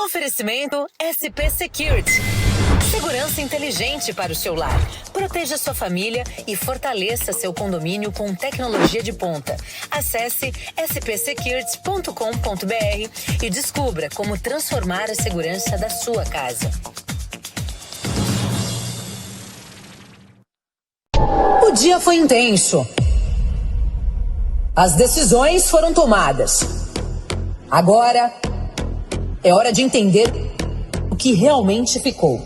Oferecimento SP Security. Segurança inteligente para o seu lar. Proteja sua família e fortaleça seu condomínio com tecnologia de ponta. Acesse spsecurity.com.br e descubra como transformar a segurança da sua casa. O dia foi intenso. As decisões foram tomadas. Agora é hora de entender o que realmente ficou.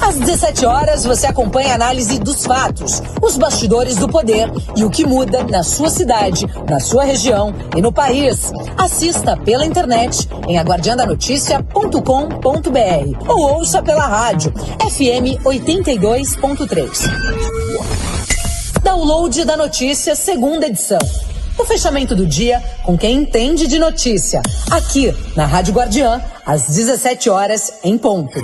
Às 17 horas, você acompanha a análise dos fatos, os bastidores do poder e o que muda na sua cidade, na sua região e no país. Assista pela internet em aguardiandanoticia.com.br ou ouça pela rádio FM 82.3. Download da notícia, segunda edição. O fechamento do dia com quem entende de notícia. Aqui na Rádio Guardiã, às 17 horas em ponto.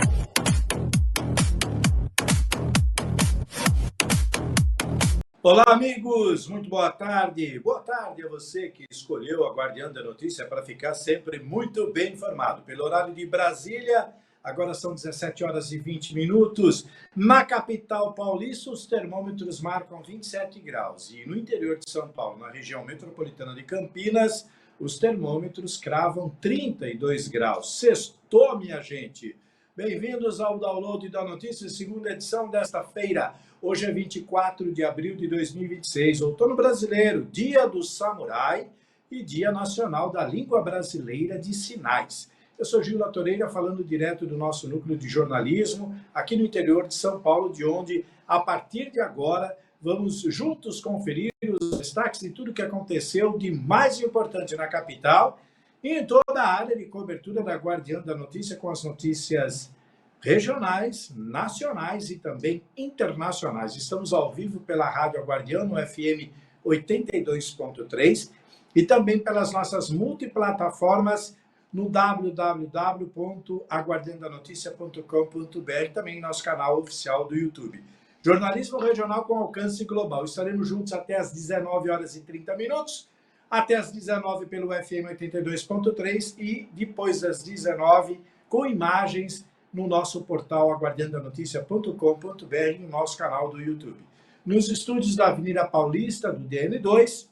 Olá, amigos, muito boa tarde. Boa tarde a você que escolheu a Guardiã da Notícia para ficar sempre muito bem informado. Pelo horário de Brasília, agora são 17 horas e 20 minutos. Na capital paulista, os termômetros marcam 27 graus. E no interior de São Paulo, na região metropolitana de Campinas, os termômetros cravam 32 graus. Sextou, minha gente. Bem-vindos ao Download da Notícia, segunda edição desta feira. Hoje é 24 de abril de 2026, outono brasileiro, dia do samurai e dia nacional da língua brasileira de sinais. Eu sou Gil Latoreira, falando direto do nosso núcleo de jornalismo, aqui no interior de São Paulo, de onde, a partir de agora, vamos juntos conferir os destaques de tudo que aconteceu de mais importante na capital e em toda a área de cobertura da Guardiã da Notícia, com as notícias regionais, nacionais e também internacionais. Estamos ao vivo pela Rádio Guardiã, no FM 82.3 e também pelas nossas multiplataformas no www.aguardiandanoticia.com.br, também nosso canal oficial do YouTube. Jornalismo regional com alcance global. Estaremos juntos até às 19 horas e 30 minutos, até às 19 pelo FM 82.3 e depois das 19 com imagens no nosso portal aguardiandanoticia.com.br e no nosso canal do YouTube. Nos estúdios da Avenida Paulista, do DN2,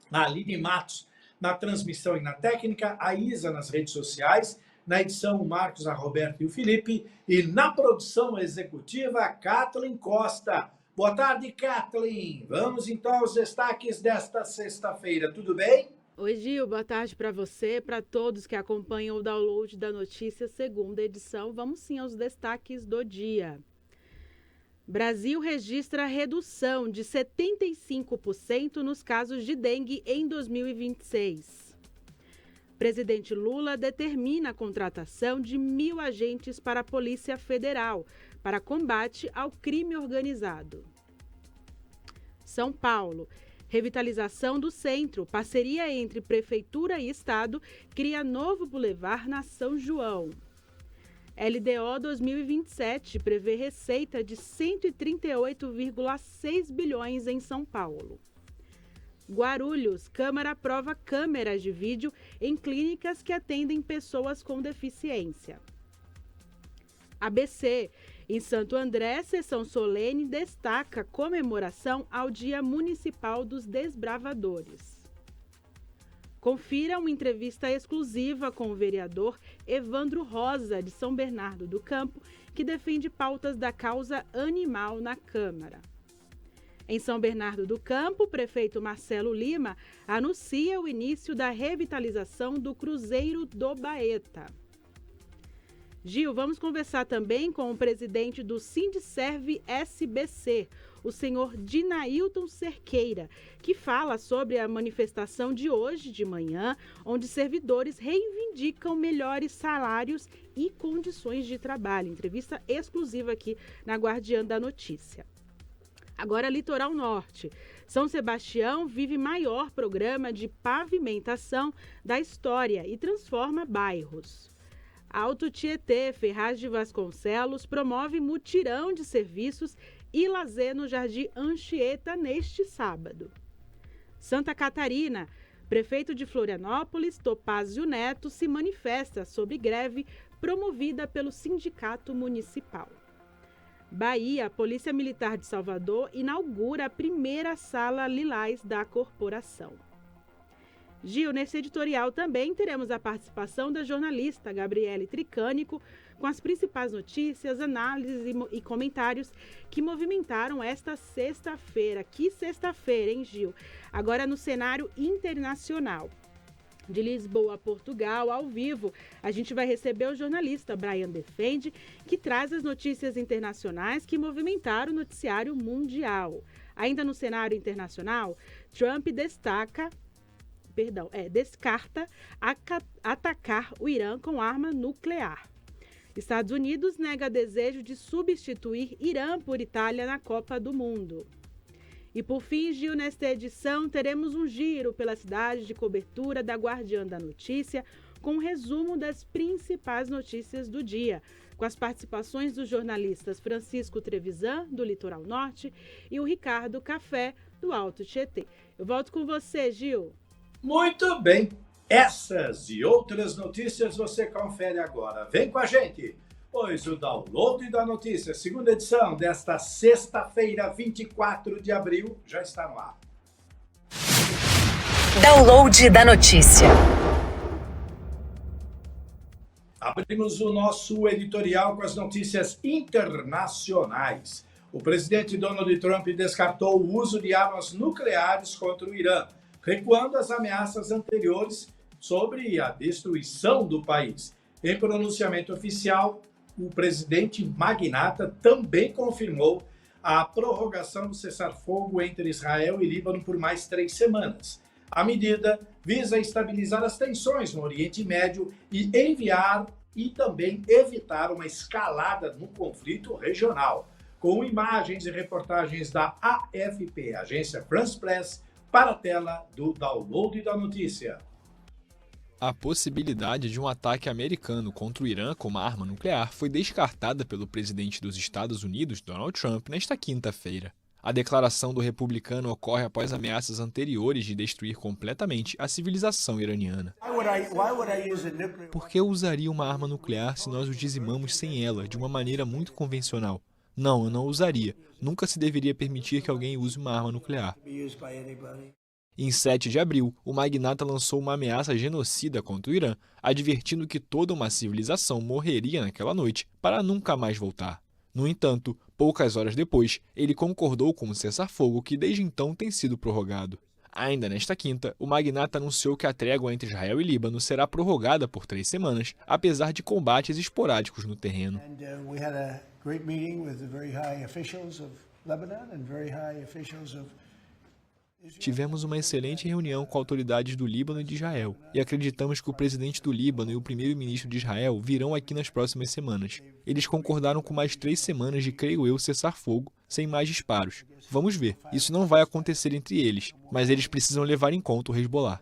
a Aline Matos na transmissão e na técnica, a Isa nas redes sociais, na edição o Marcos, a Roberta e o Felipe, e na produção executiva, a Kathleen Costa. Boa tarde, Kathleen. Vamos então aos destaques desta sexta-feira, tudo bem? Oi, Gil, boa tarde para você, para todos que acompanham o Download da Notícia, segunda edição. Vamos sim aos destaques do dia. Brasil registra redução de 75% nos casos de dengue em 2026. Presidente Lula determina a contratação de 1.000 agentes para a Polícia Federal para combate ao crime organizado. São Paulo. Revitalização do centro, parceria entre Prefeitura e Estado, cria novo bulevar na São João. LDO 2027 prevê receita de 138,6 bilhões em São Paulo. Guarulhos, Câmara aprova câmeras de vídeo em clínicas que atendem pessoas com deficiência. ABC, em Santo André, sessão solene destaca comemoração ao Dia Municipal dos Desbravadores. Confira uma entrevista exclusiva com o vereador Evandro Rosa, de São Bernardo do Campo, que defende pautas da causa animal na Câmara. Em São Bernardo do Campo, o prefeito Marcelo Lima anuncia o início da revitalização do Cruzeiro do Baeta. Gil, vamos conversar também com o presidente do Sindiserve SBC, o senhor Dinailton Cerqueira, que fala sobre a manifestação de hoje de manhã, onde servidores reivindicam melhores salários e condições de trabalho. Entrevista exclusiva aqui na Guardiã da Notícia. Agora, Litoral Norte. São Sebastião vive maior programa de pavimentação da história e transforma bairros. Alto Tietê, Ferraz de Vasconcelos, promove mutirão de serviços e lazer no Jardim Anchieta neste sábado. Santa Catarina, Prefeito de Florianópolis, Topázio Neto, se manifesta sobre greve promovida pelo Sindicato Municipal. Bahia, a Polícia Militar de Salvador inaugura a primeira sala lilás da corporação. Gil, nesse editorial também teremos a participação da jornalista Gabriele Tricânico com as principais notícias, análises e comentários que movimentaram esta sexta-feira. Que sexta-feira, hein, Gil? Agora no cenário internacional. De Lisboa a Portugal, ao vivo, a gente vai receber o jornalista Brian Defende, que traz as notícias internacionais que movimentaram o noticiário mundial. Ainda no cenário internacional, Trump descarta atacar o Irã com arma nuclear. Estados Unidos nega desejo de substituir Irã por Itália na Copa do Mundo. E por fim, Gil, nesta edição teremos um giro pela cidade de cobertura da Guardiã da Notícia com um resumo das principais notícias do dia, com as participações dos jornalistas Francisco Trevisan, do Litoral Norte, e o Ricardo Café, do Alto Tietê. Eu volto com você, Gil. Muito bem. Essas e outras notícias você confere agora. Vem com a gente, pois o Download da Notícia, segunda edição desta sexta-feira, 24 de abril, já está no ar. Download da Notícia. Abrimos o nosso editorial com as notícias internacionais. O presidente Donald Trump descartou o uso de armas nucleares contra o Irã, recuando as ameaças anteriores sobre a destruição do país. Em pronunciamento oficial, o presidente magnata também confirmou a prorrogação do cessar-fogo entre Israel e Líbano por mais 3 semanas. A medida visa estabilizar as tensões no Oriente Médio e enviar e também evitar uma escalada no conflito regional. Com imagens e reportagens da AFP, Agência France Press, para a tela do Download da Notícia. A possibilidade de um ataque americano contra o Irã com uma arma nuclear foi descartada pelo presidente dos Estados Unidos, Donald Trump, nesta quinta-feira. A declaração do republicano ocorre após ameaças anteriores de destruir completamente a civilização iraniana. Por que eu usaria uma arma nuclear se nós o dizimamos sem ela, de uma maneira muito convencional? Não, eu não usaria. Nunca se deveria permitir que alguém use uma arma nuclear. Em 7 de abril, o magnata lançou uma ameaça genocida contra o Irã, advertindo que toda uma civilização morreria naquela noite para nunca mais voltar. No entanto, poucas horas depois, ele concordou com um cessar-fogo que desde então tem sido prorrogado. Ainda nesta quinta, o magnata anunciou que a trégua entre Israel e Líbano será prorrogada por 3 semanas, apesar de combates esporádicos no terreno. Tivemos uma excelente reunião com autoridades do Líbano e de Israel, e acreditamos que o presidente do Líbano e o primeiro-ministro de Israel virão aqui nas próximas semanas. Eles concordaram com mais 3 semanas de, creio eu, cessar-fogo, sem mais disparos. Vamos ver, isso não vai acontecer entre eles, mas eles precisam levar em conta o Hezbollah.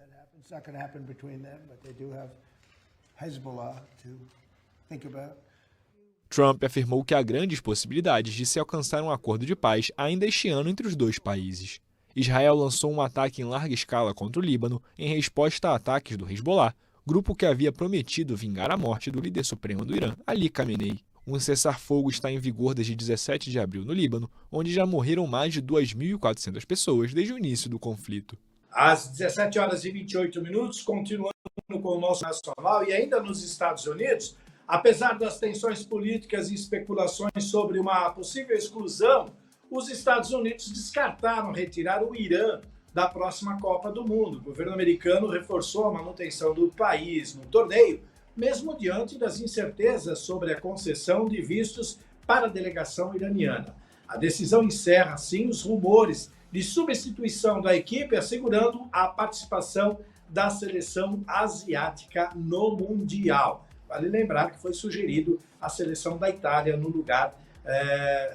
Trump afirmou que há grandes possibilidades de se alcançar um acordo de paz ainda este ano entre os dois países. Israel lançou um ataque em larga escala contra o Líbano em resposta a ataques do Hezbollah, grupo que havia prometido vingar a morte do líder supremo do Irã, Ali Khamenei. Um cessar-fogo está em vigor desde 17 de abril no Líbano, onde já morreram mais de 2.400 pessoas desde o início do conflito. Às 17 horas e 28 minutos, continuando com o nosso nacional e ainda nos Estados Unidos, apesar das tensões políticas e especulações sobre uma possível exclusão, os Estados Unidos descartaram retirar o Irã da próxima Copa do Mundo. O governo americano reforçou a manutenção do país no torneio, mesmo diante das incertezas sobre a concessão de vistos para a delegação iraniana. A decisão encerra, assim, os rumores de substituição da equipe, assegurando a participação da seleção asiática no Mundial. Vale lembrar que foi sugerido a seleção da Itália no lugar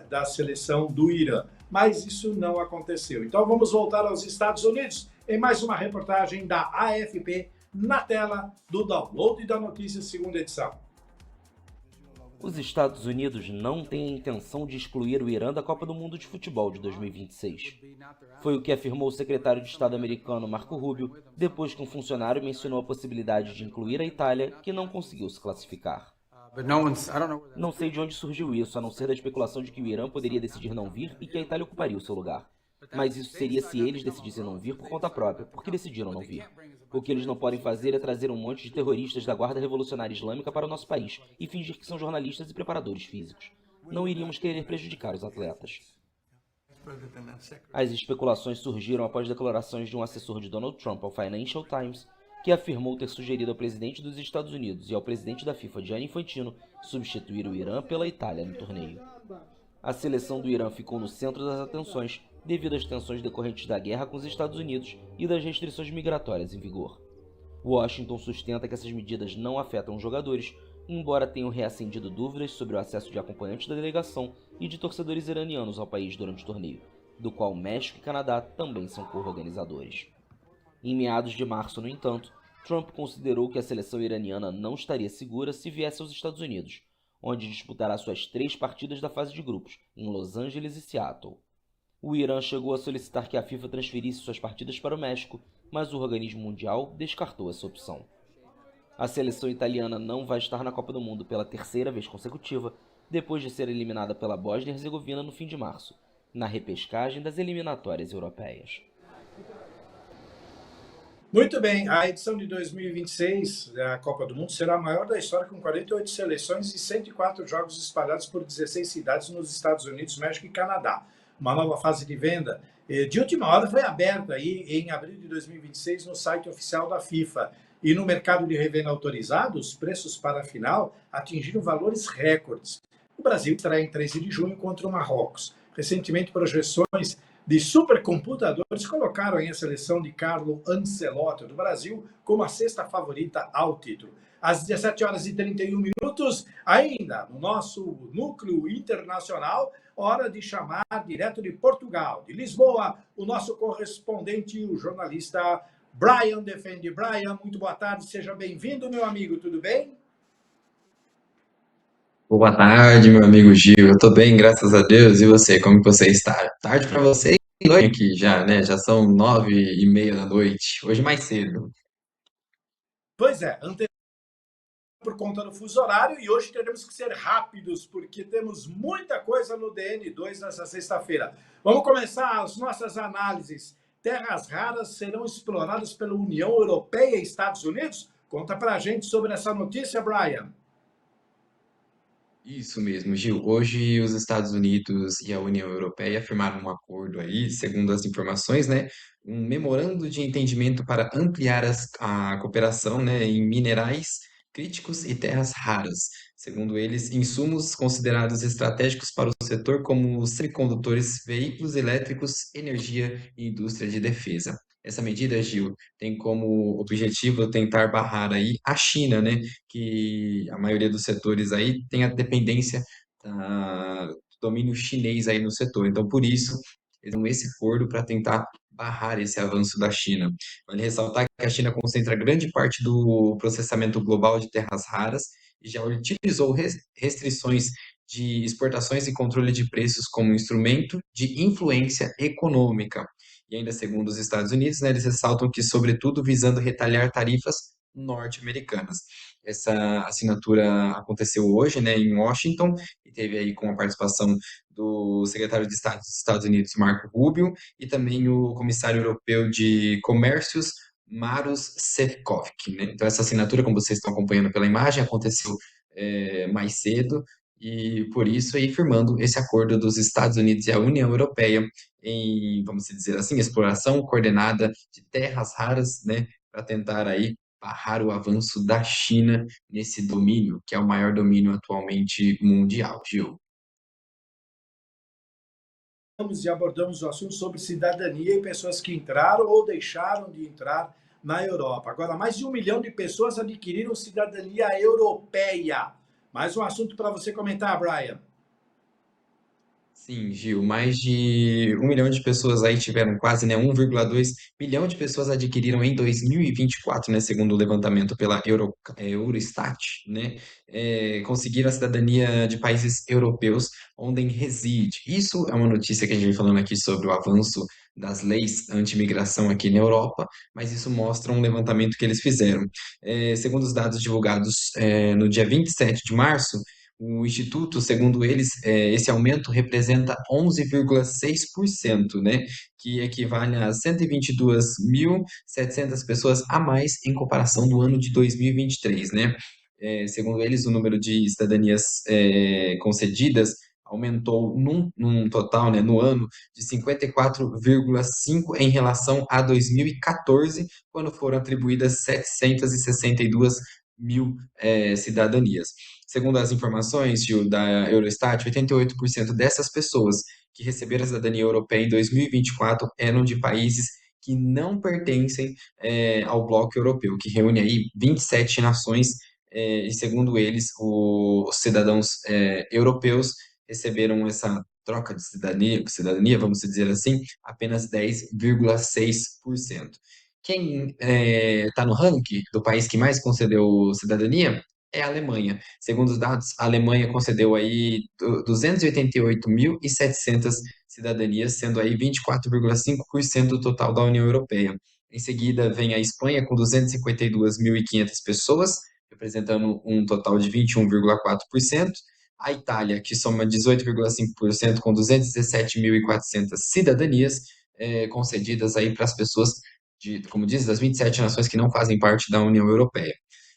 da seleção do Irã. Mas isso não aconteceu. Então vamos voltar aos Estados Unidos em mais uma reportagem da AFP na tela do Download da Notícia, segunda edição. Os Estados Unidos não têm a intenção de excluir o Irã da Copa do Mundo de Futebol de 2026. Foi o que afirmou o secretário de Estado americano Marco Rubio, depois que um funcionário mencionou a possibilidade de incluir a Itália, que não conseguiu se classificar. Não sei de onde surgiu isso, a não ser da especulação de que o Irã poderia decidir não vir e que a Itália ocuparia o seu lugar. Mas isso seria se eles decidissem não vir por conta própria, porque decidiram não vir. O que eles não podem fazer é trazer um monte de terroristas da Guarda Revolucionária Islâmica para o nosso país e fingir que são jornalistas e preparadores físicos. Não iríamos querer prejudicar os atletas. As especulações surgiram após declarações de um assessor de Donald Trump ao Financial Times, que afirmou ter sugerido ao presidente dos Estados Unidos e ao presidente da FIFA, Gianni Infantino, substituir o Irã pela Itália no torneio. A seleção do Irã ficou no centro das atenções devido às tensões decorrentes da guerra com os Estados Unidos e das restrições migratórias em vigor. Washington sustenta que essas medidas não afetam os jogadores, embora tenham reacendido dúvidas sobre o acesso de acompanhantes da delegação e de torcedores iranianos ao país durante o torneio, do qual México e Canadá também são co-organizadores. Em meados de março, no entanto, Trump considerou que a seleção iraniana não estaria segura se viesse aos Estados Unidos, onde disputará suas 3 partidas da fase de grupos, em Los Angeles e Seattle. O Irã chegou a solicitar que a FIFA transferisse suas partidas para o México, mas o organismo mundial descartou essa opção. A seleção italiana não vai estar na Copa do Mundo pela 3ª vez consecutiva, depois de ser eliminada pela Bósnia e Herzegovina no fim de março, na repescagem das eliminatórias europeias. Muito bem, a edição de 2026 da Copa do Mundo será a maior da história, com 48 seleções e 104 jogos espalhados por 16 cidades nos Estados Unidos, México e Canadá. Uma nova fase de venda de última hora foi aberta aí em abril de 2026 no site oficial da FIFA. E no mercado de revenda autorizado, os preços para a final atingiram valores recordes. O Brasil estreia em 13 de junho contra o Marrocos. Recentemente, projeções de supercomputadores colocaram aí a seleção de Carlo Ancelotti do Brasil como a 6ª favorita ao título. Às 17h31, ainda no nosso núcleo internacional, hora de chamar direto de Portugal, de Lisboa, o nosso correspondente, o jornalista Brian Defendi. Brian, muito boa tarde, seja bem-vindo, meu amigo, tudo bem? Boa tarde, meu amigo Gil. Eu tô bem, graças a Deus. E você, como que você está? Tarde para você e noite aqui já, né? Já são 9h30 da noite. Hoje mais cedo. Pois é, por conta do fuso horário, e hoje teremos que ser rápidos, porque temos muita coisa no DN2 nessa sexta-feira. Vamos começar as nossas análises. Terras raras serão exploradas pela União Europeia e Estados Unidos? Conta pra gente sobre essa notícia, Brian. Isso mesmo, Gil. Hoje os Estados Unidos e a União Europeia firmaram um acordo aí, segundo as informações, né? Um memorando de entendimento para ampliar a cooperação, né, em minerais críticos e terras raras. Segundo eles, insumos considerados estratégicos para o setor, como semicondutores, veículos elétricos, energia e indústria de defesa. Essa medida, Gil, tem como objetivo tentar barrar aí a China, né? Que a maioria dos setores aí tem a dependência do domínio chinês aí no setor. Então, por isso, eles dão esse acordo para tentar barrar esse avanço da China. Vale ressaltar que a China concentra grande parte do processamento global de terras raras e já utilizou restrições de exportações e controle de preços como instrumento de influência econômica. E ainda segundo os Estados Unidos, né, eles ressaltam que, sobretudo, visando retaliar tarifas norte-americanas. Essa assinatura aconteceu hoje, né, em Washington, e teve aí com a participação do secretário de Estado dos Estados Unidos, Marco Rubio, e também o comissário europeu de Comércios, Maros Sefcovic, né? Então, essa assinatura, como vocês estão acompanhando pela imagem, aconteceu mais cedo, e por isso aí firmando esse acordo dos Estados Unidos e a União Europeia em, vamos dizer assim, exploração coordenada de terras raras, né, para tentar aí barrar o avanço da China nesse domínio, que é o maior domínio atualmente mundial, Gil. E abordamos o assunto sobre cidadania e pessoas que entraram ou deixaram de entrar na Europa. Agora, mais de 1 milhão de pessoas adquiriram cidadania europeia. Mais um assunto para você comentar, Brian. Sim, Gil, mais de 1 milhão de pessoas aí tiveram quase, né, 1,2 milhão de pessoas adquiriram em 2024, né, segundo o levantamento pela Eurostat, né, conseguiram a cidadania de países europeus onde reside. Isso é uma notícia que a gente vem falando aqui sobre o avanço das leis anti-imigração aqui na Europa, mas isso mostra um levantamento que eles fizeram. Segundo os dados divulgados, no dia 27 de março, o Instituto, segundo eles, esse aumento representa 11,6%, né, que equivale a 122.700 pessoas a mais em comparação do ano de 2023, né? Segundo eles, o número de cidadanias concedidas aumentou num total, né, no ano, de 54,5 em relação a 2014, quando foram atribuídas 762 mil cidadanias. Segundo as informações, Gil, da Eurostat, 88% dessas pessoas que receberam a cidadania europeia em 2024 eram de países que não pertencem ao bloco europeu, que reúne aí 27 nações, e segundo eles, os cidadãos europeus receberam essa troca de cidadania, vamos dizer assim, apenas 10,6%. Quem está no ranking do país que mais concedeu cidadania é a Alemanha. Segundo os dados, a Alemanha concedeu aí 288.700 cidadanias, sendo aí 24,5% do total da União Europeia. Em seguida, vem a Espanha com 252.500 pessoas, representando um total de 21,4%. A Itália, que soma 18,5% com 217.400 cidadanias concedidas aí para as pessoas como diz, das 27 nações que não fazem parte da União Europeia.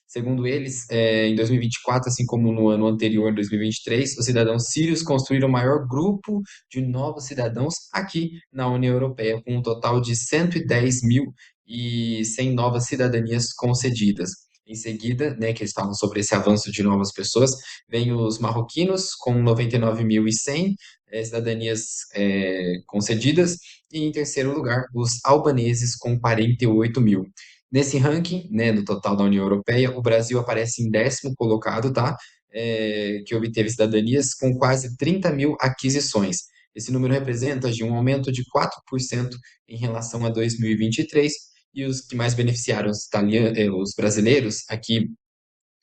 Segundo eles, em 2024, assim como no ano anterior, 2023, os cidadãos sírios construíram o maior grupo de novos cidadãos aqui na União Europeia, com um total de 110.100 novas cidadanias concedidas. Em seguida, né, que eles falam sobre esse avanço de novas pessoas, vem os marroquinos com 99.100 cidadanias concedidas, e em terceiro lugar, os albaneses com 48 mil. Nesse ranking, né, do total da União Europeia, o Brasil aparece em 10º colocado, tá? Que obteve cidadanias com quase 30 mil aquisições. Esse número representa de um aumento de 4% em relação a 2023, e os que mais beneficiaram os brasileiros aqui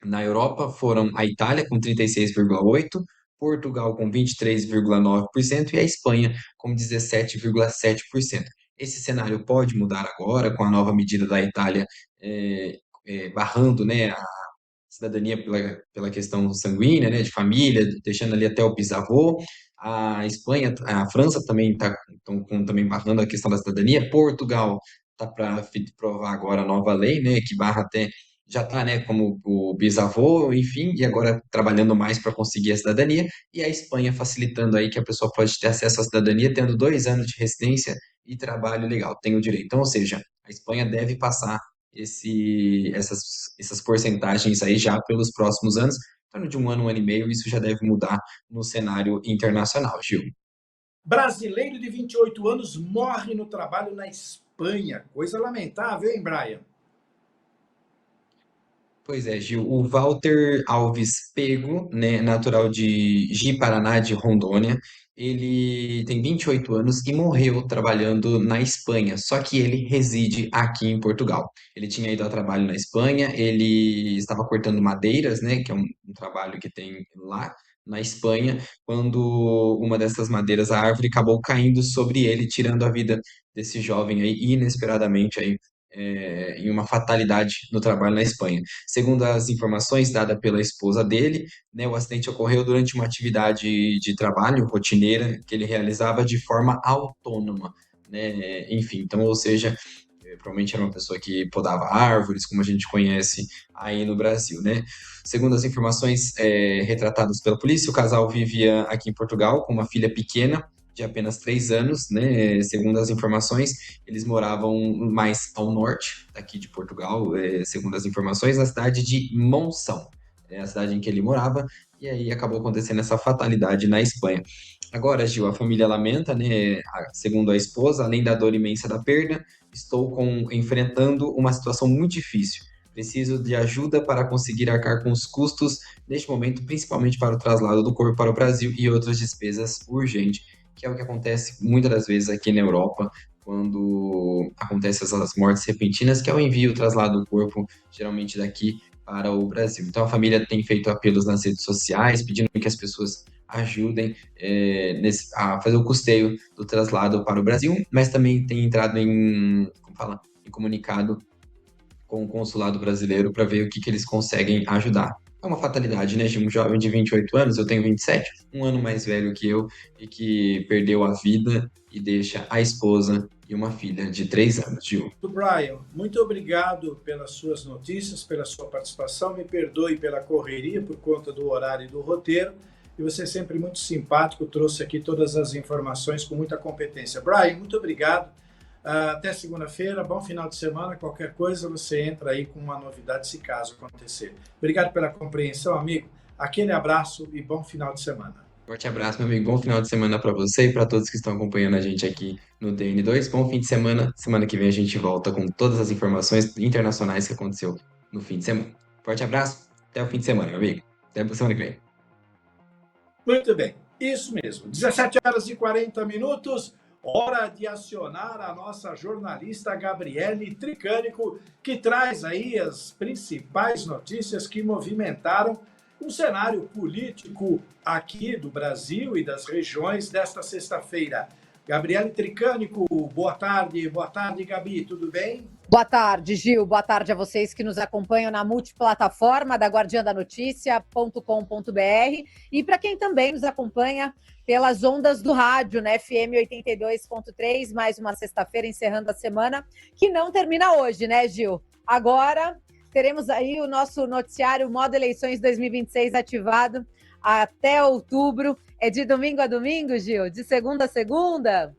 na Europa foram a Itália com 36,8%, Portugal com 23,9% e a Espanha com 17,7%. Esse cenário pode mudar agora com a nova medida da Itália barrando, né, a cidadania pela questão sanguínea, né, de família, deixando ali até o bisavô. A Espanha, a França também está também barrando a questão da cidadania. Portugal está para provar agora a nova lei, né, que barra até já está, né, como o bisavô, enfim, e agora trabalhando mais para conseguir a cidadania, e a Espanha facilitando aí que a pessoa pode ter acesso à cidadania tendo 2 anos de residência e trabalho legal, tem o direito. Então, ou seja, a Espanha deve passar essas porcentagens aí já pelos próximos anos, em torno de um ano e meio, isso já deve mudar no cenário internacional, Gil. Brasileiro de 28 anos morre no trabalho na Espanha. Coisa lamentável, hein, Brian? Pois é, Gil. O Walter Alves Pego, né, natural de Ji-Paraná, de Rondônia, ele tem 28 anos e morreu trabalhando na Espanha, só que ele reside aqui em Portugal. Ele tinha ido ao trabalho na Espanha, ele estava cortando madeiras, né, que é um trabalho que tem lá na Espanha, quando uma dessas madeiras, a árvore, acabou caindo sobre ele, tirando a vida desse jovem aí, inesperadamente aí, em uma fatalidade no trabalho na Espanha. Segundo as informações dadas pela esposa dele, né, o acidente ocorreu durante uma atividade de trabalho rotineira que ele realizava de forma autônoma, né? Enfim, então, ou seja, provavelmente era uma pessoa que podava árvores, como a gente conhece aí no Brasil, né? Segundo as informações retratadas pela polícia, o casal vivia aqui em Portugal com uma filha pequena de apenas 3 anos, né? Segundo as informações, eles moravam mais ao norte daqui de Portugal, segundo as informações, na cidade de Monção, a cidade em que ele morava, e aí acabou acontecendo essa fatalidade na Espanha. Agora, Gil, a família lamenta, né? Segundo a esposa, além da dor imensa da perda, estou enfrentando uma situação muito difícil. Preciso de ajuda para conseguir arcar com os custos neste momento, principalmente para o traslado do corpo para o Brasil e outras despesas urgentes, que é o que acontece muitas das vezes aqui na Europa, quando acontecem essas mortes repentinas, que é o envio, o traslado do corpo, geralmente daqui para o Brasil. Então a família tem feito apelos nas redes sociais, pedindo que as pessoas ajudem a fazer o custeio do traslado para o Brasil, mas também tem entrado em comunicado com o consulado brasileiro para ver o que eles conseguem ajudar. É uma fatalidade, né? De um jovem de 28 anos, eu tenho 27, um ano mais velho que eu, e que perdeu a vida e deixa a esposa e uma filha de 3 anos, Gil. Brian, muito obrigado pelas suas notícias, pela sua participação. Me perdoe pela correria por conta do horário e do roteiro. E você é sempre muito simpático, trouxe aqui todas as informações com muita competência. Brian, muito obrigado. Até segunda-feira, bom final de semana. Qualquer coisa, você entra aí com uma novidade, se caso acontecer. Obrigado pela compreensão, amigo. Aquele abraço e bom final de semana. Forte abraço, meu amigo. Bom final de semana para você e para todos que estão acompanhando a gente aqui no DN2. Bom fim de semana. Semana que vem a gente volta com todas as informações internacionais que aconteceu no fim de semana. Forte abraço. Até o fim de semana, meu amigo. Até a semana que vem. Muito bem. Isso mesmo. 17h40. Hora de acionar a nossa jornalista Gabriele Tricânico, que traz aí as principais notícias que movimentaram o cenário político aqui do Brasil e das regiões desta sexta-feira. Gabriele Tricânico, boa tarde, Gabi, tudo bem? Boa tarde, Gil. Boa tarde a vocês que nos acompanham na multiplataforma da guardiandanoticia.com.br e para quem também nos acompanha pelas ondas do rádio, né, FM 82.3, mais uma sexta-feira encerrando a semana, que não termina hoje, né, Gil? Agora teremos aí o nosso noticiário Modo Eleições 2026 ativado até outubro. É de domingo a domingo, Gil? De segunda a segunda?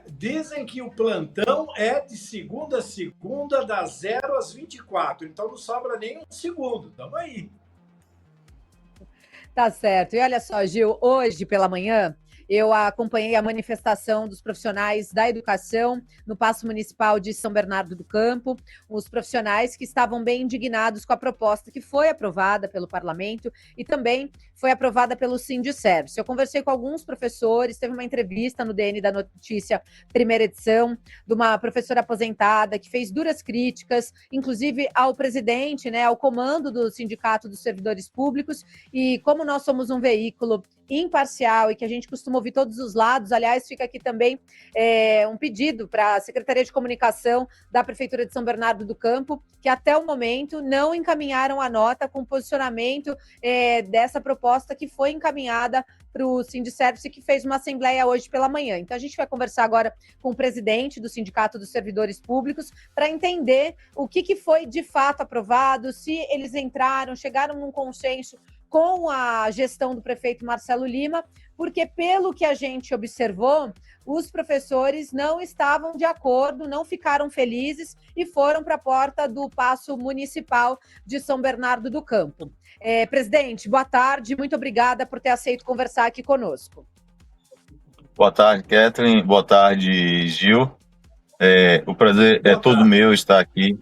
Dizem que o plantão é de segunda a segunda, das 0 às 24, então não sobra nem um segundo, tamo aí. Tá certo. E olha só, Gil, hoje pela manhã eu acompanhei a manifestação dos profissionais da educação no Paço Municipal de São Bernardo do Campo, os profissionais que estavam bem indignados com a proposta que foi aprovada pelo parlamento e também foi aprovada pelo Sindicervice. Eu conversei com alguns professores, teve uma entrevista no DN da Notícia, primeira edição, de uma professora aposentada que fez duras críticas, inclusive ao presidente, né, ao comando do Sindicato dos Servidores Públicos, e como nós somos um veículo imparcial e que a gente costuma ouvir todos os lados, aliás, fica aqui também um pedido para a Secretaria de Comunicação da Prefeitura de São Bernardo do Campo, que até o momento não encaminharam a nota com posicionamento dessa proposta que foi encaminhada para o Sindicervice, que fez uma assembleia hoje pela manhã. Então, a gente vai conversar agora com o presidente do Sindicato dos Servidores Públicos para entender o que foi de fato aprovado, se eles chegaram num consenso com a gestão do prefeito Marcelo Lima, porque, pelo que a gente observou, os professores não estavam de acordo, não ficaram felizes e foram para a porta do Paço Municipal de São Bernardo do Campo. Presidente, boa tarde, muito obrigada por ter aceito conversar aqui conosco. Boa tarde, Kathleen. Boa tarde, Gil. O prazer é todo meu estar aqui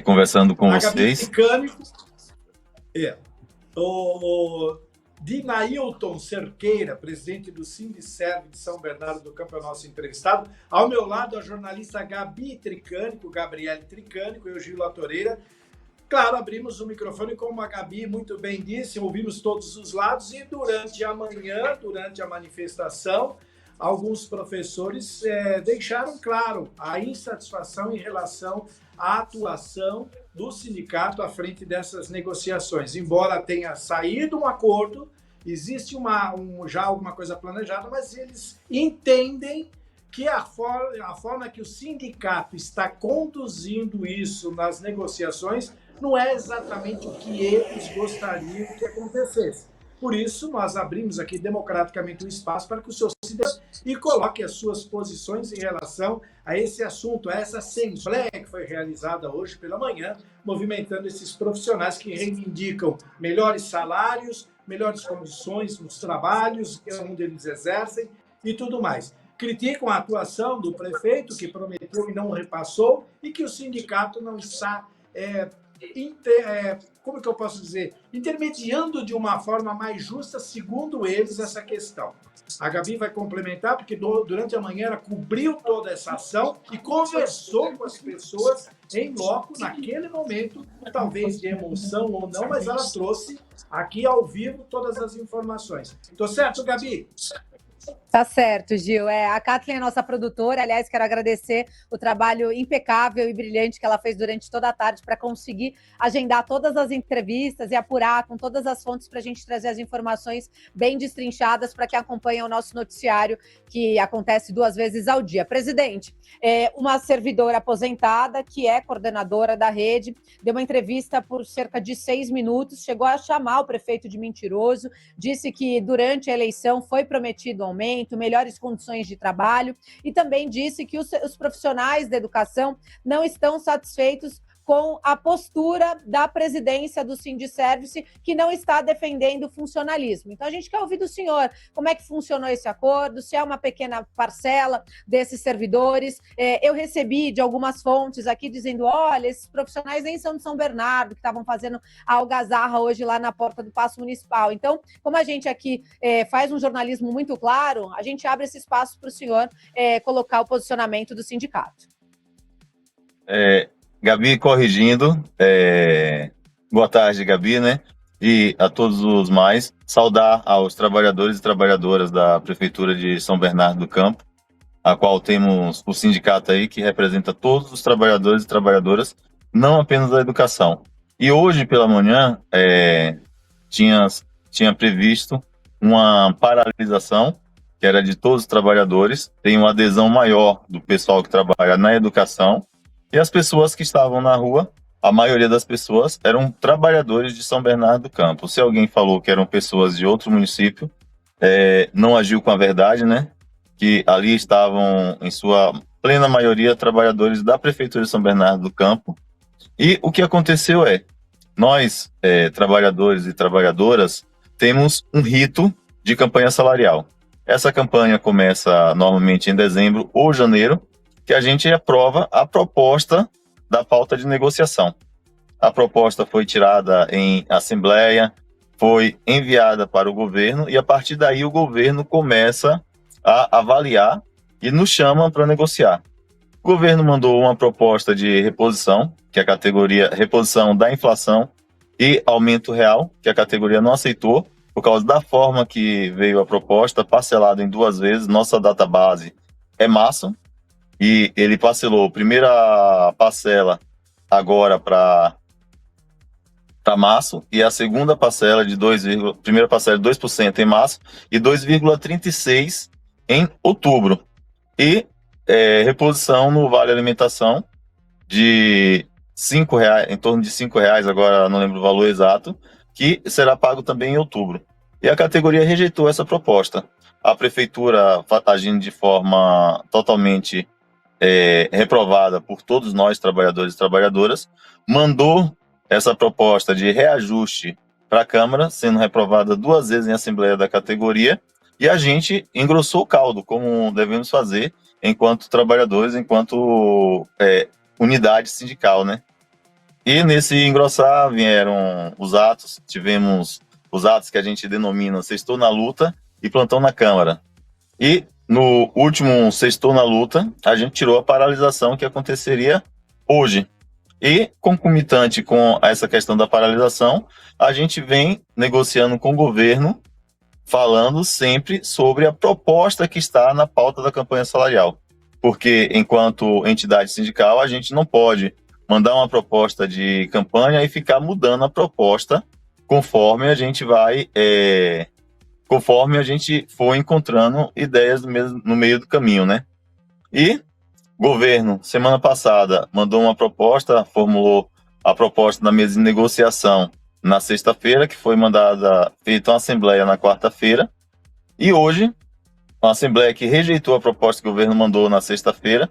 conversando com vocês. O Dinailton Cerqueira, presidente do Sindicervice de São Bernardo do Campo, é o nosso entrevistado. Ao meu lado, a jornalista Gabi Tricânico, Gabriele Tricânico, e o Gil Latoreira. Claro, abrimos o microfone, como a Gabi muito bem disse, ouvimos todos os lados e durante a manhã, durante a manifestação, alguns professores deixaram claro a insatisfação em relação à atuação do sindicato à frente dessas negociações. Embora tenha saído um acordo, existe já alguma coisa planejada, mas eles entendem que a forma que o sindicato está conduzindo isso nas negociações não é exatamente o que eles gostariam que acontecesse. Por isso, nós abrimos aqui democraticamente um espaço para que o senhor se dê e coloque as suas posições em relação a esse assunto, a essa assembleia que foi realizada hoje pela manhã, movimentando esses profissionais que reivindicam melhores salários, melhores condições nos trabalhos onde eles exercem e tudo mais. criticam a atuação do prefeito, que prometeu e não repassou, e que o sindicato não está, como que eu posso dizer, intermediando de uma forma mais justa, segundo eles, essa questão. A Gabi vai complementar, porque durante a manhã ela cobriu toda essa ação e conversou com as pessoas em loco, naquele momento, talvez de emoção ou não, mas ela trouxe aqui ao vivo todas as informações. Tô certo, Gabi? Tá certo, Gil. A Kathleen é nossa produtora. Aliás, quero agradecer o trabalho impecável e brilhante que ela fez durante toda a tarde para conseguir agendar todas as entrevistas e apurar com todas as fontes para a gente trazer as informações bem destrinchadas para quem acompanha o nosso noticiário, que acontece 2 vezes ao dia. Presidente, uma servidora aposentada, que é coordenadora da rede, deu uma entrevista por cerca de 6 minutos, chegou a chamar o prefeito de mentiroso, disse que durante a eleição foi prometido aumento, melhores condições de trabalho, e também disse que os profissionais da educação não estão satisfeitos com a postura da presidência do Sindiservice, que não está defendendo o funcionalismo. Então, a gente quer ouvir do senhor como é que funcionou esse acordo, se é uma pequena parcela desses servidores. Eu recebi de algumas fontes aqui dizendo, olha, esses profissionais nem são de São Bernardo, que estavam fazendo a algazarra hoje lá na porta do Paço Municipal. Então, como a gente aqui faz um jornalismo muito claro, a gente abre esse espaço para o senhor colocar o posicionamento do sindicato. Gabi corrigindo, boa tarde, Gabi, né? E a todos os mais, saudar aos trabalhadores e trabalhadoras da Prefeitura de São Bernardo do Campo, a qual temos o sindicato aí que representa todos os trabalhadores e trabalhadoras, não apenas da educação. E hoje pela manhã tinha previsto uma paralisação, que era de todos os trabalhadores, tem uma adesão maior do pessoal que trabalha na educação, e as pessoas que estavam na rua, a maioria das pessoas eram trabalhadores de São Bernardo do Campo. Se alguém falou que eram pessoas de outro município, não agiu com a verdade, né? Que ali estavam, em sua plena maioria, trabalhadores da Prefeitura de São Bernardo do Campo. E o que aconteceu nós, trabalhadores e trabalhadoras, temos um rito de campanha salarial. Essa campanha começa normalmente em dezembro ou janeiro, que a gente aprova a proposta da pauta de negociação. A proposta foi tirada em assembleia, foi enviada para o governo e a partir daí o governo começa a avaliar e nos chama para negociar. O governo mandou uma proposta de reposição, que é a categoria reposição da inflação e aumento real, que a categoria não aceitou, por causa da forma que veio a proposta, parcelada em 2 vezes. Nossa database é março, e ele parcelou a primeira parcela agora para março, e a segunda parcela primeira parcela de 2% em março e 2,36% em outubro. E reposição no Vale Alimentação de R$5, em torno de R$5, agora não lembro o valor exato, que será pago também em outubro. E a categoria rejeitou essa proposta. A prefeitura, agindo de forma totalmente reprovada por todos nós, trabalhadores e trabalhadoras, mandou essa proposta de reajuste para a Câmara, sendo reprovada 2 vezes em assembleia da categoria, e a gente engrossou o caldo, como devemos fazer enquanto trabalhadores, enquanto unidade sindical, né? E nesse engrossar vieram os atos, tivemos os atos que a gente denomina Sextou na Luta e Plantão na Câmara. E no último Sextou na Luta, a gente tirou a paralisação que aconteceria hoje. E, concomitante com essa questão da paralisação, a gente vem negociando com o governo, falando sempre sobre a proposta que está na pauta da campanha salarial. Porque, enquanto entidade sindical, a gente não pode mandar uma proposta de campanha e ficar mudando a proposta conforme a gente vai... conforme a gente for encontrando ideias no meio do caminho, né? E o governo, semana passada, mandou uma proposta, formulou a proposta da mesa de negociação na sexta-feira, que foi feita uma assembleia na quarta-feira, e hoje, uma assembleia que rejeitou a proposta que o governo mandou na sexta-feira,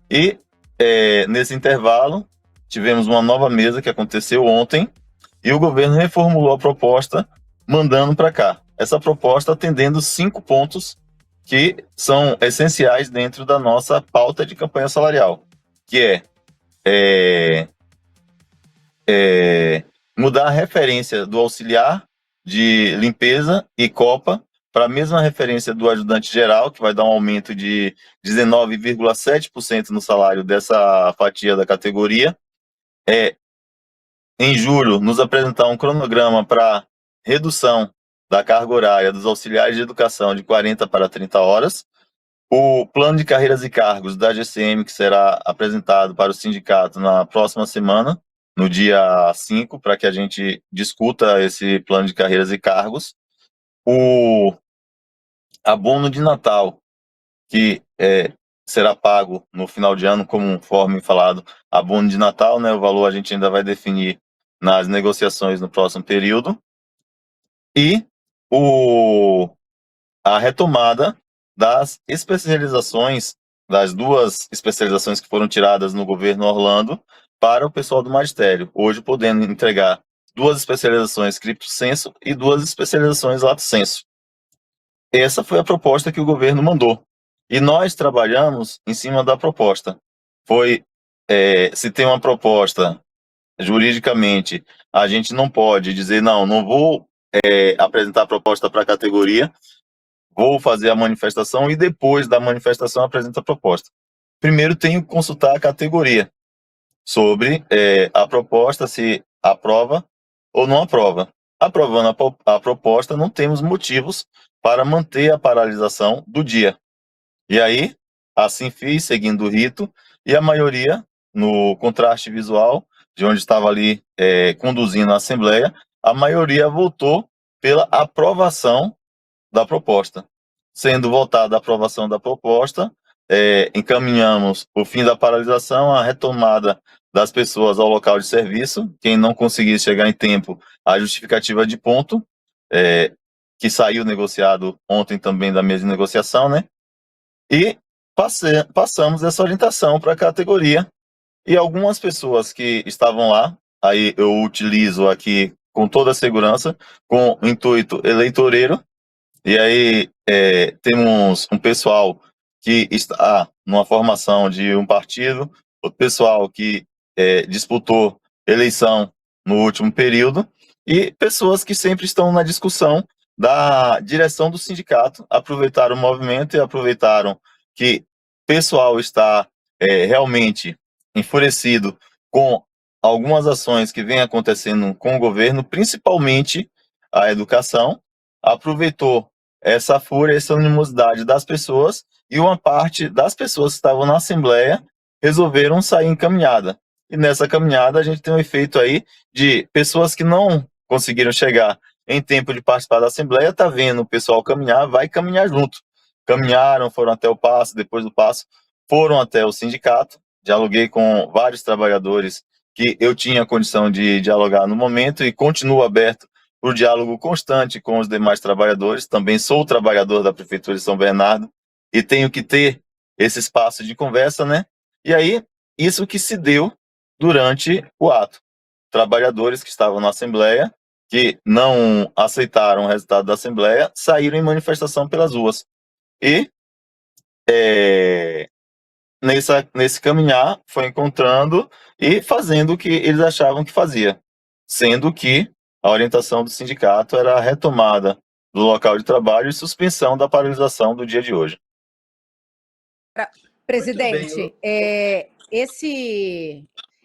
e nesse intervalo, tivemos uma nova mesa que aconteceu ontem, e o governo reformulou a proposta, mandando para cá. Essa proposta atendendo 5 pontos que são essenciais dentro da nossa pauta de campanha salarial, que mudar a referência do auxiliar de limpeza e copa para a mesma referência do ajudante geral, que vai dar um aumento de 19,7% no salário dessa fatia da categoria. Em julho, nos apresentar um cronograma para redução da carga horária dos auxiliares de educação de 40 para 30 horas. O plano de carreiras e cargos da GCM, que será apresentado para o sindicato na próxima semana, no dia 5, para que a gente discuta esse plano de carreiras e cargos. O abono de Natal, que será pago no final de ano, conforme falado, abono de Natal, né? O valor a gente ainda vai definir nas negociações no próximo período. E a retomada das especializações, das 2 especializações que foram tiradas no governo Orlando para o pessoal do magistério, hoje podendo entregar 2 especializações cripto sensu e 2 especializações lato sensu. Essa foi a proposta que o governo mandou. E nós trabalhamos em cima da proposta. Se tem uma proposta, juridicamente, a gente não pode dizer, não vou apresentar a proposta para a categoria, vou fazer a manifestação e depois da manifestação apresento a proposta. Primeiro tenho que consultar a categoria sobre a proposta, se aprova ou não aprova. Aprovando a proposta, não temos motivos para manter a paralisação do dia. E aí, assim fiz, seguindo o rito, e a maioria, no contraste visual, de onde estava ali conduzindo a Assembleia, a maioria votou pela aprovação da proposta. Sendo votada a aprovação da proposta, encaminhamos o fim da paralisação, a retomada das pessoas ao local de serviço. Quem não conseguisse chegar em tempo, a justificativa de ponto, que saiu negociado ontem também da mesa de negociação, né? E passamos essa orientação para a categoria. E algumas pessoas que estavam lá, aí eu utilizo aqui com toda a segurança, com o intuito eleitoreiro, e aí temos um pessoal que está numa formação de um partido, outro pessoal que disputou eleição no último período, e pessoas que sempre estão na discussão da direção do sindicato, aproveitaram o movimento e aproveitaram que o pessoal está realmente enfurecido com algumas ações que vêm acontecendo com o governo, principalmente a educação, aproveitou essa fúria, essa animosidade das pessoas, e uma parte das pessoas que estavam na Assembleia resolveram sair em caminhada. E nessa caminhada a gente tem um efeito aí de pessoas que não conseguiram chegar em tempo de participar da Assembleia, tá vendo o pessoal caminhar, vai caminhar junto. Caminharam, foram até o paço, depois do paço foram até o sindicato. Dialoguei com vários trabalhadores que eu tinha condição de dialogar no momento e continuo aberto para o diálogo constante com os demais trabalhadores. Também sou trabalhador da Prefeitura de São Bernardo e tenho que ter esse espaço de conversa, né? E aí, isso que se deu durante o ato. Trabalhadores que estavam na Assembleia, que não aceitaram o resultado da Assembleia, saíram em manifestação pelas ruas. E nesse caminhar foi encontrando e fazendo o que eles achavam que fazia, sendo que a orientação do sindicato era a retomada do local de trabalho e suspensão da paralisação do dia de hoje. Presidente,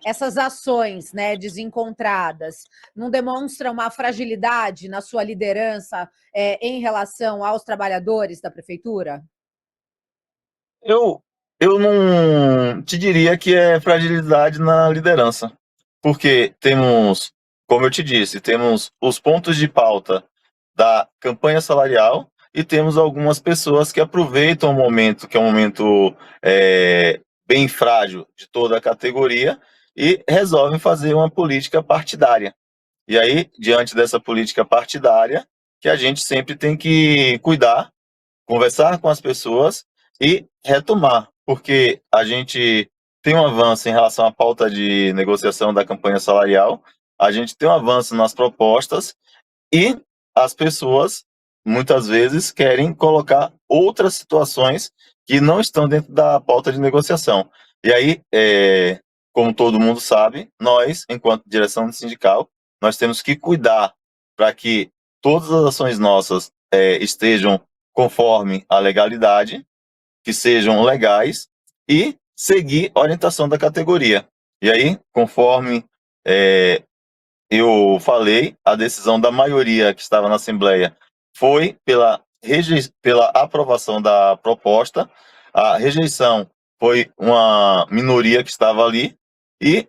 essas ações, né, desencontradas não demonstram uma fragilidade na sua liderança em relação aos trabalhadores da prefeitura? Eu não te diria que é fragilidade na liderança, porque temos, como eu te disse, temos os pontos de pauta da campanha salarial e temos algumas pessoas que aproveitam o momento, que é um momento bem frágil de toda a categoria, e resolvem fazer uma política partidária. E aí, diante dessa política partidária, que a gente sempre tem que cuidar, conversar com as pessoas e retomar, porque a gente tem um avanço em relação à pauta de negociação da campanha salarial, a gente tem um avanço nas propostas e as pessoas muitas vezes querem colocar outras situações que não estão dentro da pauta de negociação. E aí, como todo mundo sabe, nós, enquanto direção do sindical, nós temos que cuidar para que todas as ações nossas estejam conforme a legalidade, que sejam legais e seguir a orientação da categoria. E aí, conforme eu falei, a decisão da maioria que estava na Assembleia foi pela aprovação da proposta, a rejeição foi uma minoria que estava ali, e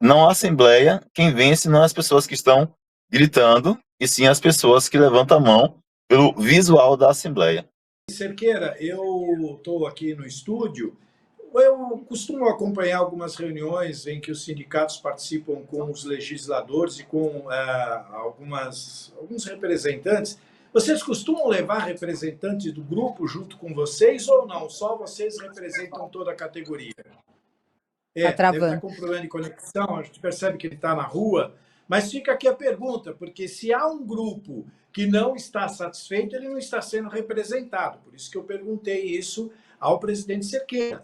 na Assembleia, quem vence não é as pessoas que estão gritando, e sim as pessoas que levantam a mão pelo visual da Assembleia. Cerqueira, eu estou aqui no estúdio. Eu costumo acompanhar algumas reuniões em que os sindicatos participam com os legisladores e com alguns representantes. Vocês costumam levar representantes do grupo junto com vocês ou não? Só vocês representam toda a categoria? Tá travando. Deve estar com problema de conexão, a gente percebe que ele está na rua. Mas fica aqui a pergunta, porque se há um grupo que não está satisfeito, ele não está sendo representado. Por isso que eu perguntei isso ao presidente Cerqueira.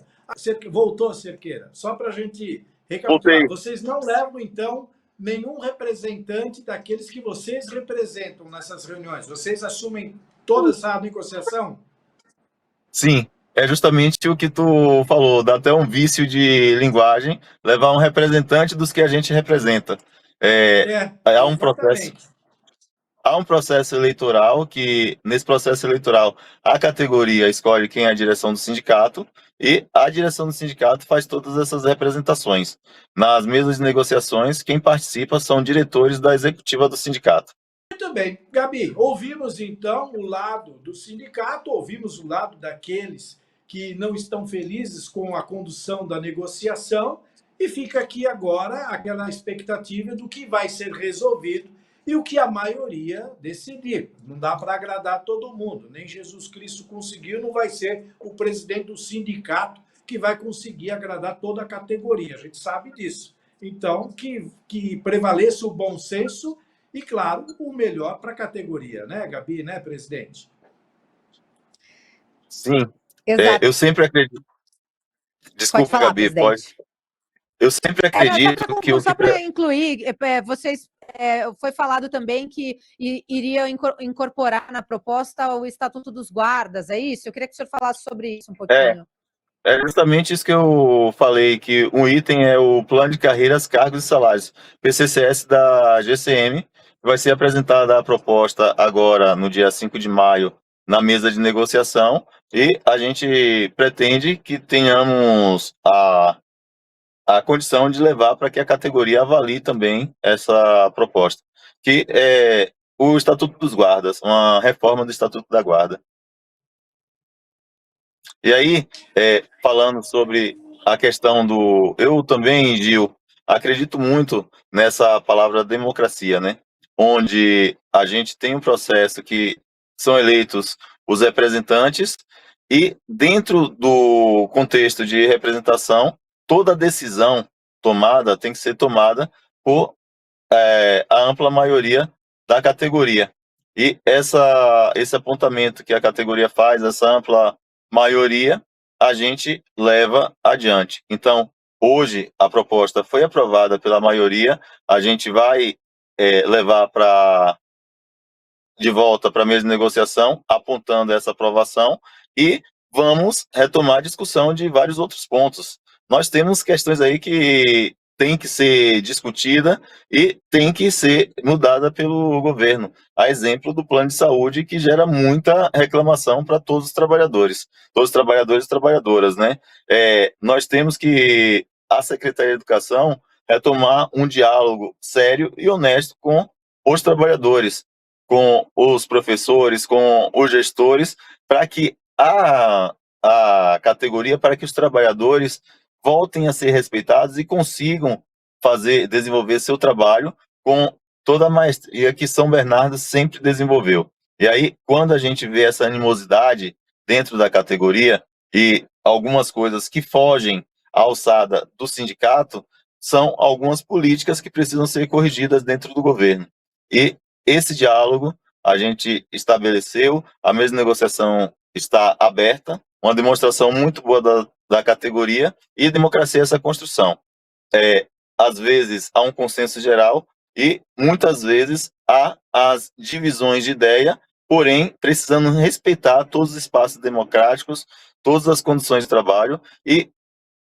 Voltou, Cerqueira? Só para a gente recapitular. Voltei. Vocês não levam, então, nenhum representante daqueles que vocês representam nessas reuniões? Vocês assumem toda essa negociação? Sim, é justamente o que tu falou, dá até um vício de linguagem, levar um representante dos que a gente representa. Há um processo eleitoral que, nesse processo eleitoral, a categoria escolhe quem é a direção do sindicato e a direção do sindicato faz todas essas representações. Nas mesas de negociações, quem participa são diretores da executiva do sindicato. Muito bem. Gabi, ouvimos então o lado do sindicato, ouvimos o lado daqueles que não estão felizes com a condução da negociação e fica aqui agora aquela expectativa do que vai ser resolvido e o que a maioria decidir. Não dá para agradar todo mundo. Nem Jesus Cristo conseguiu, não vai ser o presidente do sindicato que vai conseguir agradar toda a categoria. A gente sabe disso. Então, que prevaleça o bom senso e, claro, o melhor para a categoria, né, Gabi, né, presidente? Sim, Exato. eu sempre acredito. Desculpa, Pode falar, Gabi, presidente. Eu sempre acredito que o Só que... para incluir, vocês foi falado também que iria incorporar na proposta o Estatuto dos Guardas, é isso? Eu queria que o senhor falasse sobre isso um pouquinho. É justamente isso que eu falei, que um item é o Plano de Carreiras, Cargos e Salários, PCCS da GCM, vai ser apresentada a proposta agora no dia 5 de maio na mesa de negociação e a gente pretende que tenhamos a condição de levar para que a categoria avalie também essa proposta, que é o Estatuto dos Guardas, uma reforma do Estatuto da Guarda. E aí, falando sobre a questão do... Eu também, Gil, acredito muito nessa palavra democracia, né? Onde a gente tem um processo que são eleitos os representantes e dentro do contexto de representação, toda decisão tomada tem que ser tomada por a ampla maioria da categoria. E esse apontamento que a categoria faz, essa ampla maioria, a gente leva adiante. Então, hoje, a proposta foi aprovada pela maioria, a gente vai levar de volta para a mesa de negociação, apontando essa aprovação, e vamos retomar a discussão de vários outros pontos. Nós temos questões aí que tem que ser discutida e tem que ser mudada pelo governo. A exemplo do plano de saúde, que gera muita reclamação para todos os trabalhadores e trabalhadoras, né? Nós temos que, a Secretaria de Educação, retomar um diálogo sério e honesto com os trabalhadores, com os professores, com os gestores, para que a categoria, para que os trabalhadores voltem a ser respeitados e consigam desenvolver seu trabalho com toda a maestria que São Bernardo sempre desenvolveu. E aí, quando a gente vê essa animosidade dentro da categoria e algumas coisas que fogem à alçada do sindicato, são algumas políticas que precisam ser corrigidas dentro do governo. E esse diálogo a gente estabeleceu, a mesa de negociação está aberta, uma demonstração muito boa da categoria, e democracia é essa construção. Às vezes há um consenso geral e muitas vezes há as divisões de ideia, porém precisando respeitar todos os espaços democráticos, todas as condições de trabalho, e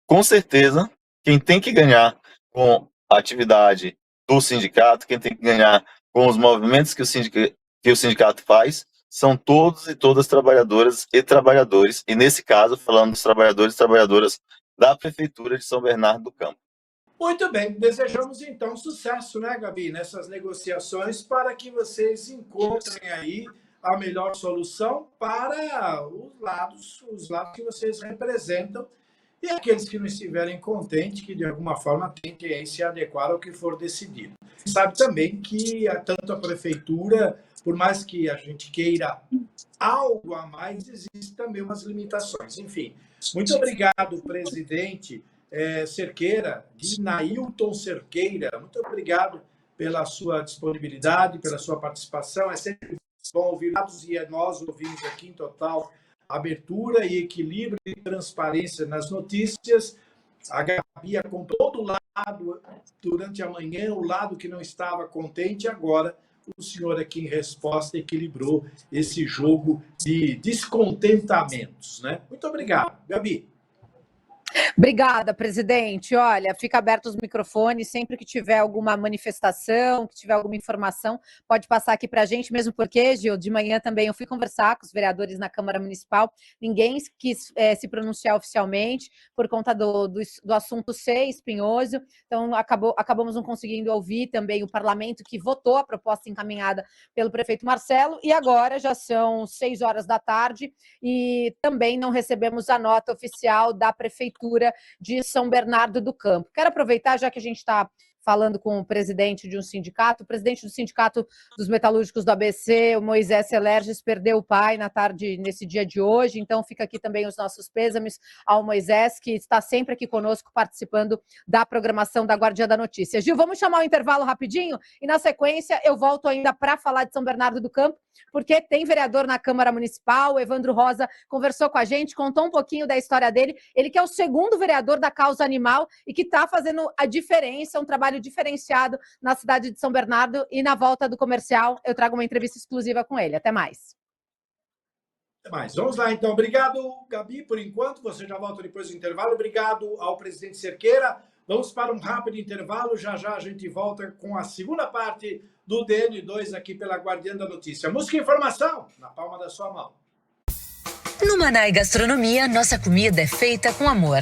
com certeza quem tem que ganhar com a atividade do sindicato, quem tem que ganhar com os movimentos que o sindicato faz, são todos e todas trabalhadoras e trabalhadores, e nesse caso, falando dos trabalhadores e trabalhadoras da Prefeitura de São Bernardo do Campo. Muito bem, desejamos então sucesso, né, Gabi, nessas negociações, para que vocês encontrem aí a melhor solução para os lados que vocês representam, e aqueles que não estiverem contentes, que de alguma forma tentem aí se adequar ao que for decidido. Sabe também que tanto a prefeitura, por mais que a gente queira algo a mais, existem também umas limitações. Enfim, muito obrigado, presidente Cerqueira, de Nailton Cerqueira. Muito obrigado pela sua disponibilidade, pela sua participação. É sempre bom ouvir dados, e nós ouvimos aqui em total abertura e equilíbrio e transparência nas notícias. A Gabi acompanhou todo lado durante a manhã, o lado que não estava contente, agora o senhor aqui em resposta equilibrou esse jogo de descontentamentos, né? Muito obrigado, Gabi. Obrigada, presidente. Olha, fica aberto os microfones, sempre que tiver alguma manifestação, que tiver alguma informação, pode passar aqui para a gente, mesmo porque, Gil, de manhã também eu fui conversar com os vereadores na Câmara Municipal, ninguém quis se pronunciar oficialmente por conta do assunto ser espinhoso, então acabamos não conseguindo ouvir também o parlamento que votou a proposta encaminhada pelo prefeito Marcelo, e agora já são 6 horas da tarde e também não recebemos a nota oficial da prefeitura de São Bernardo do Campo. Quero aproveitar, já que a gente está falando com o presidente de um sindicato, o presidente do Sindicato dos Metalúrgicos do ABC, o Moisés Celerges, perdeu o pai na tarde, nesse dia de hoje, então fica aqui também os nossos pêsames ao Moisés, que está sempre aqui conosco participando da programação da Guardiã da Notícia. Gil, vamos chamar o intervalo rapidinho e na sequência eu volto ainda para falar de São Bernardo do Campo, porque tem vereador na Câmara Municipal, o Evandro Rosa conversou com a gente, contou um pouquinho da história dele, ele que é o segundo vereador da causa animal e que está fazendo a diferença, um trabalho diferenciado na cidade de São Bernardo, e na volta do comercial eu trago uma entrevista exclusiva com ele. Até mais. Até mais. Vamos lá, então. Obrigado, Gabi, por enquanto. Você já volta depois do intervalo. Obrigado ao presidente Cerqueira. Vamos para um rápido intervalo. Já já a gente volta com a segunda parte do DN2 aqui pela Guardiã da Notícia. Música e informação na palma da sua mão. No Manai Gastronomia, nossa comida é feita com amor.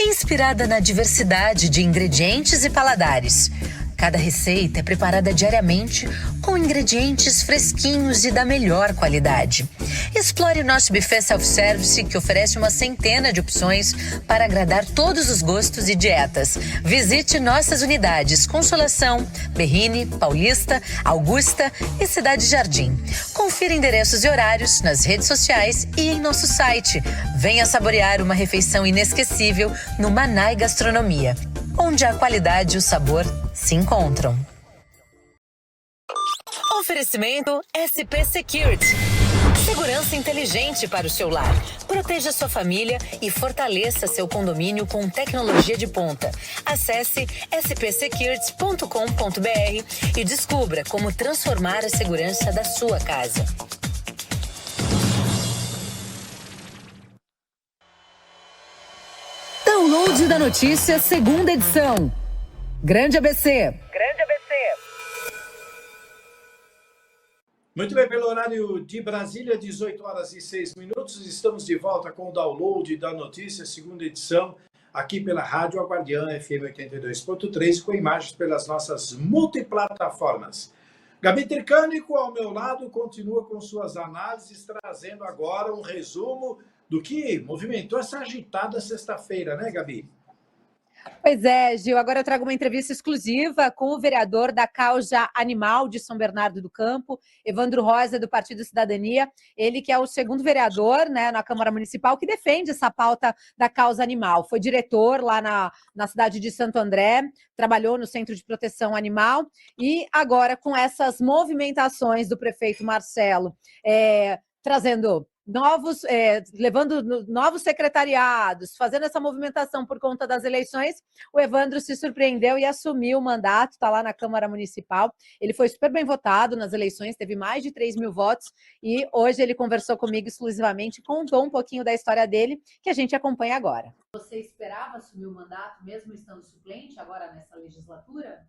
Inspirada na diversidade de ingredientes e paladares. Cada receita é preparada diariamente com ingredientes fresquinhos e da melhor qualidade. Explore o nosso buffet self-service, que oferece uma centena de opções para agradar todos os gostos e dietas. Visite nossas unidades Consolação, Berrini, Paulista, Augusta e Cidade Jardim. Confira endereços e horários nas redes sociais e em nosso site. Venha saborear uma refeição inesquecível no Manai Gastronomia, onde a qualidade e o sabor se encontram. Oferecimento SP Security. Segurança inteligente para o seu lar. Proteja sua família e fortaleça seu condomínio com tecnologia de ponta. Acesse spsecurity.com.br e descubra como transformar a segurança da sua casa. Download da notícia, segunda edição. Grande ABC. Muito bem, pelo horário de Brasília, 18 horas e 6 minutos, estamos de volta com o download da notícia, segunda edição, aqui pela Rádio Guardiã FM 82.3, com imagens pelas nossas multiplataformas. Gabi Tricânico, ao meu lado, continua com suas análises, trazendo agora um resumo do que movimentou essa agitada sexta-feira, né, Gabi? Pois é, Gil, agora eu trago uma entrevista exclusiva com o vereador da causa animal de São Bernardo do Campo, Evandro Rosa, do Partido Cidadania, ele que é o segundo vereador, né, na Câmara Municipal que defende essa pauta da causa animal. Foi diretor lá na cidade de Santo André, trabalhou no Centro de Proteção Animal e agora com essas movimentações do prefeito Marcelo, trazendo levando novos secretariados, fazendo essa movimentação por conta das eleições, o Evandro se surpreendeu e assumiu o mandato, está lá na Câmara Municipal. Ele foi super bem votado nas eleições, teve mais de 3 mil votos, e hoje ele conversou comigo exclusivamente, contou um pouquinho da história dele, que a gente acompanha agora. Você esperava assumir o mandato, mesmo estando suplente agora nessa legislatura?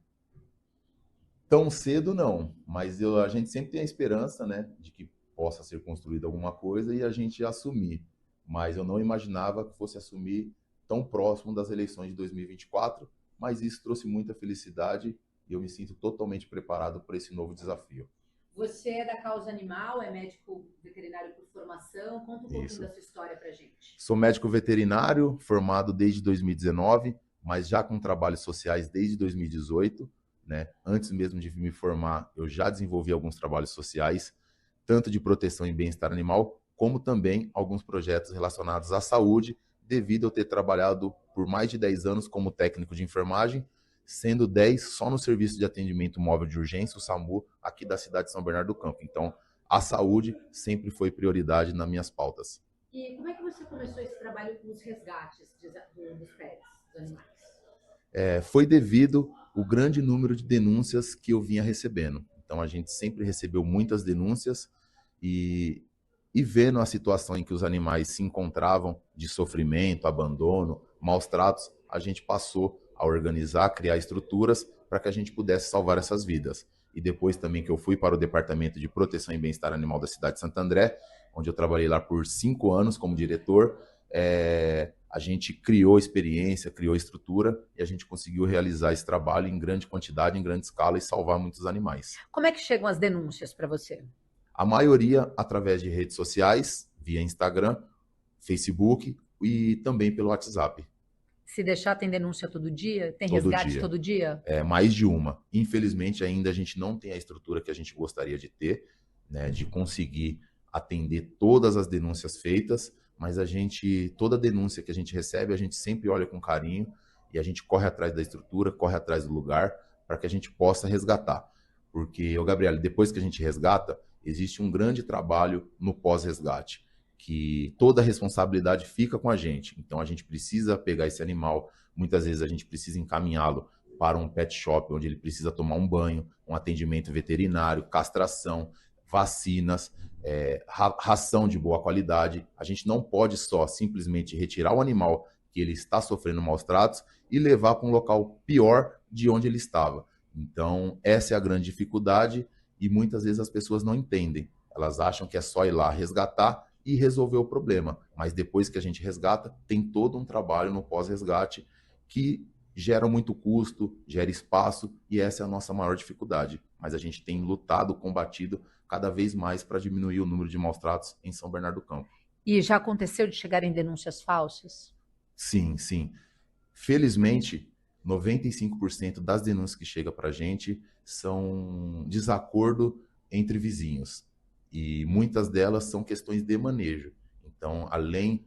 Tão cedo não, mas a gente sempre tem a esperança, né, de que possa ser construída alguma coisa e a gente assumir. Mas eu não imaginava que fosse assumir tão próximo das eleições de 2024, mas isso trouxe muita felicidade e eu me sinto totalmente preparado para esse novo desafio. Você é da causa animal, é médico veterinário por formação, conta um pouquinho da sua história para a gente. Sou médico veterinário, formado desde 2019, mas já com trabalhos sociais desde 2018, né? Antes mesmo de me formar, eu já desenvolvi alguns trabalhos sociais, tanto de proteção e bem-estar animal, como também alguns projetos relacionados à saúde, devido a eu ter trabalhado por mais de 10 anos como técnico de enfermagem, sendo 10 só no serviço de atendimento móvel de urgência, o SAMU, aqui da cidade de São Bernardo do Campo. Então, a saúde sempre foi prioridade nas minhas pautas. E como é que você começou esse trabalho com os resgates dos pets, dos animais? Foi devido ao grande número de denúncias que eu vinha recebendo. Então, a gente sempre recebeu muitas denúncias e vendo a situação em que os animais se encontravam de sofrimento, abandono, maus tratos, a gente passou a organizar, criar estruturas para que a gente pudesse salvar essas vidas. E depois também que eu fui para o Departamento de Proteção e Bem-Estar Animal da cidade de Santo André, onde eu trabalhei lá por 5 anos como diretor, a gente criou experiência, criou estrutura e a gente conseguiu realizar esse trabalho em grande quantidade, em grande escala e salvar muitos animais. Como é que chegam as denúncias para você? A maioria através de redes sociais, via Instagram, Facebook e também pelo WhatsApp. Se deixar, tem denúncia todo dia? Tem Todo resgate dia. todo dia? Mais de uma. Infelizmente, ainda a gente não tem a estrutura que a gente gostaria de ter, né, de conseguir atender todas as denúncias feitas, mas toda denúncia que a gente recebe, a gente sempre olha com carinho e a gente corre atrás da estrutura, corre atrás do lugar para que a gente possa resgatar. Porque, Gabriel, depois que a gente resgata, existe um grande trabalho no pós-resgate, que toda a responsabilidade fica com a gente. Então, a gente precisa pegar esse animal, muitas vezes a gente precisa encaminhá-lo para um pet shop, onde ele precisa tomar um banho, um atendimento veterinário, castração, vacinas, ração de boa qualidade. A gente não pode só simplesmente retirar o animal que ele está sofrendo maus tratos e levar para um local pior de onde ele estava. Então, essa é a grande dificuldade e muitas vezes as pessoas não entendem. Elas acham que é só ir lá resgatar e resolver o problema. Mas depois que a gente resgata, tem todo um trabalho no pós-resgate que gera muito custo, gera espaço e essa é a nossa maior dificuldade. Mas a gente tem lutado, combatido cada vez mais para diminuir o número de maus tratos em São Bernardo do Campo. E já aconteceu de chegarem denúncias falsas? Sim, sim. Felizmente, 95% das denúncias que chegam para a gente são desacordo entre vizinhos. E muitas delas são questões de manejo. Então, além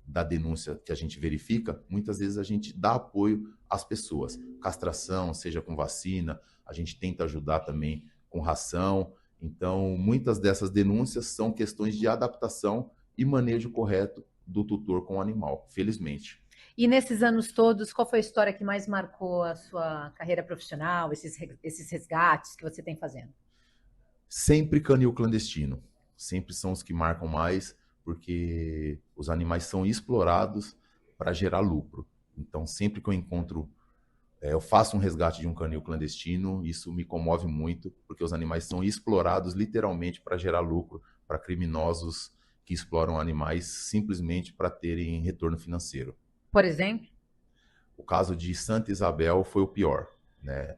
da denúncia que a gente verifica, muitas vezes a gente dá apoio às pessoas. Castração, seja com vacina, a gente tenta ajudar também com ração. Então, muitas dessas denúncias são questões de adaptação e manejo correto do tutor com o animal, felizmente. E nesses anos todos, qual foi a história que mais marcou a sua carreira profissional, esses resgates que você tem fazendo? Sempre canil clandestino. Sempre são os que marcam mais, porque os animais são explorados para gerar lucro. Então, sempre que eu faço um resgate de um canil clandestino, isso me comove muito, porque os animais são explorados literalmente para gerar lucro para criminosos que exploram animais simplesmente para terem retorno financeiro. Por exemplo? O caso de Santa Isabel foi o pior, né?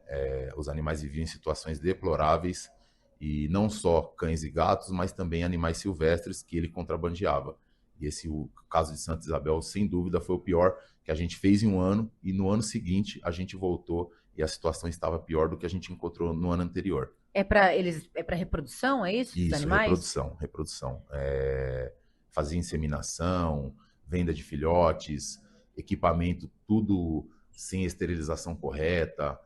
Os animais viviam em situações deploráveis, e não só cães e gatos, mas também animais silvestres que ele contrabandeava. E o caso de Santa Isabel, sem dúvida, foi o pior que a gente fez em um ano, e no ano seguinte a gente voltou e a situação estava pior do que a gente encontrou no ano anterior. É para reprodução, é isso? Dos Isso, animais? reprodução. Fazer inseminação, venda de filhotes, equipamento, tudo sem esterilização correta,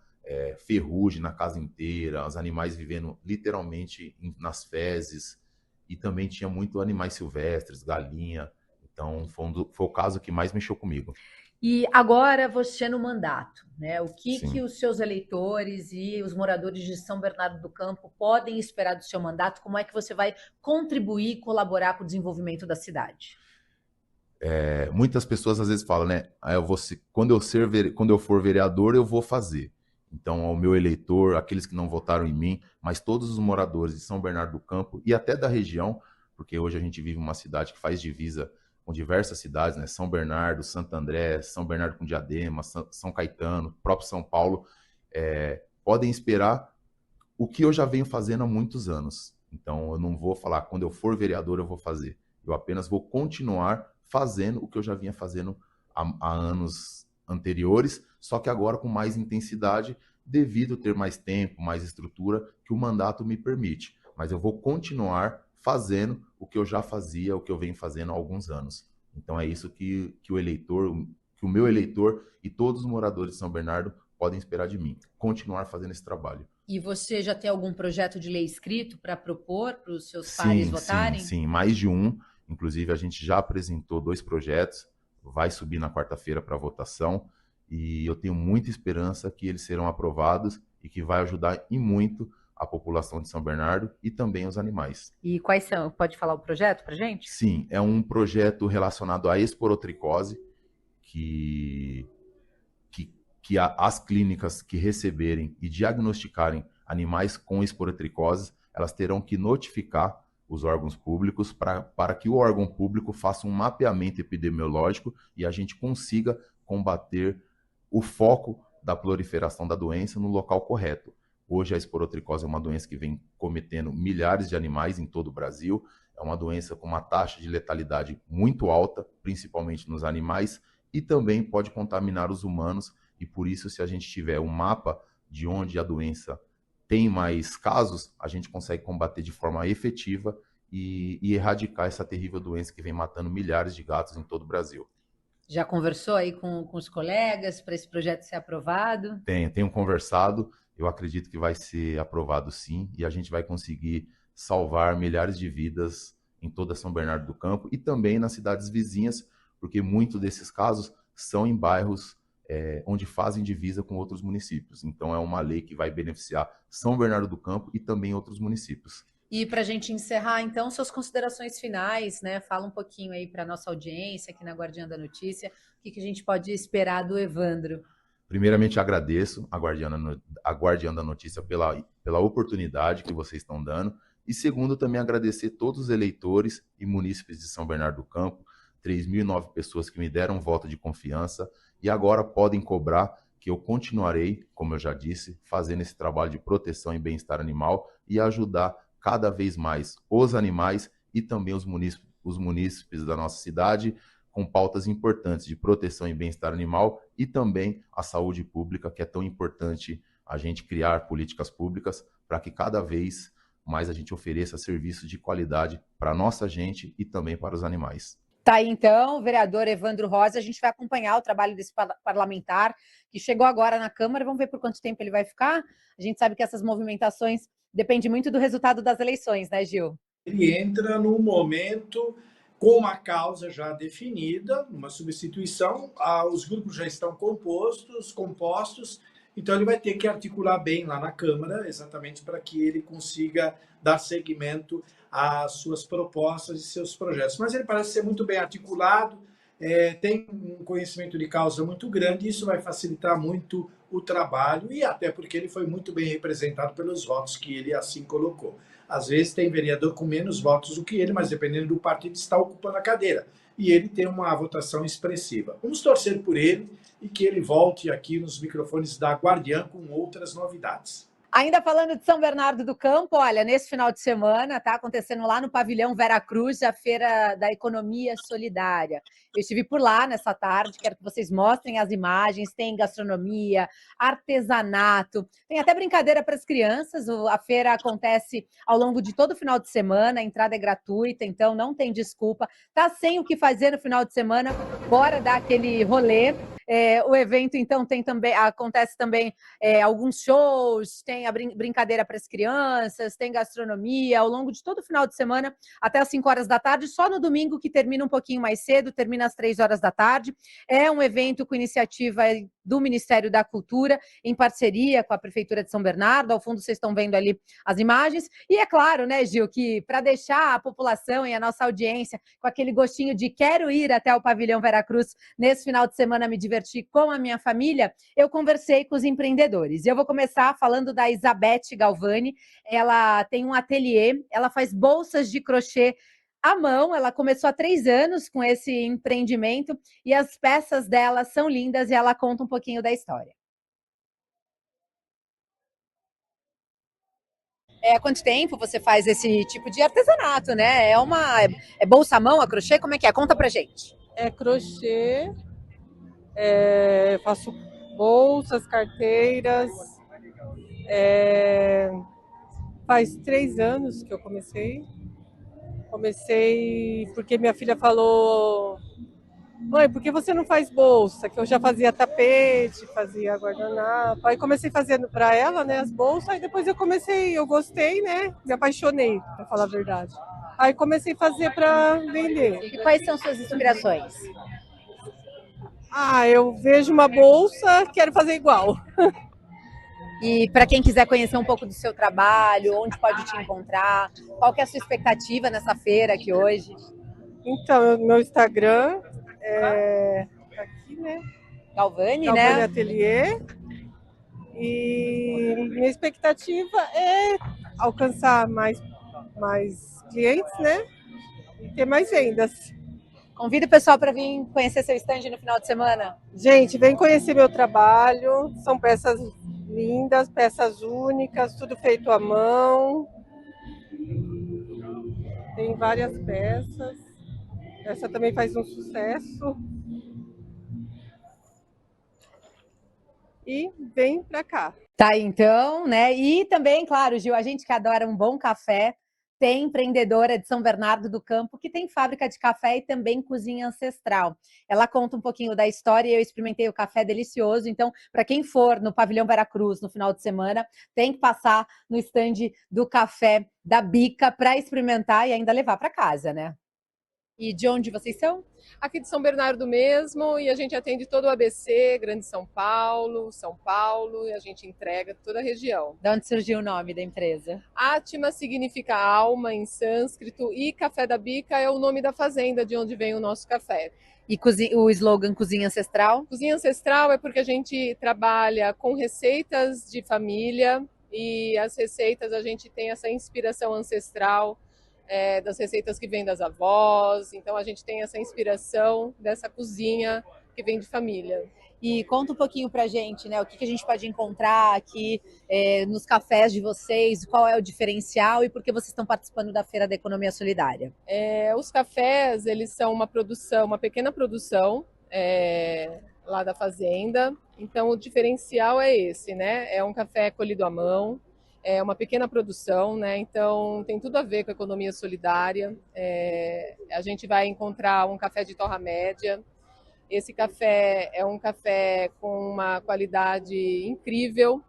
ferrugem na casa inteira, os animais vivendo literalmente nas fezes, e também tinha muito animais silvestres, galinha. Então foi o caso que mais mexeu comigo. E agora você no mandato, né? O que Sim. que os seus eleitores e os moradores de São Bernardo do Campo podem esperar do seu mandato? Como é que você vai contribuir e colaborar com o desenvolvimento da cidade? Muitas pessoas às vezes falam, né? Quando eu for vereador, eu vou fazer. Então, ao meu eleitor, aqueles que não votaram em mim, mas todos os moradores de São Bernardo do Campo e até da região, porque hoje a gente vive uma cidade que faz divisa com diversas cidades, né? São Bernardo, Santo André, São Bernardo com Diadema, São Caetano, próprio São Paulo, podem esperar o que eu já venho fazendo há muitos anos. Então, eu não vou falar, quando eu for vereador, eu vou fazer. Eu apenas vou continuar fazendo o que eu já vinha fazendo há anos anteriores, só que agora com mais intensidade, devido a ter mais tempo, mais estrutura, que o mandato me permite. Mas eu vou continuar fazendo o que eu já fazia, o que eu venho fazendo há alguns anos. Então é isso que o meu eleitor e todos os moradores de São Bernardo podem esperar de mim, continuar fazendo esse trabalho. E você já tem algum projeto de lei escrito para propor para os seus pares votarem? Sim, mais de um. Inclusive, a gente já apresentou 2 projetos, vai subir na quarta-feira para votação, e eu tenho muita esperança que eles serão aprovados e que vai ajudar e muito a população de São Bernardo e também os animais. E quais são? Pode falar o projeto para gente? Sim, é um projeto relacionado à esporotricose, que as clínicas que receberem e diagnosticarem animais com esporotricose, elas terão que notificar os órgãos públicos para que o órgão público faça um mapeamento epidemiológico e a gente consiga combater o foco da proliferação da doença no local correto. Hoje a esporotricose é uma doença que vem cometendo milhares de animais em todo o Brasil, é uma doença com uma taxa de letalidade muito alta, principalmente nos animais, e também pode contaminar os humanos, e por isso, se a gente tiver um mapa de onde a doença tem mais casos, a gente consegue combater de forma efetiva e erradicar essa terrível doença que vem matando milhares de gatos em todo o Brasil. Já conversou aí com os colegas para esse projeto ser aprovado? Tenho conversado, eu acredito que vai ser aprovado sim, e a gente vai conseguir salvar milhares de vidas em toda São Bernardo do Campo e também nas cidades vizinhas, porque muitos desses casos são em bairros onde fazem divisa com outros municípios. Então é uma lei que vai beneficiar São Bernardo do Campo e também outros municípios. E para a gente encerrar, então, suas considerações finais, né? Fala um pouquinho aí para a nossa audiência aqui na Guardiã da Notícia, o que a gente pode esperar do Evandro. Primeiramente, agradeço a Guardiã da Notícia pela oportunidade que vocês estão dando. E segundo, também agradecer todos os eleitores e munícipes de São Bernardo do Campo, 3.009 pessoas que me deram voto de confiança e agora podem cobrar que eu continuarei, como eu já disse, fazendo esse trabalho de proteção e bem-estar animal e ajudar cada vez mais os animais e também os munícipes da nossa cidade com pautas importantes de proteção e bem-estar animal e também a saúde pública, que é tão importante a gente criar políticas públicas para que cada vez mais a gente ofereça serviços de qualidade para a nossa gente e também para os animais. Tá aí, então, o vereador Evandro Rosa. A gente vai acompanhar o trabalho desse parlamentar que chegou agora na Câmara. Vamos ver por quanto tempo ele vai ficar. A gente sabe que essas movimentações dependem muito do resultado das eleições, né, Gil? Ele entra num momento com uma causa já definida, uma substituição, os grupos já estão compostos, então ele vai ter que articular bem lá na Câmara, exatamente para que ele consiga dar seguimento às suas propostas e seus projetos. Mas ele parece ser muito bem articulado, tem um conhecimento de causa muito grande, isso vai facilitar muito o trabalho e até porque ele foi muito bem representado pelos votos que ele assim colocou. Às vezes tem vereador com menos votos do que ele, mas dependendo do partido está ocupando a cadeira. E ele tem uma votação expressiva. Vamos torcer por ele e que ele volte aqui nos microfones da Guardiã com outras novidades. Ainda falando de São Bernardo do Campo, olha, nesse final de semana está acontecendo lá no Pavilhão Veracruz a Feira da Economia Solidária. Eu estive por lá nessa tarde, quero que vocês mostrem as imagens, tem gastronomia, artesanato, tem até brincadeira para as crianças, a feira acontece ao longo de todo o final de semana, a entrada é gratuita, então não tem desculpa. Tá sem o que fazer no final de semana, bora dar aquele rolê. O evento, então, acontece também alguns shows, tem a brincadeira para as crianças, tem gastronomia, ao longo de todo o final de semana, até às 5 horas da tarde, só no domingo que termina um pouquinho mais cedo, termina às 3 horas da tarde. É um evento com iniciativa do Ministério da Cultura, em parceria com a Prefeitura de São Bernardo. Ao fundo vocês estão vendo ali as imagens. E é claro, né, Gil, que para deixar a população e a nossa audiência com aquele gostinho de quero ir até o Pavilhão Veracruz nesse final de semana me divertir com a minha família, eu conversei com os empreendedores. Eu vou começar falando da Isabete Galvani. Ela tem um ateliê, ela faz bolsas de crochê à mão. Ela começou há 3 anos com esse empreendimento e as peças dela são lindas e ela conta um pouquinho da história. Há quanto tempo você faz esse tipo de artesanato, né? É bolsa à mão, a crochê? Como é que é? Conta pra gente. É crochê, faço bolsas, carteiras. Faz 3 anos que eu comecei. Comecei porque minha filha falou: mãe, por que você não faz bolsa? Que eu já fazia tapete, fazia guardanapo. Aí comecei fazendo para ela, né, as bolsas. Aí depois eu gostei, né, me apaixonei, para falar a verdade. Aí comecei a fazer para vender. E quais são suas inspirações? Eu vejo uma bolsa, quero fazer igual. E para quem quiser conhecer um pouco do seu trabalho, onde pode te encontrar, qual que é a sua expectativa nessa feira aqui hoje? Então, meu Instagram é aqui, né? Galvani, Galvani né? Ateliê. E minha expectativa é alcançar mais clientes, né? E ter mais vendas. Convido o pessoal para vir conhecer seu stand no final de semana. Gente, vem conhecer meu trabalho. São peças lindas, peças únicas, tudo feito à mão. Tem várias peças. Essa também faz um sucesso. E vem pra cá. Tá, então, né? E também, claro, Gil, a gente que adora um bom café, tem empreendedora de São Bernardo do Campo que tem fábrica de café e também cozinha ancestral. Ela conta um pouquinho da história e eu experimentei o café delicioso. Então, para quem for no Pavilhão Veracruz no final de semana, tem que passar no stand do café da Bica para experimentar e ainda levar para casa, né? E de onde vocês são? Aqui de São Bernardo mesmo, e a gente atende todo o ABC, Grande São Paulo, e a gente entrega toda a região. De onde surgiu o nome da empresa? Atma significa alma em sânscrito e Café da Bica é o nome da fazenda de onde vem o nosso café. E o slogan Cozinha Ancestral? Cozinha Ancestral é porque a gente trabalha com receitas de família e as receitas a gente tem essa inspiração ancestral, das receitas que vêm das avós, então a gente tem essa inspiração dessa cozinha que vem de família. E conta um pouquinho pra gente, né? O que a gente pode encontrar aqui nos cafés de vocês, qual é o diferencial e por que vocês estão participando da Feira da Economia Solidária? Os cafés, eles são uma pequena produção lá da fazenda, então o diferencial é esse, né? É um café colhido à mão, é uma pequena produção, né? Então tem tudo a ver com a economia solidária. A gente vai encontrar um café de torra média. Esse café é um café com uma qualidade incrível.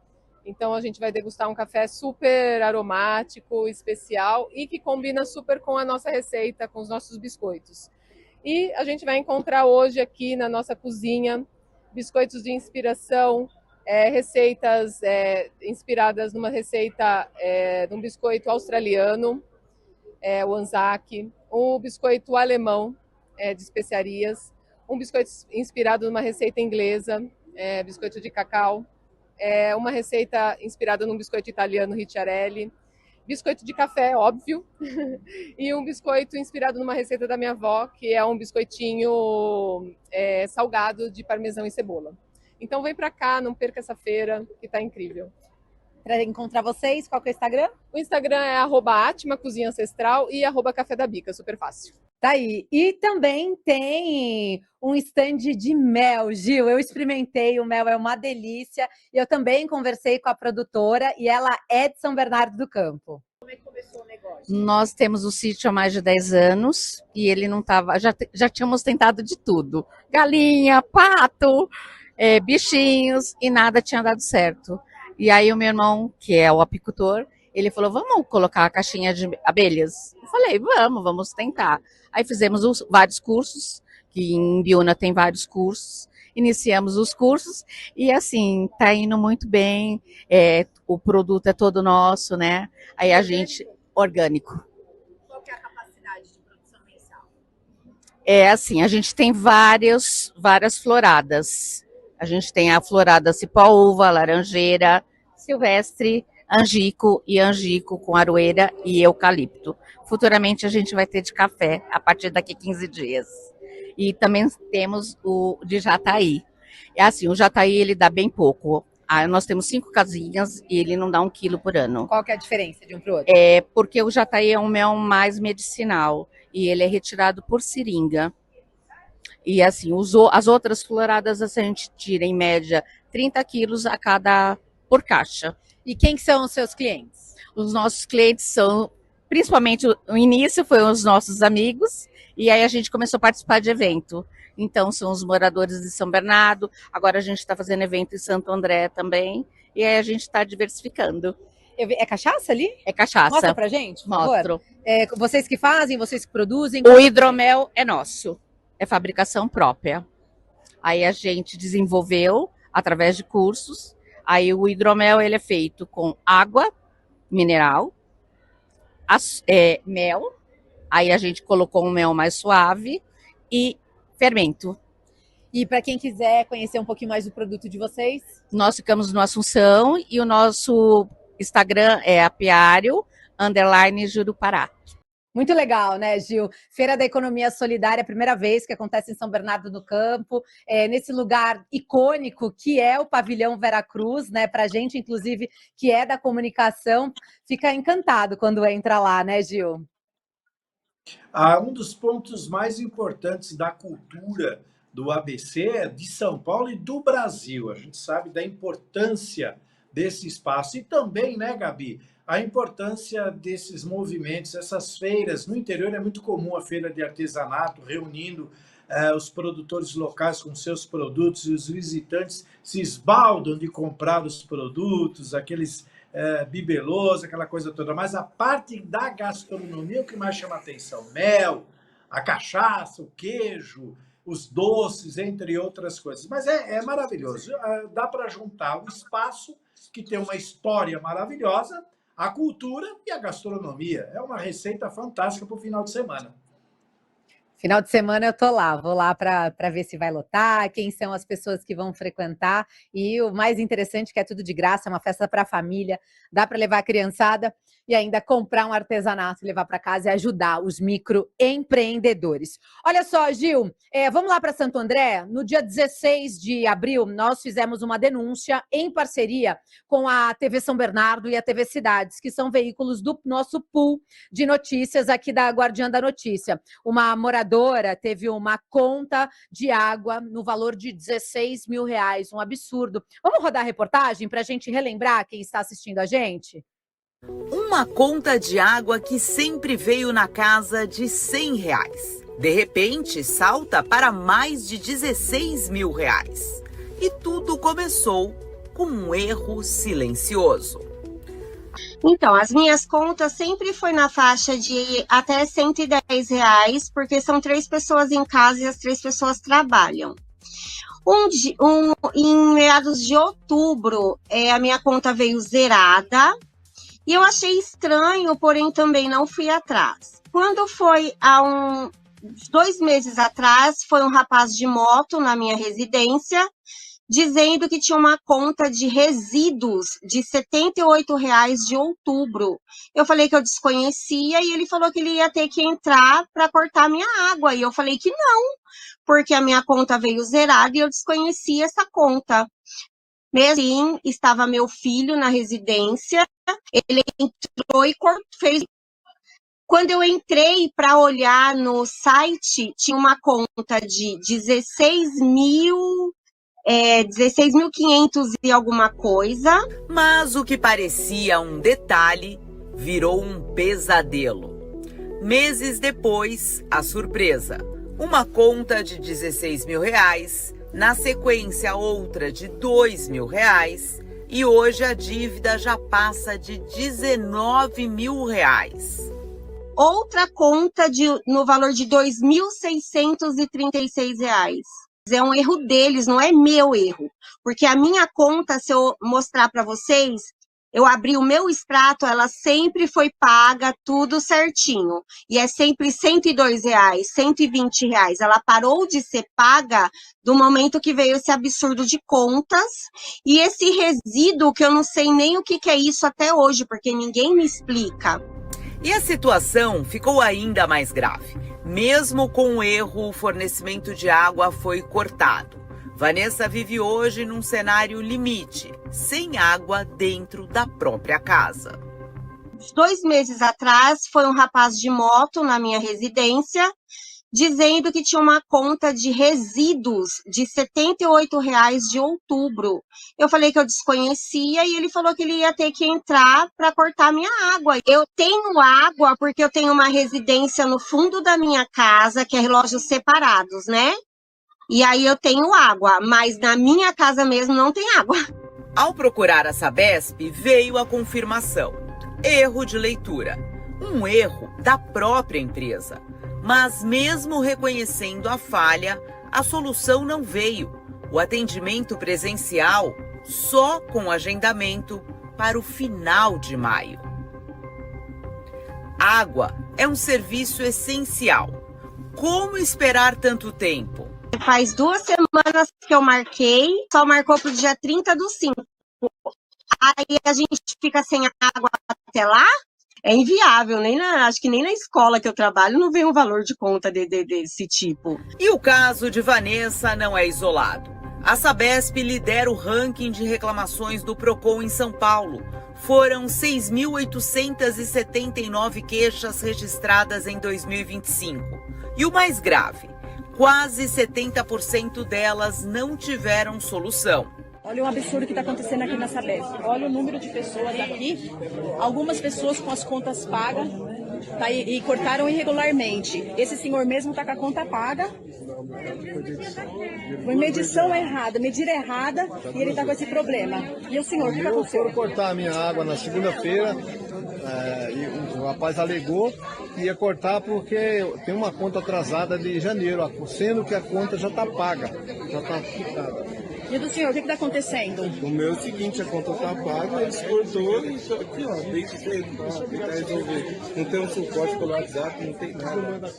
Então a gente vai degustar um café super aromático, especial e que combina super com a nossa receita, com os nossos biscoitos. E a gente vai encontrar hoje aqui na nossa cozinha biscoitos de inspiração, receitas inspiradas numa receita de um biscoito australiano, o Anzac, um biscoito alemão de especiarias, um biscoito inspirado numa receita inglesa, biscoito de cacau, uma receita inspirada num biscoito italiano Ricciarelli, biscoito de café, óbvio, e um biscoito inspirado numa receita da minha avó, que é um biscoitinho salgado de parmesão e cebola. Então vem para cá, não perca essa feira, que está incrível. para encontrar vocês, qual que é o Instagram? O Instagram é @Atma Cozinha Ancestral e @Café da Bica, super fácil. Tá aí. E também tem um stand de mel, Gil. Eu experimentei, o mel é uma delícia. E eu também conversei com a produtora e ela é de São Bernardo do Campo. Como é que começou o negócio? Nós temos o sítio há mais de 10 anos e ele não estava. Já tínhamos tentado de tudo: galinha, pato, bichinhos, e nada tinha dado certo. E aí, o meu irmão, que é o apicultor, ele falou: vamos colocar a caixinha de abelhas? Eu falei: vamos tentar. Aí fizemos vários cursos, que em Biúna tem vários cursos. Iniciamos os cursos e assim, tá indo muito bem. O produto é todo nosso, né? Aí a gente, orgânico. Qual que é a capacidade de produção mensal? É assim, a gente tem várias floradas. A gente tem a florada cipó-uva, laranjeira, silvestre, angico e angico com aroeira e eucalipto. Futuramente a gente vai ter de café a partir daqui 15 dias. E também temos o de jataí. É assim, o jataí ele dá bem pouco. Nós temos 5 casinhas e ele não dá 1 quilo por ano. Qual que é a diferença de um para o outro? É porque o jataí é um mel mais medicinal e ele é retirado por seringa. E assim, as outras floradas a gente tira em média 30 quilos por caixa. E quem que são os seus clientes? Os nossos clientes são, principalmente o início foram os nossos amigos, e aí a gente começou a participar de evento. Então são os moradores de São Bernardo, agora a gente está fazendo evento em Santo André também, e aí a gente está diversificando. É cachaça ali? É cachaça. Mostra pra gente, por favor. Mostro. Vocês que fazem, vocês que produzem? O hidromel é nosso, é fabricação própria. Aí a gente desenvolveu através de cursos. Aí o hidromel ele é feito com água mineral, mel, aí a gente colocou um mel mais suave e fermento. E para quem quiser conhecer um pouquinho mais do produto de vocês? Nós ficamos no Assunção e o nosso Instagram é apiário_Jurupará. Muito legal, né, Gil? Feira da Economia Solidária, primeira vez que acontece em São Bernardo do Campo, nesse lugar icônico que é o Pavilhão Veracruz, né? Pra gente, inclusive, que é da comunicação, fica encantado quando entra lá, né, Gil? Um dos pontos mais importantes da cultura do ABC, de São Paulo e do Brasil. A gente sabe da importância desse espaço. E também, né, Gabi, a importância desses movimentos, essas feiras. No interior é muito comum a feira de artesanato, reunindo os produtores locais com seus produtos, e os visitantes se esbaldam de comprar os produtos, aqueles bibelôs, aquela coisa toda. Mas a parte da gastronomia é o que mais chama a atenção. Mel, a cachaça, o queijo, os doces, entre outras coisas. Mas é maravilhoso. Dá para juntar o espaço, que tem uma história maravilhosa, a cultura e a gastronomia. É uma receita fantástica para o final de semana. Final de semana eu tô lá, vou lá para ver se vai lotar, quem são as pessoas que vão frequentar. E o mais interessante que é tudo de graça, é uma festa para a família, dá para levar a criançada e ainda comprar um artesanato, levar para casa e ajudar os microempreendedores. Olha só, Gil, vamos lá para Santo André? No dia 16 de abril, nós fizemos uma denúncia em parceria com a TV São Bernardo e a TV Cidades, que são veículos do nosso pool de notícias aqui da Guardiã da Notícia. Uma moradora teve uma conta de água no valor de R$16 mil, um absurdo. Vamos rodar a reportagem para a gente relembrar quem está assistindo a gente? Uma conta de água que sempre veio na casa de R$100. De repente, salta para mais de R$16 mil. E tudo começou com um erro silencioso. Então, as minhas contas sempre foi na faixa de até R$110, porque são 3 pessoas em casa e as 3 pessoas trabalham. Em meados de outubro, a minha conta veio zerada. E eu achei estranho, porém também não fui atrás. Quando foi há 2 meses atrás, foi um rapaz de moto na minha residência, dizendo que tinha uma conta de resíduos de R$78 de outubro. Eu falei que eu desconhecia e ele falou que ele ia ter que entrar para cortar minha água. E eu falei que não, porque a minha conta veio zerada e eu desconhecia essa conta. Mesmo assim, estava meu filho na residência, ele entrou e fez. Quando eu entrei para olhar no site, tinha uma conta de 16.500 e alguma coisa. Mas o que parecia um detalhe virou um pesadelo. Meses depois, a surpresa. Uma conta de R$16.000, na sequência outra de R$2.000, e hoje a dívida já passa de R$19.000. Outra conta no valor de R$2.636. É um erro deles, não é meu erro. Porque a minha conta, se eu mostrar para vocês, eu abri o meu extrato, ela sempre foi paga, tudo certinho. E é sempre R$102, R$120. Ela parou de ser paga do momento que veio esse absurdo de contas. E esse resíduo, que eu não sei nem o que é isso até hoje, porque ninguém me explica. E a situação ficou ainda mais grave. Mesmo com o erro, o fornecimento de água foi cortado. Vanessa vive hoje num cenário limite, sem água dentro da própria casa. 2 meses atrás, foi um rapaz de moto na minha residência, dizendo que tinha uma conta de resíduos de R$78 de outubro. Eu falei que eu desconhecia e ele falou que ele ia ter que entrar para cortar minha água. Eu tenho água porque eu tenho uma residência no fundo da minha casa, que é relógios separados, né? E aí eu tenho água, mas na minha casa mesmo não tem água. Ao procurar a Sabesp, veio a confirmação. Erro de leitura. Um erro da própria empresa. Mas mesmo reconhecendo a falha, a solução não veio. O atendimento presencial só com agendamento para o final de maio. Água é um serviço essencial. Como esperar tanto tempo? Faz 2 semanas que eu marquei, só marcou para o dia 30/5. Aí a gente fica sem água até lá? É inviável, acho que nem na escola que eu trabalho não vem um valor de conta desse tipo. E o caso de Vanessa não é isolado. A Sabesp lidera o ranking de reclamações do Procon em São Paulo. Foram 6.879 queixas registradas em 2025. E o mais grave, quase 70% delas não tiveram solução. Olha o absurdo que está acontecendo aqui na Sabesp. Olha o número de pessoas aqui. Algumas pessoas com as contas pagas e cortaram irregularmente. Esse senhor mesmo está com a conta paga. Foi medição errada, medida errada, e ele está com esse problema. E o senhor, o que aconteceu? Foram cortar a minha água na segunda-feira, e o rapaz alegou que ia cortar porque tem uma conta atrasada de janeiro, sendo que a conta já está paga, já está quitada. E do senhor, o que está acontecendo? O meu é o seguinte, a conta está paga, eles cortou e só aqui, ó, desde cedo para tentar resolver. Não tem um suporte pelo WhatsApp, não tem nada.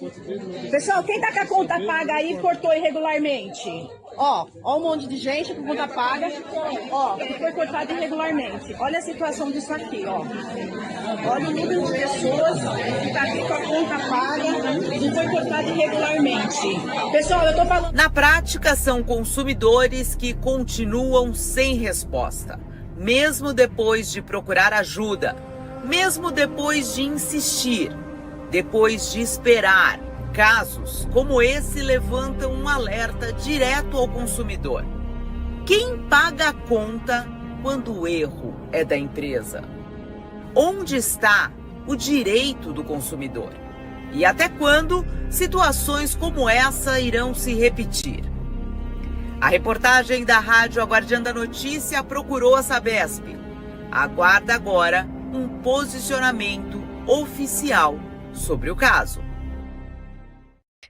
Pessoal, quem está com a conta paga aí cortou irregularmente? Ó um monte de gente com conta paga, que foi cortado irregularmente. Olha a situação disso aqui, ó. Olha o número de pessoas que está aqui com a conta paga e foi cortado irregularmente. Pessoal, eu tô falando... Na prática, são consumidores que continuam sem resposta, mesmo depois de procurar ajuda, mesmo depois de insistir, depois de esperar. Casos como esse levantam um alerta direto ao consumidor. Quem paga a conta quando o erro é da empresa? Onde está o direito do consumidor? E até quando situações como essa irão se repetir? A reportagem da Rádio Aguardando a Notícia procurou a Sabesp. Aguarda agora um posicionamento oficial sobre o caso.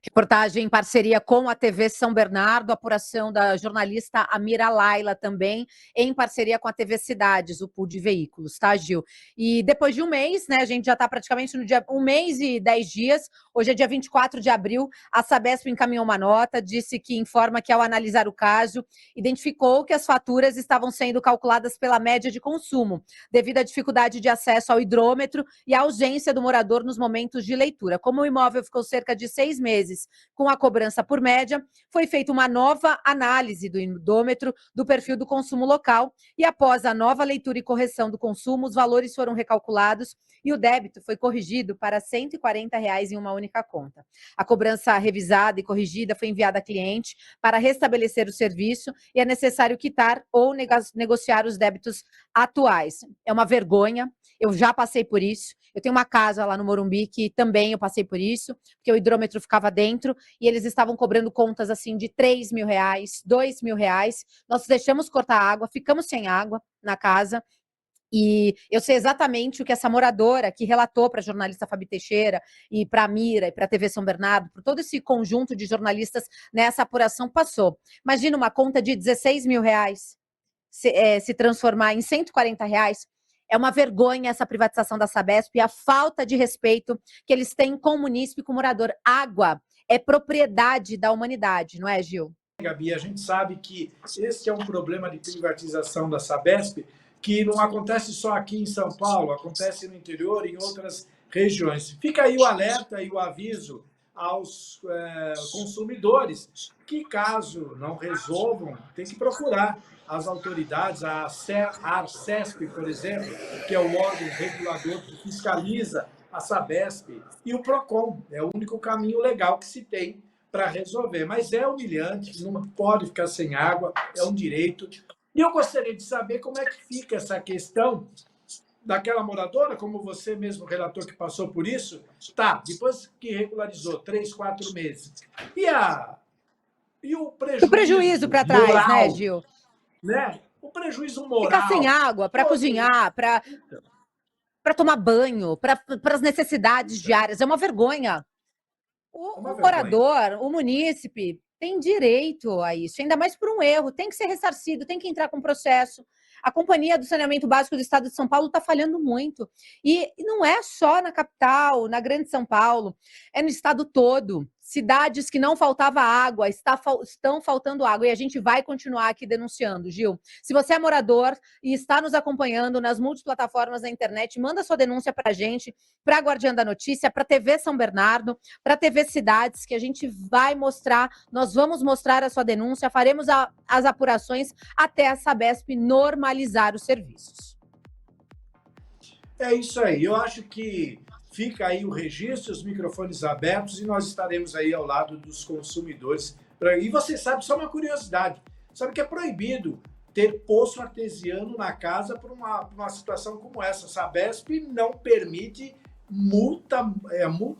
Reportagem em parceria com a TV São Bernardo, apuração da jornalista Amira Laila também, em parceria com a TV Cidades, o pool de veículos, tá, Gil? E depois de um mês, né, a gente já está praticamente no dia 1 mês e 10 dias, hoje é dia 24 de abril, a Sabesp encaminhou uma nota, disse que informa que ao analisar o caso, identificou que as faturas estavam sendo calculadas pela média de consumo, devido à dificuldade de acesso ao hidrômetro e à ausência do morador nos momentos de leitura. Como o imóvel ficou cerca de 6 meses meses com a cobrança por média, foi feita uma nova análise do indômetro do perfil do consumo local e após a nova leitura e correção do consumo, os valores foram recalculados e o débito foi corrigido para R$ 140 em uma única conta. A cobrança revisada e corrigida foi enviada a cliente para restabelecer o serviço e é necessário quitar ou negociar os débitos atuais. É uma vergonha, eu já passei por isso. Eu tenho uma casa lá no Morumbi que também eu passei por isso, porque o hidrômetro ficava dentro e eles estavam cobrando contas assim de R$ 3.000, R$ 2.000. Nós deixamos cortar a água, ficamos sem água na casa. E eu sei exatamente o que essa moradora que relatou para a jornalista Fabi Teixeira e para a Mira e para a TV São Bernardo, por todo esse conjunto de jornalistas nessa apuração passou. Imagina uma conta de R$ 16.000 se transformar em R$ 140. É uma vergonha essa privatização da Sabesp e a falta de respeito que eles têm com o munícipe e com o morador. Água é propriedade da humanidade, não é, Gil? Gabi, a gente sabe que esse é um problema de privatização da Sabesp que não acontece só aqui em São Paulo, acontece no interior e em outras regiões. Fica aí o alerta e o aviso aos consumidores que, caso não resolvam, tem que procurar as autoridades, a Arcesp, por exemplo, que é o órgão regulador que fiscaliza a Sabesp, e o PROCON, é o único caminho legal que se tem para resolver. Mas é humilhante, não pode ficar sem água, é um direito. E eu gostaria de saber como é que fica essa questão daquela moradora, como você mesmo relatou que passou por isso, tá, depois que regularizou 3, 4 meses. E o prejuízo? O prejuízo para trás, moral, né, Gil? Né? O prejuízo moral. Ficar sem água para cozinhar, para tomar banho, para as necessidades diárias. É uma vergonha. O morador, o munícipe, tem direito a isso, ainda mais por um erro. Tem que ser ressarcido, tem que entrar com processo. A Companhia do Saneamento Básico do Estado de São Paulo está falhando muito. E não é só na capital, na Grande São Paulo, é no estado todo. Cidades que não faltava água, estão faltando água. E a gente vai continuar aqui denunciando, Gil. Se você é morador e está nos acompanhando nas multiplataformas da internet, manda sua denúncia para a gente, para a Guardiã da Notícia, para a TV São Bernardo, para a TV Cidades, que a gente vai mostrar, nós vamos mostrar a sua denúncia, faremos as apurações até a Sabesp normalizar os serviços. É isso aí. Eu acho que fica aí o registro, os microfones abertos e nós estaremos aí ao lado dos consumidores. E você sabe, só uma curiosidade, sabe que é proibido ter poço artesiano na casa por uma situação como essa. A Sabesp não permite, multa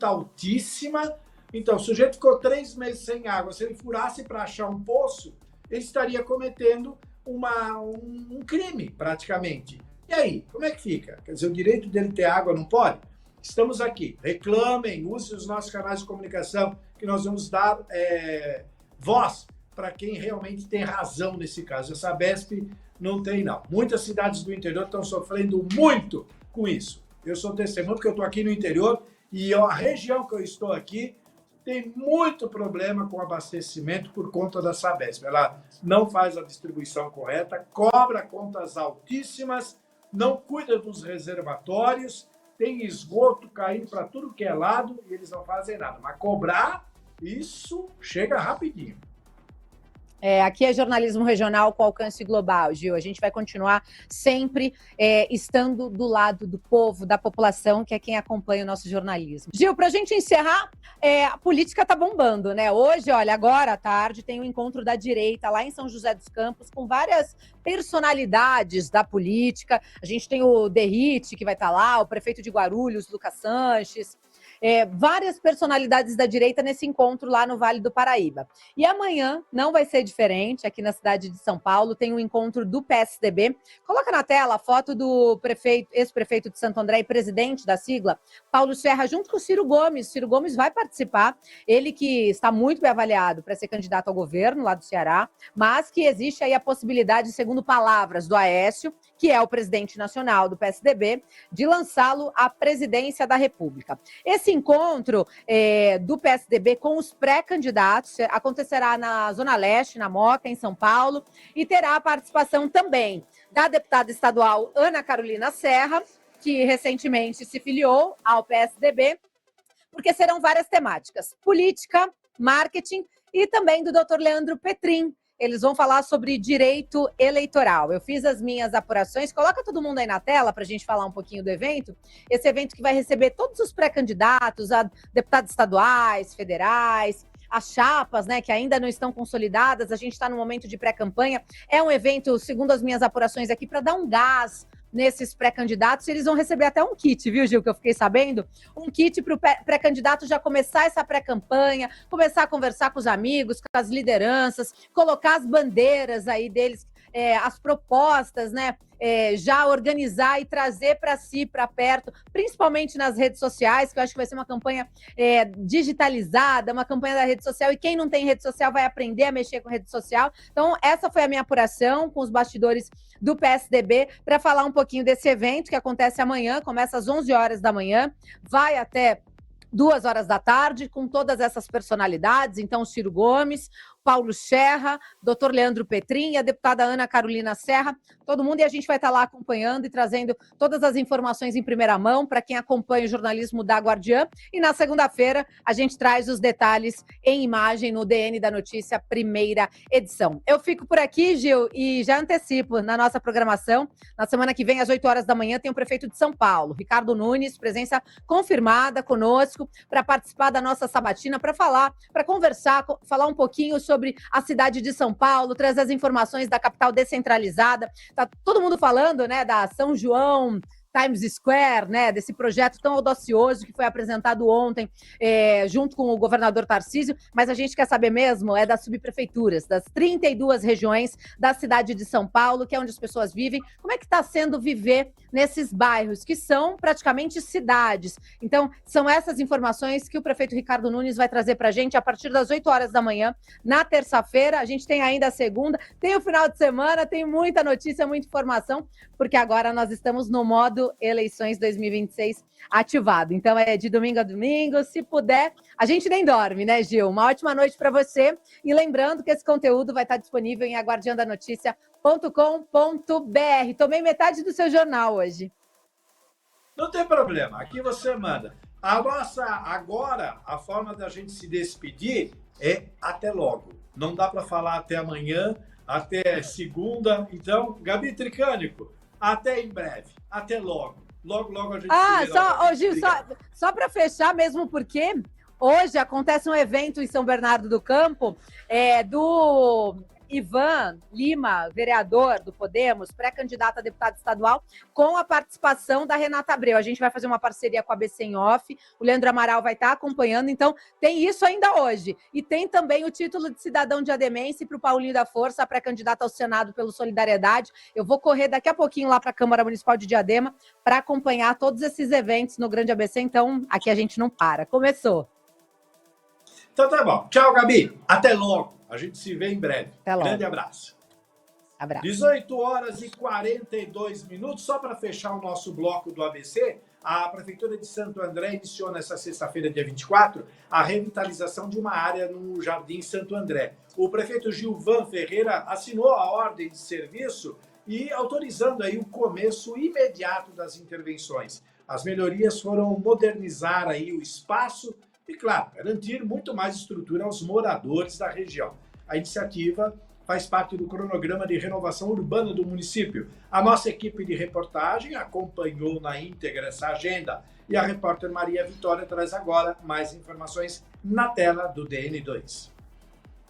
altíssima. Então, o sujeito ficou 3 meses sem água. Se ele furasse para achar um poço, ele estaria cometendo um crime, praticamente. E aí, como é que fica? Quer dizer, o direito dele ter água não pode? Estamos aqui. Reclamem, usem os nossos canais de comunicação, que nós vamos dar voz para quem realmente tem razão nesse caso. A Sabesp não tem, não. Muitas cidades do interior estão sofrendo muito com isso. Eu sou testemunho porque eu estou aqui no interior e a região que eu estou aqui tem muito problema com abastecimento por conta da Sabesp. Ela não faz a distribuição correta, cobra contas altíssimas, não cuida dos reservatórios, tem esgoto caindo para tudo que é lado e eles não fazem nada. Mas cobrar, isso chega rapidinho. Aqui é jornalismo regional com alcance global, Gil. A gente vai continuar sempre estando do lado do povo, da população, que é quem acompanha o nosso jornalismo. Gil, para a gente encerrar, a política tá bombando, né? Hoje, olha, agora à tarde tem um encontro da direita lá em São José dos Campos com várias personalidades da política. A gente tem o Derrite, que vai estar lá, o prefeito de Guarulhos, Lucas Sanches. Várias personalidades da direita nesse encontro lá no Vale do Paraíba. E amanhã não vai ser diferente, aqui na cidade de São Paulo, tem um encontro do PSDB. Coloca na tela a foto do ex-prefeito de Santo André e presidente da sigla, Paulo Serra, junto com o Ciro Gomes. Ciro Gomes vai participar, ele que está muito bem avaliado para ser candidato ao governo lá do Ceará, mas que existe aí a possibilidade, segundo palavras do Aécio, que é o presidente nacional do PSDB, de lançá-lo à presidência da República. Esse encontro do PSDB com os pré-candidatos acontecerá na Zona Leste, na Moca, em São Paulo, e terá a participação também da deputada estadual Ana Carolina Serra, que recentemente se filiou ao PSDB, porque serão várias temáticas: política, marketing, e também do Dr. Leandro Petrin. Eles vão falar sobre direito eleitoral. Eu fiz as minhas apurações. Coloca todo mundo aí na tela para a gente falar um pouquinho do evento. Esse evento que vai receber todos os pré-candidatos a deputados estaduais, federais, as chapas, né, que ainda não estão consolidadas. A gente está no momento de pré-campanha. É um evento, segundo as minhas apurações aqui, para dar um gás nesses pré-candidatos. Eles vão receber até um kit, viu, Gil, que eu fiquei sabendo? Um kit para o pré-candidato já começar essa pré-campanha, começar a conversar com os amigos, com as lideranças, colocar as bandeiras aí deles, as propostas, né? Já organizar e trazer para si, para perto, principalmente nas redes sociais, que eu acho que vai ser uma campanha digitalizada, uma campanha da rede social, e quem não tem rede social vai aprender a mexer com rede social. Então, essa foi a minha apuração com os bastidores do PSDB para falar um pouquinho desse evento que acontece amanhã, começa às 11 horas da manhã, vai até 2 horas da tarde, com todas essas personalidades. Então, Ciro Gomes, Paulo Scherra, Dr. Leandro Petrin e a deputada Ana Carolina Serra, todo mundo, e a gente vai estar lá acompanhando e trazendo todas as informações em primeira mão para quem acompanha o jornalismo da Guardiã. E na segunda-feira a gente traz os detalhes em imagem no DN da Notícia, primeira edição. Eu fico por aqui, Gil, e já antecipo na nossa programação. Na semana que vem, às 8 horas da manhã, tem o prefeito de São Paulo, Ricardo Nunes, presença confirmada conosco para participar da nossa sabatina, para falar, para conversar, falar um pouquinho sobre a cidade de São Paulo, trazer as informações da capital descentralizada. Tá todo mundo falando, né, da São João Times Square, né, desse projeto tão audacioso que foi apresentado ontem junto com o governador Tarcísio, mas a gente quer saber mesmo das subprefeituras, das 32 regiões da cidade de São Paulo, que é onde as pessoas vivem. Como é que está sendo viver nesses bairros, que são praticamente cidades? Então, são essas informações que o prefeito Ricardo Nunes vai trazer para a gente a partir das 8 horas da manhã, na terça-feira. A gente tem ainda a segunda, tem o final de semana, tem muita notícia, muita informação, porque agora nós estamos no modo Eleições 2026 ativado. Então, é de domingo a domingo. Se puder, a gente nem dorme, né, Gil? Uma ótima noite para você. E lembrando que esse conteúdo vai estar disponível em aguardiandanoticia.com.br. Tomei metade do seu jornal hoje. Não tem problema. Aqui você manda. Agora, a forma da gente se despedir é até logo. Não dá para falar até amanhã, até segunda. Então, Gabi Tricânico, até em breve. Até logo. Logo a gente se vê. Gil, só para fechar mesmo, porque hoje acontece um evento em São Bernardo do Campo do Ivan Lima, vereador do Podemos, pré-candidato a deputado estadual, com a participação da Renata Abreu. A gente vai fazer uma parceria com a ABC em Off, o Leandro Amaral vai estar acompanhando, então tem isso ainda hoje. E tem também o título de cidadão diademense para o Paulinho da Força, pré-candidato ao Senado pelo Solidariedade. Eu vou correr daqui a pouquinho lá para a Câmara Municipal de Diadema para acompanhar todos esses eventos no Grande ABC, então aqui a gente não para. Começou. Então tá bom. Tchau, Gabi. Até logo. A gente se vê em breve. Até logo. Grande abraço. 18 horas e 42 minutos. Só para fechar o nosso bloco do ABC, a Prefeitura de Santo André iniciou nessa sexta-feira, dia 24, a revitalização de uma área no Jardim Santo André. O prefeito Gilvan Ferreira assinou a ordem de serviço e autorizando aí o começo imediato das intervenções. As melhorias foram modernizar aí o espaço e, claro, garantir muito mais estrutura aos moradores da região. A iniciativa faz parte do cronograma de renovação urbana do município. A nossa equipe de reportagem acompanhou na íntegra essa agenda e a repórter Maria Vitória traz agora mais informações na tela do DN2.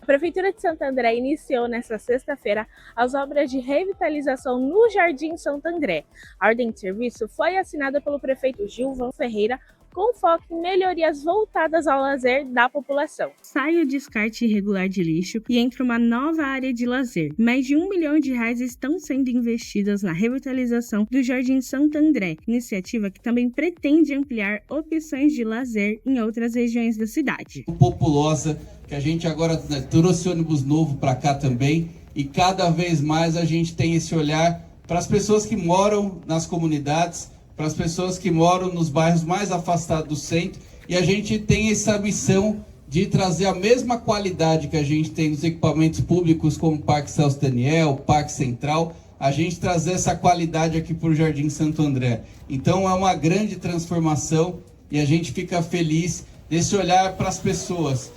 A Prefeitura de Santo André iniciou nesta sexta-feira as obras de revitalização no Jardim Santo André. A ordem de serviço foi assinada pelo prefeito Gilvan Ferreira, com foco em melhorias voltadas ao lazer da população. Sai o descarte irregular de lixo e entra uma nova área de lazer. Mais de R$1 milhão estão sendo investidas na revitalização do Jardim Santo André, iniciativa que também pretende ampliar opções de lazer em outras regiões da cidade. Populosa, que a gente agora trouxe ônibus novo para cá também, e cada vez mais a gente tem esse olhar para as pessoas que moram nas comunidades, para as pessoas que moram nos bairros mais afastados do centro, e a gente tem essa missão de trazer a mesma qualidade que a gente tem nos equipamentos públicos, como o Parque Celso Daniel, Parque Central, a gente trazer essa qualidade aqui para o Jardim Santo André. Então é uma grande transformação e a gente fica feliz desse olhar para as pessoas,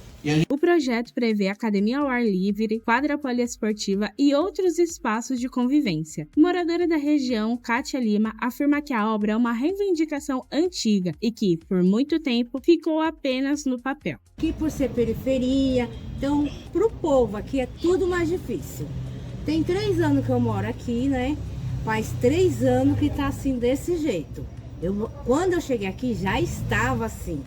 O projeto prevê academia ao ar livre, quadra poliesportiva e outros espaços de convivência. Moradora da região, Kátia Lima, afirma que a obra é uma reivindicação antiga e que, por muito tempo, ficou apenas no papel. Aqui por ser periferia, então para o povo aqui é tudo mais difícil. Tem 3 anos que eu moro aqui, né? Faz 3 anos que tá assim desse jeito. Quando eu cheguei aqui já estava assim.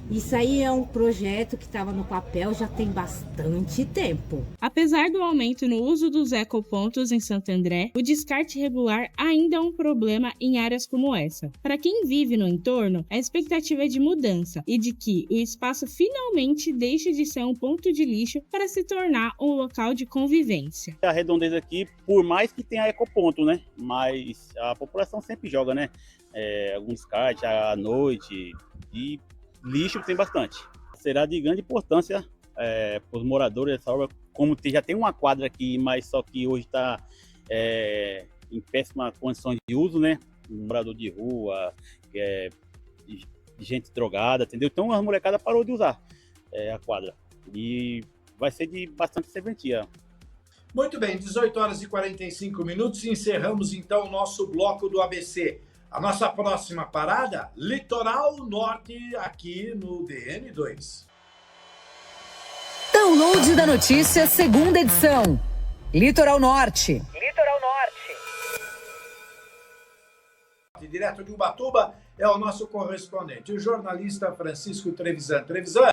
Isso aí é um projeto que estava no papel já tem bastante tempo. Apesar do aumento no uso dos ecopontos em Santo André, o descarte regular ainda é um problema em áreas como essa. Para quem vive no entorno, a expectativa é de mudança e de que o espaço finalmente deixe de ser um ponto de lixo para se tornar um local de convivência. A Redondeza aqui, por mais que tenha ecoponto, né? Mas a população sempre joga, né? Algum descarte à noite e lixo tem bastante. Será de grande importância para os moradores dessa obra, como já tem uma quadra aqui, mas só que hoje está em péssima condição de uso, né? Um morador de rua, gente drogada, entendeu? Então a molecada parou de usar a quadra e vai ser de bastante serventia. Muito bem, 18 horas e 45 minutos, encerramos então o nosso bloco do ABC. A nossa próxima parada, Litoral Norte, aqui no DN2. Download da notícia, segunda edição. Litoral Norte. Litoral Norte. Direto de Ubatuba é o nosso correspondente, o jornalista Francisco Trevisan. Trevisan,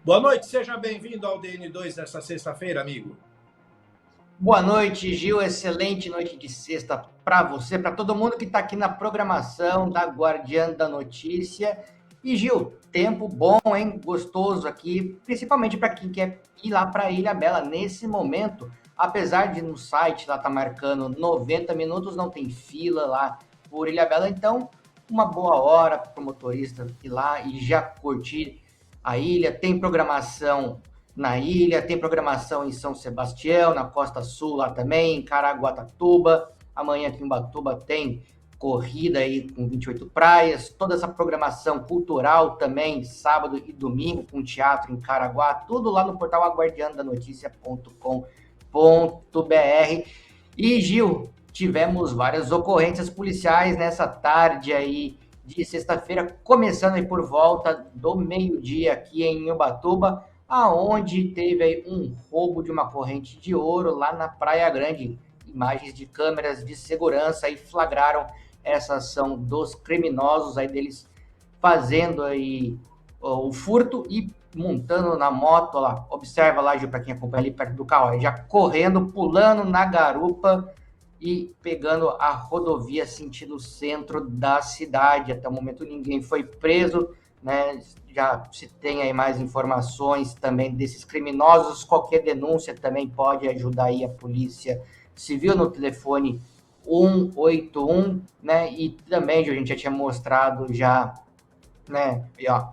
boa noite, seja bem-vindo ao DN2 desta sexta-feira, amigo. Boa noite, Gil. Excelente noite de sexta para você, para todo mundo que está aqui na programação da Guardiã da Notícia. E, Gil, tempo bom, hein? Gostoso aqui, principalmente para quem quer ir lá para Ilhabela nesse momento. Apesar de no site lá tá marcando 90 minutos, não tem fila lá por Ilhabela. Então, uma boa hora para o motorista ir lá e já curtir a ilha. Tem programação na ilha, tem programação em São Sebastião, na Costa Sul lá também, em Caraguatatuba. Amanhã aqui em Ubatuba tem corrida aí com 28 praias, toda essa programação cultural também, sábado e domingo, com teatro em Caraguá, tudo lá no portal aguardiandanoticia.com.br. E, Gil, tivemos várias ocorrências policiais nessa tarde aí de sexta-feira, começando aí por volta do meio-dia aqui em Ubatuba, aonde teve aí um roubo de uma corrente de ouro lá na Praia Grande. Imagens de câmeras de segurança aí flagraram essa ação dos criminosos, aí deles fazendo aí o furto e montando na moto lá. Observa lá, Gil, para quem acompanha ali perto do carro, aí já correndo, pulando na garupa e pegando a rodovia sentido centro da cidade. Até o momento ninguém foi preso, né? Já se tem aí mais informações também desses criminosos. Qualquer denúncia também pode ajudar aí a Polícia Civil no telefone 181, né? E também a gente já tinha mostrado já, né? E, ó,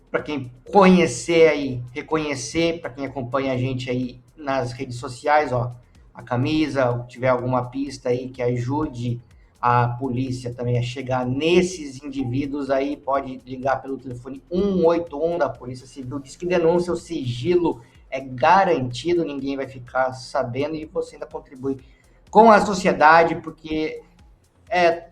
para quem conhecer aí, reconhecer, para quem acompanha a gente aí nas redes sociais, ó, a camisa, tiver alguma pista aí que ajude a polícia também a chegar nesses indivíduos aí, pode ligar pelo telefone 181 da Polícia Civil. Diz que denúncia, o sigilo é garantido, ninguém vai ficar sabendo e você ainda contribui com a sociedade, porque é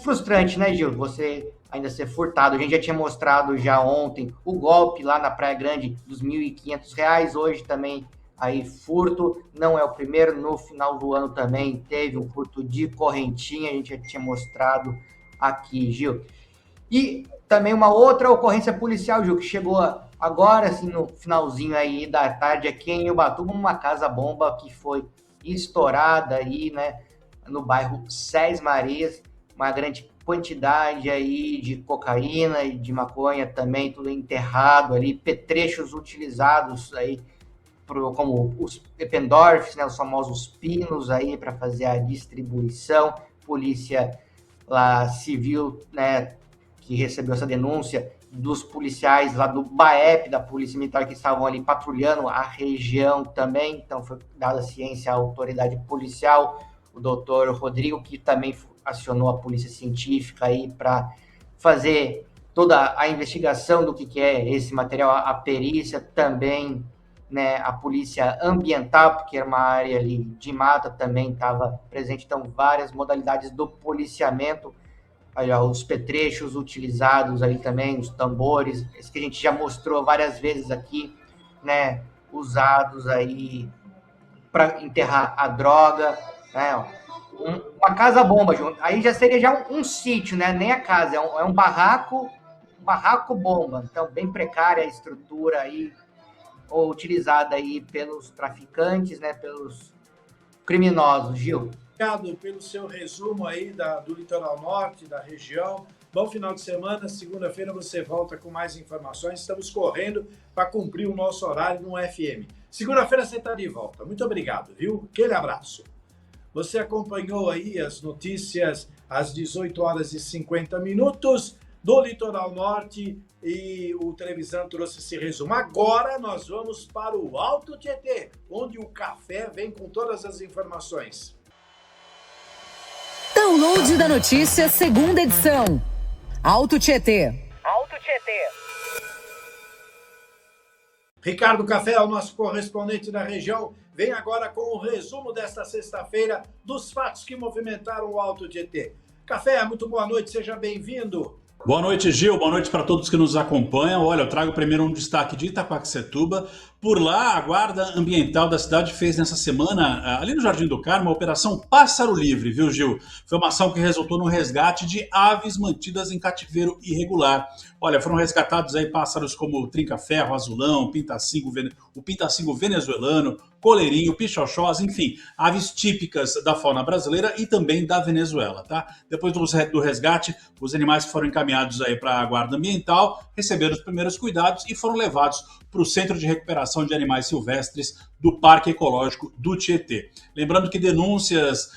frustrante, né, Gil? Você ainda ser furtado. A gente já tinha mostrado já ontem o golpe lá na Praia Grande dos R$ 1.500, hoje também aí furto, não é o primeiro, no final do ano também teve um furto de correntinha, a gente já tinha mostrado aqui, Gil. E também uma outra ocorrência policial, Gil, que chegou agora, assim, no finalzinho aí da tarde, aqui em Ubatuba, uma casa-bomba que foi estourada aí, né, no bairro Sés Marias, uma grande quantidade aí de cocaína e de maconha também, tudo enterrado ali, petrechos utilizados aí como os Eppendorfs, né, os famosos pinos aí para fazer a distribuição. Polícia lá civil, né, que recebeu essa denúncia dos policiais lá do BAEP, da Polícia Militar, que estavam ali patrulhando a região também. Então foi dada ciência à autoridade policial, o doutor Rodrigo, que também acionou a Polícia Científica aí para fazer toda a investigação do que é esse material, a perícia também, né, a polícia ambiental, porque era uma área ali de mata, também estava presente, então várias modalidades do policiamento, aí, ó, os petrechos utilizados aí também, os tambores, esse que a gente já mostrou várias vezes aqui, né, usados aí para enterrar a droga, né, ó. Uma casa-bomba, aí já seria já um sítio, né, nem a casa, é um barraco-bomba, então bem precária a estrutura aí, ou utilizada aí pelos traficantes, né, pelos criminosos. Gil. Obrigado pelo seu resumo aí do litoral norte, da região. Bom final de semana. Segunda-feira você volta com mais informações. Estamos correndo para cumprir o nosso horário no FM. Segunda-feira você está de volta. Muito obrigado, viu? Aquele abraço. Você acompanhou aí as notícias às 18 horas e 50 minutos do litoral norte e o Televisão trouxe esse resumo. Agora nós vamos para o Alto Tietê, onde o café vem com todas as informações. Download da notícia, segunda edição. Alto Tietê. Alto Tietê. Ricardo Café, o nosso correspondente da região, vem agora com o resumo desta sexta-feira dos fatos que movimentaram o Alto Tietê. Café, muito boa noite, seja bem-vindo. Boa noite, Gil. Boa noite para todos que nos acompanham. Olha, eu trago primeiro um destaque de Itaquaquecetuba. Por lá, a Guarda Ambiental da cidade fez nessa semana, ali no Jardim do Carmo, a Operação Pássaro Livre, viu, Gil? Foi uma ação que resultou no resgate de aves mantidas em cativeiro irregular. Olha, foram resgatados aí pássaros como trinca-ferro, azulão, o pintacingo venezuelano, coleirinho, pichochós, enfim, aves típicas da fauna brasileira e também da Venezuela, tá? Depois do resgate, os animais foram encaminhados aí para a Guarda Ambiental, receberam os primeiros cuidados e foram levados para o Centro de Recuperação de Animais Silvestres do Parque Ecológico do Tietê. Lembrando que denúncias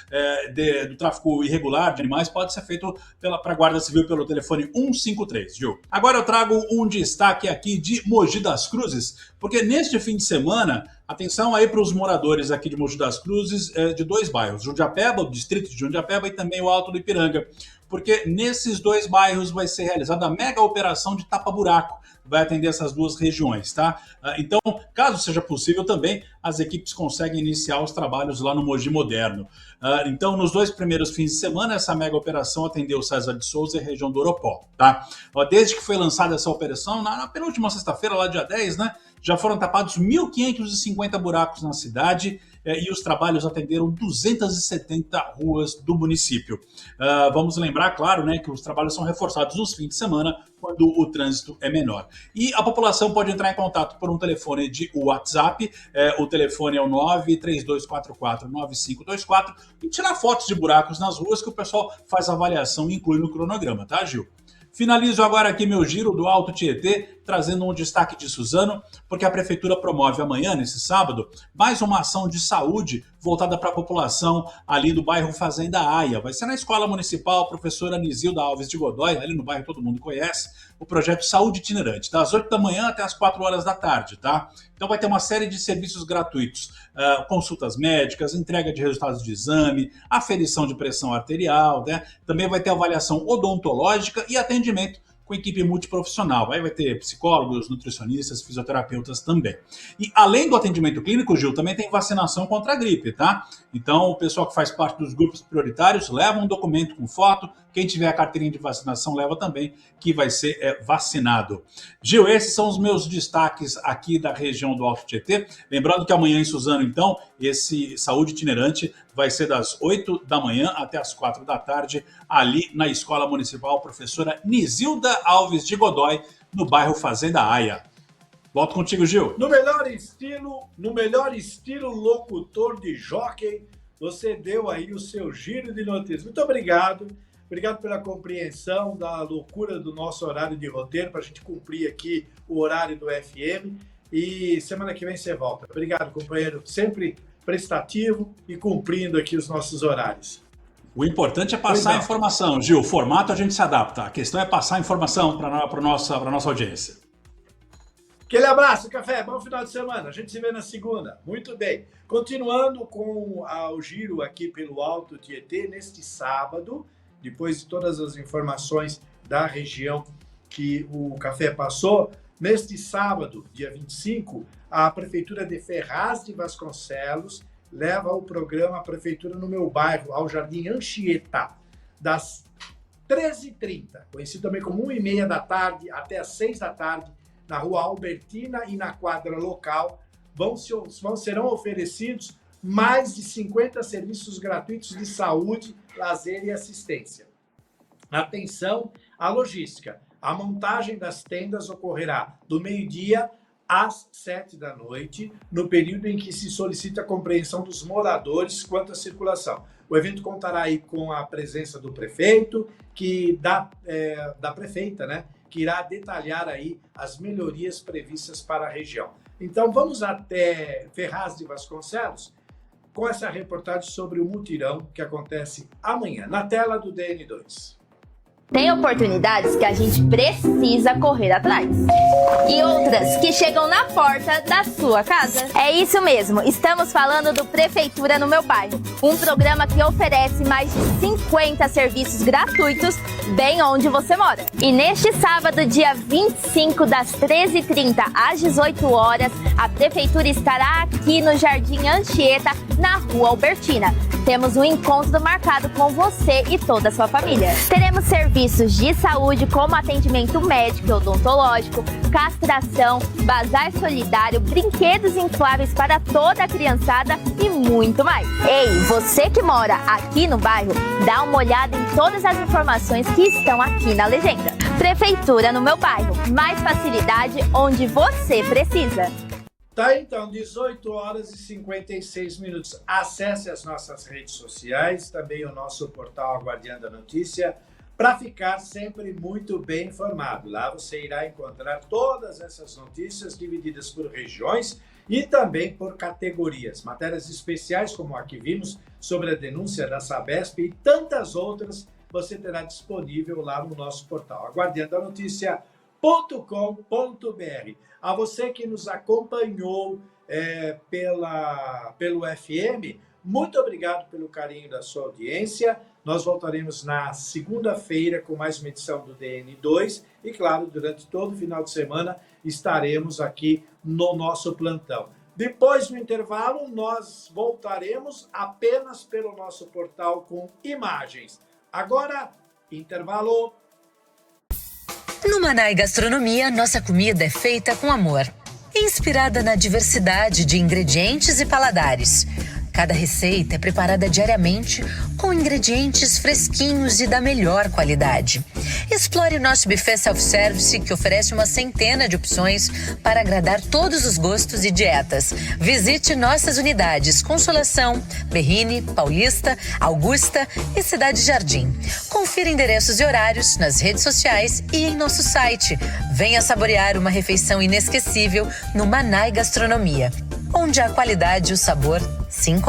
do tráfico irregular de animais pode ser feito para a Guarda Civil pelo telefone 153, Gil. Agora eu trago um destaque aqui de Mogi das Cruzes, porque neste fim de semana, atenção aí para os moradores aqui de Mogi das Cruzes, de dois bairros, Jundiapeba, o distrito de Jundiapeba e também o Alto do Ipiranga, porque nesses dois bairros vai ser realizada a mega operação de tapa-buraco, vai atender essas duas regiões, tá? Então, caso seja possível também, as equipes conseguem iniciar os trabalhos lá no Mogi Moderno. Então, nos dois primeiros fins de semana, essa mega operação atendeu César de Souza e a região do Oropó, tá? Desde que foi lançada essa operação, na penúltima sexta-feira, lá dia 10, né? Já foram tapados 1.550 buracos na cidade e os trabalhos atenderam 270 ruas do município. Vamos lembrar, claro, né, que os trabalhos são reforçados nos fins de semana, quando o trânsito é menor. E a população pode entrar em contato por um telefone de WhatsApp, o telefone é o 932449524, e tirar fotos de buracos nas ruas que o pessoal faz avaliação e inclui no cronograma, tá, Gil? Finalizo agora aqui meu giro do Alto Tietê, trazendo um destaque de Suzano, porque a Prefeitura promove amanhã, nesse sábado, mais uma ação de saúde voltada para a população ali do bairro Fazenda Aia. Vai ser na Escola Municipal Professora Nizilda Alves de Godoy, ali no bairro todo mundo conhece, o projeto Saúde Itinerante, das 8 da manhã até as 4 horas da tarde, tá? Então vai ter uma série de serviços gratuitos, consultas médicas, entrega de resultados de exame, aferição de pressão arterial, né? Também vai ter avaliação odontológica e atendimento com equipe multiprofissional. Aí vai ter psicólogos, nutricionistas, fisioterapeutas também. E além do atendimento clínico, Gil, também tem vacinação contra a gripe, tá? Então o pessoal que faz parte dos grupos prioritários leva um documento com foto, quem tiver a carteirinha de vacinação leva também, que vai ser vacinado. Gil, esses são os meus destaques aqui da região do Alto Tietê. Lembrando que amanhã em Suzano, então, esse Saúde Itinerante vai ser das 8 da manhã até as 4 da tarde, ali na Escola Municipal Professora Nizilda Alves de Godoy, no bairro Fazenda Aia. Volto contigo, Gil. No melhor estilo locutor de jockey, você deu aí o seu giro de notícias. Muito obrigado. Obrigado pela compreensão da loucura do nosso horário de roteiro, para a gente cumprir aqui o horário do FM. E semana que vem você volta. Obrigado, companheiro. Sempre prestativo e cumprindo aqui os nossos horários. O importante é passar a informação, Gil. O formato a gente se adapta. A questão é passar a informação para a nossa audiência. Aquele abraço, Café. Bom final de semana. A gente se vê na segunda. Muito bem. Continuando com o giro aqui pelo Alto Tietê, neste sábado, depois de todas as informações da região que o café passou, neste sábado, dia 25, a Prefeitura de Ferraz de Vasconcelos leva o programa Prefeitura no Meu Bairro ao Jardim Anchieta, das 13h30, conhecido também como 1h30 da tarde até as 6 da tarde, na Rua Albertina e na quadra local, serão oferecidos mais de 50 serviços gratuitos de saúde, lazer e assistência. Atenção à logística. A montagem das tendas ocorrerá do meio-dia às 7 da noite, no período em que se solicita a compreensão dos moradores quanto à circulação. O evento contará aí com a presença do prefeito, da prefeita, né, que irá detalhar aí as melhorias previstas para a região. Então vamos até Ferraz de Vasconcelos com essa reportagem sobre o mutirão que acontece amanhã, na tela do DN2. Tem oportunidades que a gente precisa correr atrás. E outras que chegam na porta da sua casa. É isso mesmo, estamos falando do Prefeitura no Meu Bairro. Um programa que oferece mais de 50 serviços gratuitos bem onde você mora. E neste sábado, dia 25, das 13h30 às 18 horas, a Prefeitura estará aqui no Jardim Anchieta, na Rua Albertina. Temos um encontro marcado com você e toda a sua família. Teremos serviços de saúde como atendimento médico e odontológico, castração, bazar solidário, brinquedos infláveis para toda a criançada e muito mais. Ei, você que mora aqui no bairro, dá uma olhada em todas as informações que estão aqui na legenda. Prefeitura no Meu Bairro, mais facilidade onde você precisa. Tá, então, 18 horas e 56 minutos. Acesse as nossas redes sociais, também o nosso portal A Guardiã da Notícia, para ficar sempre muito bem informado. Lá você irá encontrar todas essas notícias divididas por regiões e também por categorias. Matérias especiais, como a que vimos, sobre a denúncia da Sabesp e tantas outras, você terá disponível lá no nosso portal, aguardiandanoticia.com.br. A você que nos acompanhou pelo FM, muito obrigado pelo carinho da sua audiência. Nós voltaremos na segunda-feira com mais uma edição do DN2 e, claro, durante todo o final de semana estaremos aqui no nosso plantão. Depois do intervalo, nós voltaremos apenas pelo nosso portal com imagens. Agora, intervalo. No Manai Gastronomia, nossa comida é feita com amor. Inspirada na diversidade de ingredientes e paladares. Cada receita é preparada diariamente com ingredientes fresquinhos e da melhor qualidade. Explore o nosso buffet self-service, que oferece uma centena de opções para agradar todos os gostos e dietas. Visite nossas unidades Consolação, Berrini, Paulista, Augusta e Cidade Jardim. Confira endereços e horários nas redes sociais e em nosso site. Venha saborear uma refeição inesquecível no Manai Gastronomia, onde a qualidade e o sabor se encontram.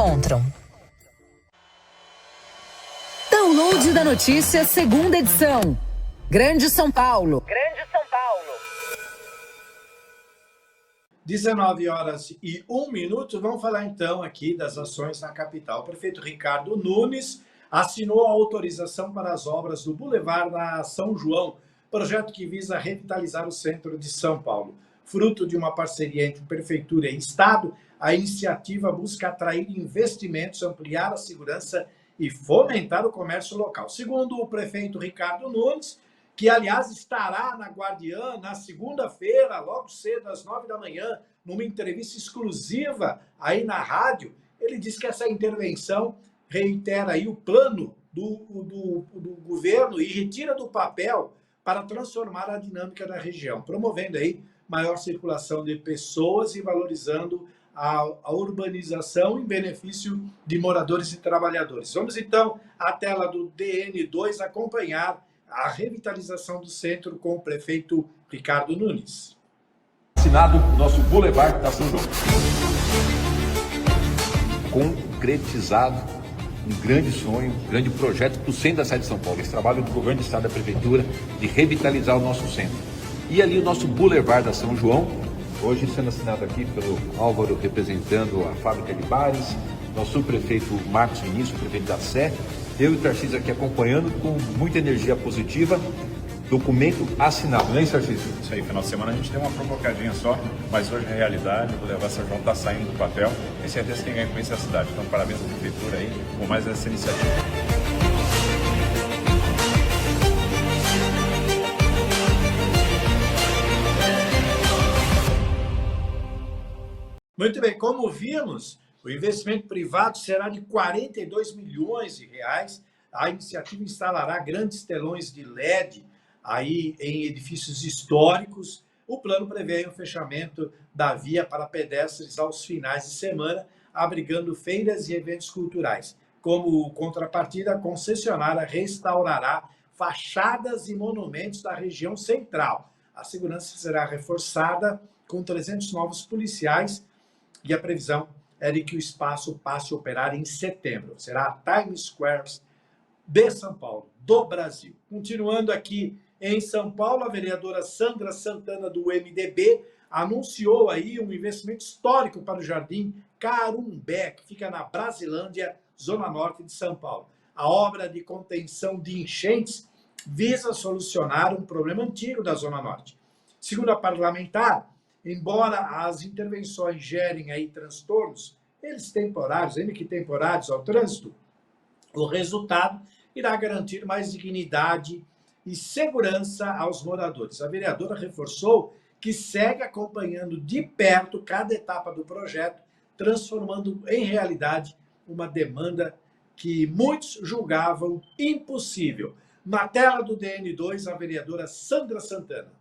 Download da notícia, segunda edição. Grande São Paulo. 19 horas e 1 minuto. Vamos falar então aqui das ações na capital. O prefeito Ricardo Nunes assinou a autorização para as obras do Boulevard na São João, projeto que visa revitalizar o centro de São Paulo. Fruto de uma parceria entre Prefeitura e Estado, a iniciativa busca atrair investimentos, ampliar a segurança e fomentar o comércio local. Segundo o prefeito Ricardo Nunes, que, aliás, estará na Guardiã na segunda-feira, logo cedo, às 9 da manhã, numa entrevista exclusiva aí na rádio, ele diz que essa intervenção reitera aí o plano do governo e retira do papel para transformar a dinâmica da região, promovendo aí maior circulação de pessoas e valorizando a urbanização em benefício de moradores e trabalhadores. Vamos então à tela do DN2 acompanhar a revitalização do centro com o prefeito Ricardo Nunes. Assinado nosso Boulevard da São João. Concretizado um grande sonho, um grande projeto para o centro da cidade de São Paulo. Esse trabalho do governo do estado da prefeitura de revitalizar o nosso centro. E ali o nosso Boulevard da São João, hoje sendo assinado aqui pelo Álvaro, representando a fábrica de bares, nosso prefeito Marcos Vinícius, prefeito da Sé, eu e o Tarcísio aqui acompanhando com muita energia positiva documento assinado, não é isso, Arcísio? Isso aí, final de semana a gente deu uma provocadinha só, mas hoje é realidade, vou levar São João, está saindo do papel, tem certeza que quem ganha com isso é a cidade. Então parabéns à Prefeitura aí por mais essa iniciativa. Muito bem, como vimos, o investimento privado será de 42 milhões de reais. A iniciativa instalará grandes telões de LED aí em edifícios históricos. O plano prevê o fechamento da via para pedestres aos finais de semana, abrigando feiras e eventos culturais. Como contrapartida, a concessionária restaurará fachadas e monumentos da região central. A segurança será reforçada com 300 novos policiais e a previsão é de que o espaço passe a operar em setembro. Será a Times Square de São Paulo, do Brasil. Continuando aqui em São Paulo, a vereadora Sandra Santana, do MDB, anunciou aí um investimento histórico para o Jardim Carumbé, que fica na Brasilândia, zona norte de São Paulo. A obra de contenção de enchentes visa solucionar um problema antigo da zona norte. Segundo a parlamentar, embora as intervenções gerem aí transtornos, eles temporários, ainda que temporários ao trânsito, o resultado irá garantir mais dignidade e segurança aos moradores. A vereadora reforçou que segue acompanhando de perto cada etapa do projeto, transformando em realidade uma demanda que muitos julgavam impossível. Na tela do DN2, a vereadora Sandra Santana.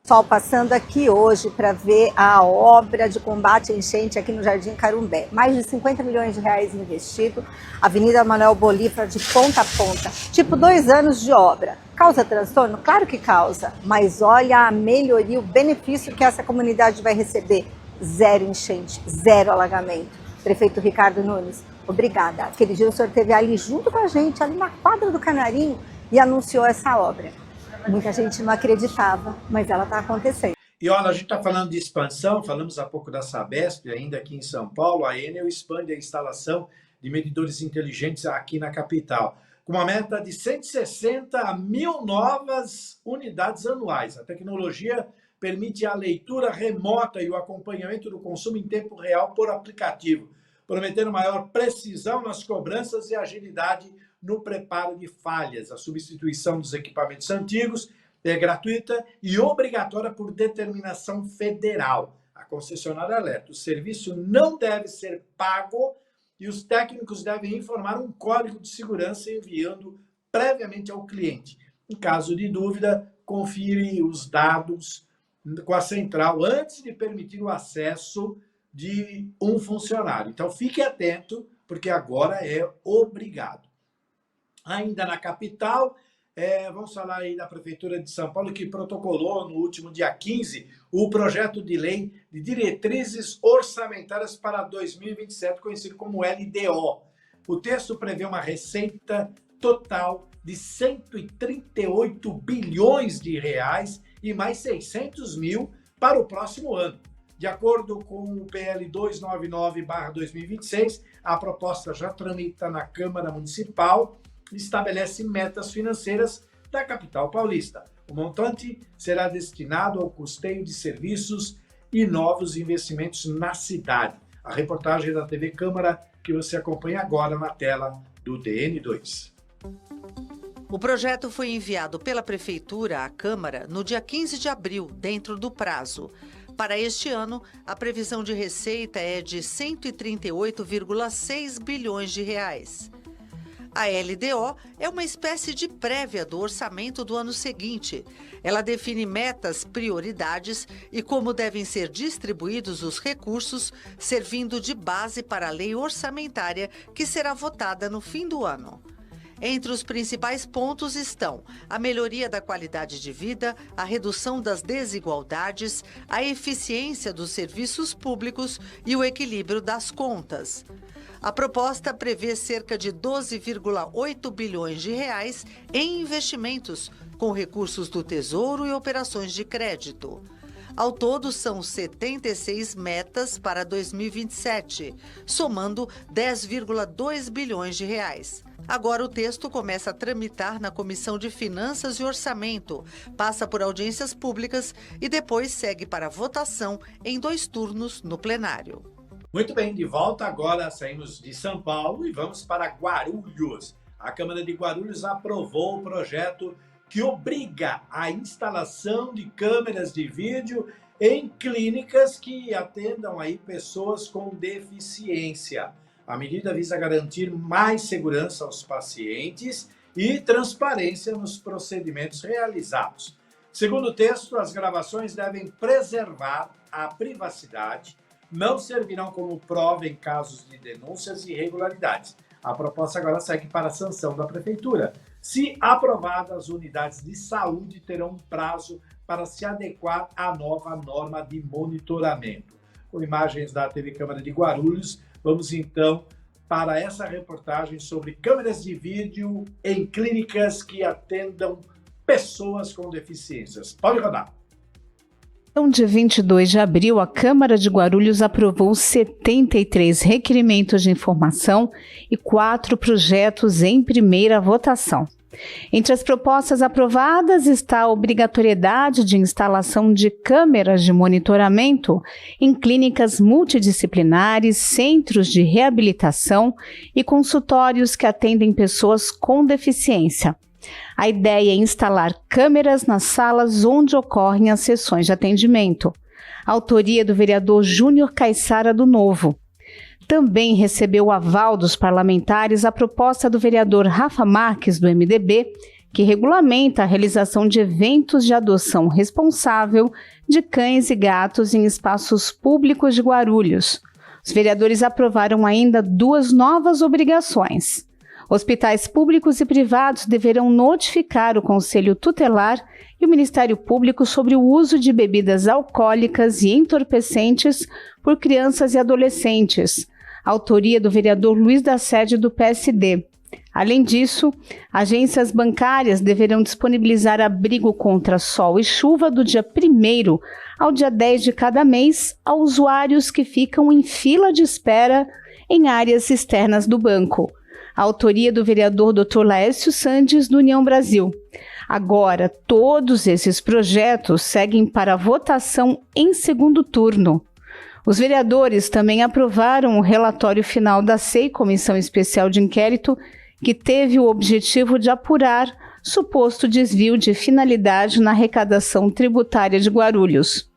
Pessoal passando aqui hoje para ver a obra de combate à enchente aqui no Jardim Carumbé. Mais de 50 milhões de reais investido, Avenida Manuel Bolívar de ponta a ponta. Tipo 2 anos de obra. Causa transtorno? Claro que causa, mas olha a melhoria, o benefício que essa comunidade vai receber. 0 enchente, 0 alagamento. Prefeito Ricardo Nunes, obrigada. Aquele dia o senhor esteve ali junto com a gente, ali na quadra do Canarinho, e anunciou essa obra. Muita gente não acreditava, mas ela está acontecendo. E olha, a gente está falando de expansão, falamos há pouco da Sabesp, ainda aqui em São Paulo, a Enel expande a instalação de medidores inteligentes aqui na capital, com uma meta de 160 mil novas unidades anuais. A tecnologia permite a leitura remota e o acompanhamento do consumo em tempo real por aplicativo, prometendo maior precisão nas cobranças e agilidade no preparo de falhas. A substituição dos equipamentos antigos é gratuita e obrigatória por determinação federal. A concessionária alerta: o serviço não deve ser pago e os técnicos devem informar um código de segurança enviando previamente ao cliente. Em caso de dúvida, confira os dados com a central antes de permitir o acesso de um funcionário. Então, fique atento, porque agora é obrigado. Ainda na capital, vamos falar aí da Prefeitura de São Paulo, que protocolou no último dia 15 o projeto de lei de diretrizes orçamentárias para 2027, conhecido como LDO. O texto prevê uma receita total de 138 bilhões de reais e mais 600 mil para o próximo ano. De acordo com o PL 299/2026, a proposta já tramita na Câmara Municipal e estabelece metas financeiras da capital paulista. O montante será destinado ao custeio de serviços e novos investimentos na cidade. A reportagem da TV Câmara, que você acompanha agora na tela do DN2. O projeto foi enviado pela Prefeitura à Câmara no dia 15 de abril, dentro do prazo. Para este ano, a previsão de receita é de 138,6 bilhões de reais. A LDO é uma espécie de prévia do orçamento do ano seguinte. Ela define metas, prioridades e como devem ser distribuídos os recursos, servindo de base para a lei orçamentária que será votada no fim do ano. Entre os principais pontos estão a melhoria da qualidade de vida, a redução das desigualdades, a eficiência dos serviços públicos e o equilíbrio das contas. A proposta prevê cerca de 12,8 bilhões de reais em investimentos, com recursos do Tesouro e operações de crédito. Ao todo, são 76 metas para 2027, somando 10,2 bilhões de reais. Agora o texto começa a tramitar na Comissão de Finanças e Orçamento, passa por audiências públicas e depois segue para votação em 2 turnos no plenário. Muito bem, de volta agora, saímos de São Paulo e vamos para Guarulhos. A Câmara de Guarulhos aprovou o projeto que obriga a instalação de câmeras de vídeo em clínicas que atendam aí pessoas com deficiência. A medida visa garantir mais segurança aos pacientes e transparência nos procedimentos realizados. Segundo o texto, as gravações devem preservar a privacidade, não servirão como prova em casos de denúncias e irregularidades. A proposta agora segue para a sanção da Prefeitura. Se aprovada, as unidades de saúde terão um prazo para se adequar à nova norma de monitoramento. Com imagens da TV Câmara de Guarulhos, vamos então para essa reportagem sobre câmeras de vídeo em clínicas que atendam pessoas com deficiências. Pode rodar. No dia 22 de abril, a Câmara de Guarulhos aprovou 73 requerimentos de informação e 4 projetos em primeira votação. Entre as propostas aprovadas está a obrigatoriedade de instalação de câmeras de monitoramento em clínicas multidisciplinares, centros de reabilitação e consultórios que atendem pessoas com deficiência. A ideia é instalar câmeras nas salas onde ocorrem as sessões de atendimento. A autoria do vereador Júnior Caiçara do Novo. Também recebeu o aval dos parlamentares a proposta do vereador Rafa Marques, do MDB, que regulamenta a realização de eventos de adoção responsável de cães e gatos em espaços públicos de Guarulhos. Os vereadores aprovaram ainda 2 novas obrigações. Hospitais públicos e privados deverão notificar o Conselho Tutelar e o Ministério Público sobre o uso de bebidas alcoólicas e entorpecentes por crianças e adolescentes. Autoria do vereador Luiz da Sede, do PSD. Além disso, agências bancárias deverão disponibilizar abrigo contra sol e chuva do dia 1º ao dia 10 de cada mês a usuários que ficam em fila de espera em áreas externas do banco. A autoria do vereador Dr. Laércio Sandes, do União Brasil. Agora, todos esses projetos seguem para votação em segundo turno. Os vereadores também aprovaram o relatório final da SEI, Comissão Especial de Inquérito, que teve o objetivo de apurar suposto desvio de finalidade na arrecadação tributária de Guarulhos.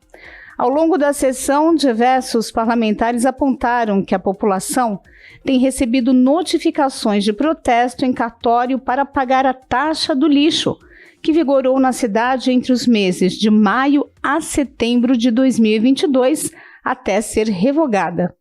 Ao longo da sessão, diversos parlamentares apontaram que a população tem recebido notificações de protesto em cartório para pagar a taxa do lixo, que vigorou na cidade entre os meses de maio a setembro de 2022, até ser revogada.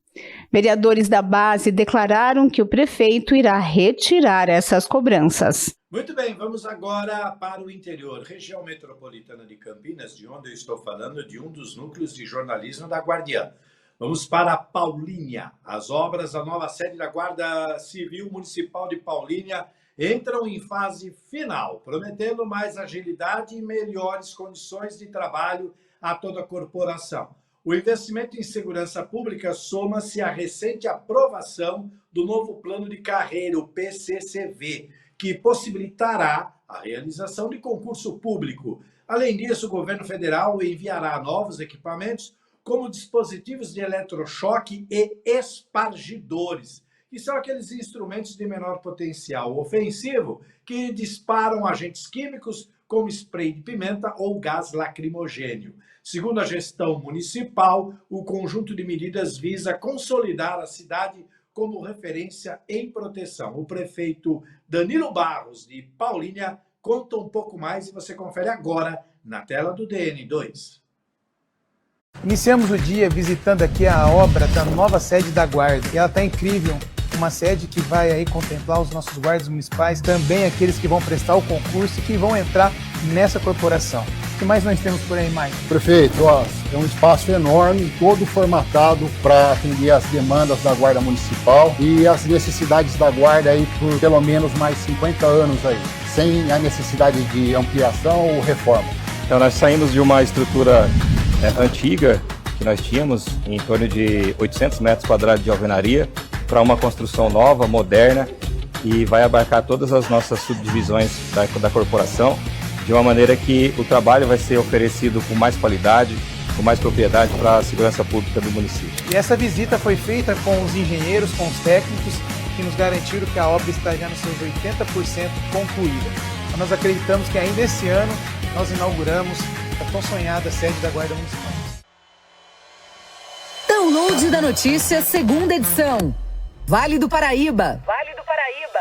Vereadores da base declararam que o prefeito irá retirar essas cobranças. Muito bem, vamos agora para o interior. Região metropolitana de Campinas, de onde eu estou falando, de um dos núcleos de jornalismo da Guardiã. Vamos para Paulínia. As obras da nova sede da Guarda Civil Municipal de Paulínia entram em fase final, prometendo mais agilidade e melhores condições de trabalho a toda a corporação. O investimento em segurança pública soma-se à recente aprovação do novo plano de carreira, o PCCV, que possibilitará a realização de concurso público. Além disso, o governo federal enviará novos equipamentos, como dispositivos de eletrochoque e espargidores, que são aqueles instrumentos de menor potencial ofensivo que disparam agentes químicos como spray de pimenta ou gás lacrimogênio. Segundo a gestão municipal, o conjunto de medidas visa consolidar a cidade como referência em proteção. O prefeito Danilo Barros, de Paulínia, conta um pouco mais e você confere agora na tela do DN2. Iniciamos o dia visitando aqui a obra da nova sede da Guarda. E ela está incrível, uma sede que vai aí contemplar os nossos guardas municipais, também aqueles que vão prestar o concurso e que vão entrar nessa corporação. O que mais nós temos por aí, Mike? Prefeito, é um espaço enorme, todo formatado para atender as demandas da Guarda Municipal e as necessidades da Guarda aí por pelo menos mais 50 anos aí, sem a necessidade de ampliação ou reforma. Então nós saímos de uma estrutura antiga que nós tínhamos, em torno de 800 metros quadrados de alvenaria, para uma construção nova, moderna, e vai abarcar todas as nossas subdivisões da corporação, de uma maneira que o trabalho vai ser oferecido com mais qualidade, com mais propriedade para a segurança pública do município. E essa visita foi feita com os engenheiros, com os técnicos, que nos garantiram que a obra está já nos seus 80% concluída. Nós acreditamos que ainda esse ano nós inauguramos a tão sonhada sede da Guarda Municipal. Download da notícia, segunda edição. Vale do Paraíba. Vale do Paraíba.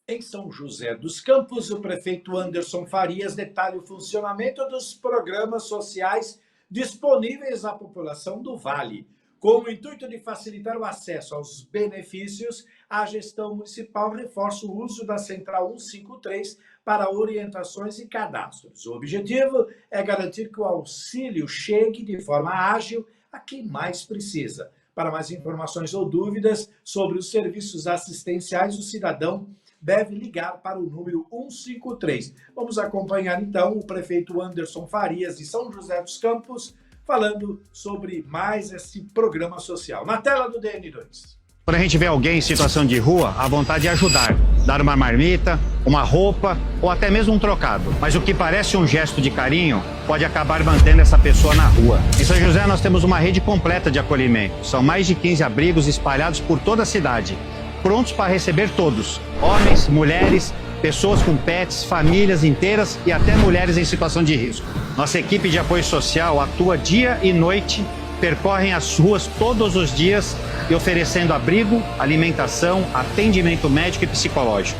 Em São José dos Campos, o prefeito Anderson Farias detalha o funcionamento dos programas sociais disponíveis à população do Vale. Com o intuito de facilitar o acesso aos benefícios, a gestão municipal reforça o uso da Central 153 para orientações e cadastros. O objetivo é garantir que o auxílio chegue de forma ágil a quem mais precisa. Para mais informações ou dúvidas sobre os serviços assistenciais, o cidadão deve ligar para o número 153. Vamos acompanhar, então, o prefeito Anderson Farias, de São José dos Campos, falando sobre mais esse programa social. Na tela do DN2. Quando a gente vê alguém em situação de rua, a vontade é ajudar, dar uma marmita, uma roupa ou até mesmo um trocado. Mas o que parece um gesto de carinho pode acabar mantendo essa pessoa na rua. Em São José nós temos uma rede completa de acolhimento. São mais de 15 abrigos espalhados por toda a cidade, prontos para receber todos, homens, mulheres, pessoas com pets, famílias inteiras e até mulheres em situação de risco. Nossa equipe de apoio social atua dia e noite, percorrem as ruas todos os dias e oferecendo abrigo, alimentação, atendimento médico e psicológico.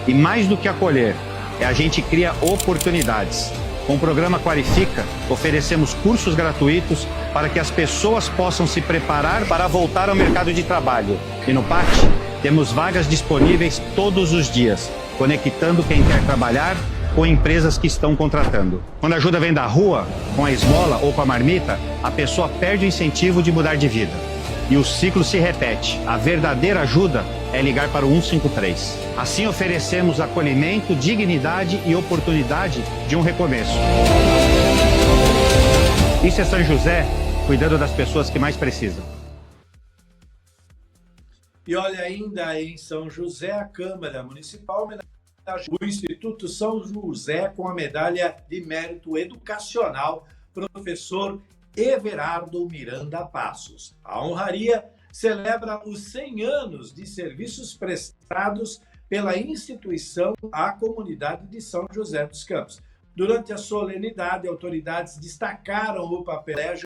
E mais do que acolher, a gente cria oportunidades. Com o programa Qualifica, oferecemos cursos gratuitos para que as pessoas possam se preparar para voltar ao mercado de trabalho. E no PAT, temos vagas disponíveis todos os dias, conectando quem quer trabalhar com empresas que estão contratando. Quando a ajuda vem da rua, com a esmola ou com a marmita, a pessoa perde o incentivo de mudar de vida. E o ciclo se repete. A verdadeira ajuda é ligar para o 153. Assim oferecemos acolhimento, dignidade e oportunidade de um recomeço. Isso é São José, cuidando das pessoas que mais precisam. E olha, ainda em São José, a Câmara Municipal homenageou o Instituto São José com a medalha de mérito educacional, professor Everardo Miranda Passos. A honraria celebra os 100 anos de serviços prestados pela instituição à comunidade de São José dos Campos. Durante a solenidade, autoridades destacaram o papel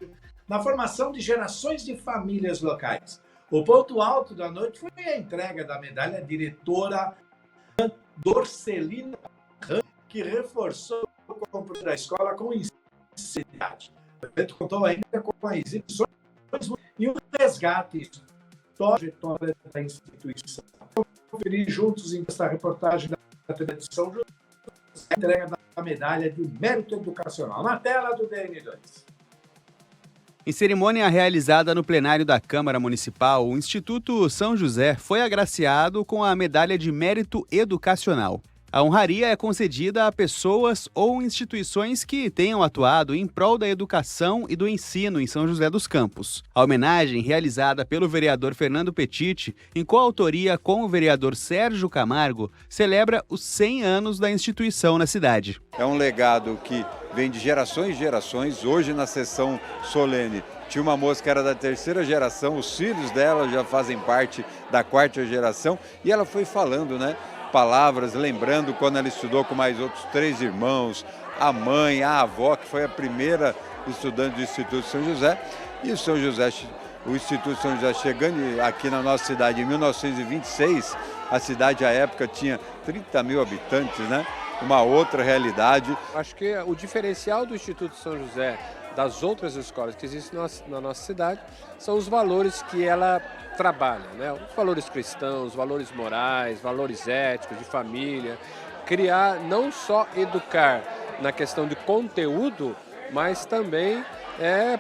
na formação de gerações de famílias locais. O ponto alto da noite foi a entrega da medalha à diretora Dorcelina, que reforçou o compromisso da escola com sinceridade. O evento contou ainda com as exibições e um resgate histórico da instituição. Vamos conferir juntos em esta reportagem da televisão a entrega da medalha de mérito educacional. Na tela do DN2. Em cerimônia realizada no plenário da Câmara Municipal, o Instituto São José foi agraciado com a medalha de mérito educacional. A honraria é concedida a pessoas ou instituições que tenham atuado em prol da educação e do ensino em São José dos Campos. A homenagem, realizada pelo vereador Fernando Petit, em coautoria com o vereador Sérgio Camargo, celebra os 100 anos da instituição na cidade. É um legado que vem de gerações e gerações. Hoje, na sessão solene, tinha uma moça que era da terceira geração, os filhos dela já fazem parte da quarta geração, e ela foi falando, palavras, lembrando quando ela estudou com mais outros 3 irmãos, a mãe, a avó, que foi a primeira estudante do Instituto São José, e o Instituto São José chegando aqui na nossa cidade em 1926, a cidade à época tinha 30 mil habitantes, uma outra realidade. Acho que o diferencial do Instituto São José das outras escolas que existem na nossa cidade são os valores que ela trabalha, os valores cristãos, valores morais, valores éticos, de família. Criar, não só educar na questão de conteúdo, mas também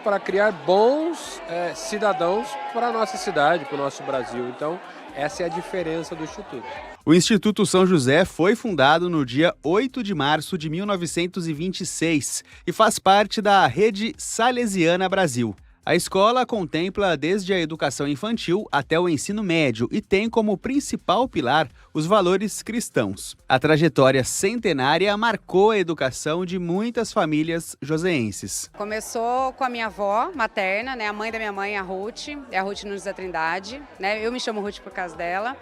para criar bons cidadãos para a nossa cidade, para o nosso Brasil. Então, essa é a diferença do Instituto. O Instituto São José foi fundado no dia 8 de março de 1926 e faz parte da Rede Salesiana Brasil. A escola contempla desde a educação infantil até o ensino médio e tem como principal pilar os valores cristãos. A trajetória centenária marcou a educação de muitas famílias joseenses. Começou com a minha avó materna, né, a mãe da minha mãe, a Ruth Nunes da Trindade, né, eu me chamo Ruth por causa dela.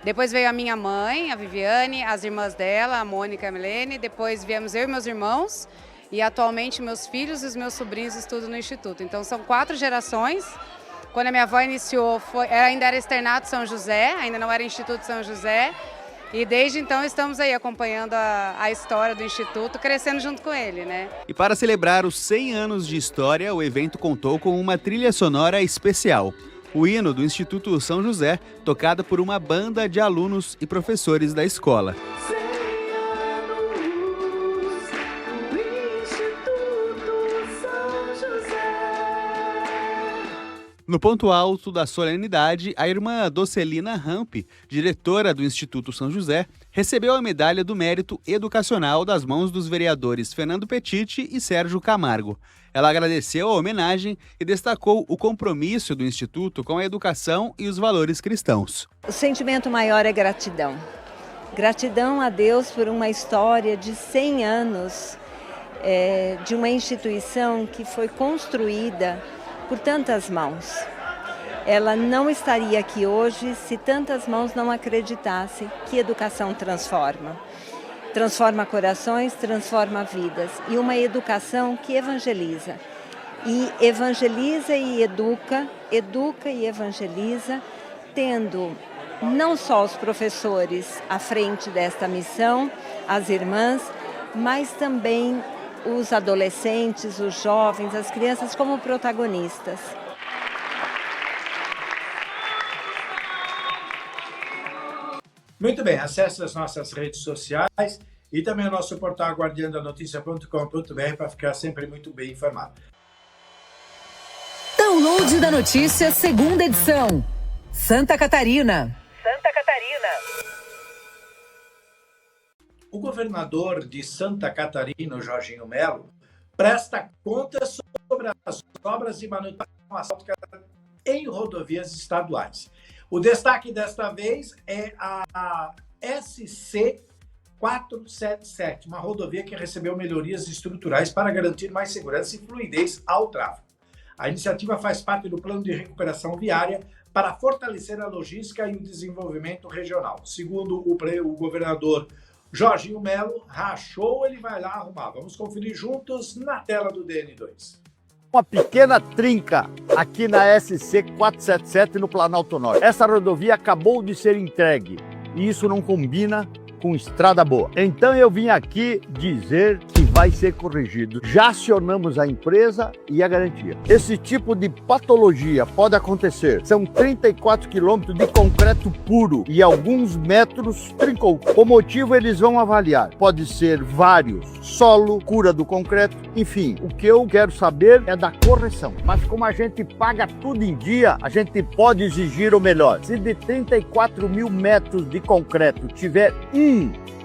Depois veio a minha mãe, a Viviane, as irmãs dela, a Mônica e a Milene, depois viemos eu e meus irmãos. E atualmente meus filhos e os meus sobrinhos estudam no Instituto. Então são 4 gerações. Quando a minha avó iniciou, ainda era Externato São José, ainda não era Instituto São José. E desde então estamos aí acompanhando a história do Instituto, crescendo junto com ele, né? E para celebrar os 100 anos de história, o evento contou com uma trilha sonora especial. O hino do Instituto São José, tocado por uma banda de alunos e professores da escola. No ponto alto da solenidade, a irmã Docelina Ramp, diretora do Instituto São José, recebeu a medalha do mérito educacional das mãos dos vereadores Fernando Petit e Sérgio Camargo. Ela agradeceu a homenagem e destacou o compromisso do Instituto com a educação e os valores cristãos. O sentimento maior é gratidão. Gratidão a Deus por uma história de 100 anos de uma instituição que foi construída por tantas mãos. Ela não estaria aqui hoje se tantas mãos não acreditassem que educação transforma. Transforma corações, transforma vidas. E uma educação que evangeliza. E evangeliza e educa, educa e evangeliza, tendo não só os professores à frente desta missão, as irmãs, mas também os adolescentes, os jovens, as crianças como protagonistas. Muito bem, acesse as nossas redes sociais e também o nosso portal guardiandanoticia.com.br para ficar sempre muito bem informado. Download da notícia, segunda edição. Santa Catarina. O governador de Santa Catarina, o Jorginho Melo, presta contas sobre as obras de manutenção asfáltica em rodovias estaduais. O destaque desta vez é a SC 477, uma rodovia que recebeu melhorias estruturais para garantir mais segurança e fluidez ao tráfego. A iniciativa faz parte do plano de recuperação viária para fortalecer a logística e o desenvolvimento regional. Segundo o governador Jorginho Melo, rachou, ele vai lá arrumar. Vamos conferir juntos na tela do DN2. Uma pequena trinca aqui na SC 477 no Planalto Norte. Essa rodovia acabou de ser entregue e isso não combina com estrada boa. Então eu vim aqui dizer que vai ser corrigido. Já acionamos a empresa e a garantia. Esse tipo de patologia pode acontecer. São 34 quilômetros de concreto puro e alguns metros trincou. O motivo eles vão avaliar. Pode ser vários, solo, cura do concreto, enfim. O que eu quero saber é da correção. Mas como a gente paga tudo em dia, a gente pode exigir o melhor. Se de 34 mil metros de concreto tiver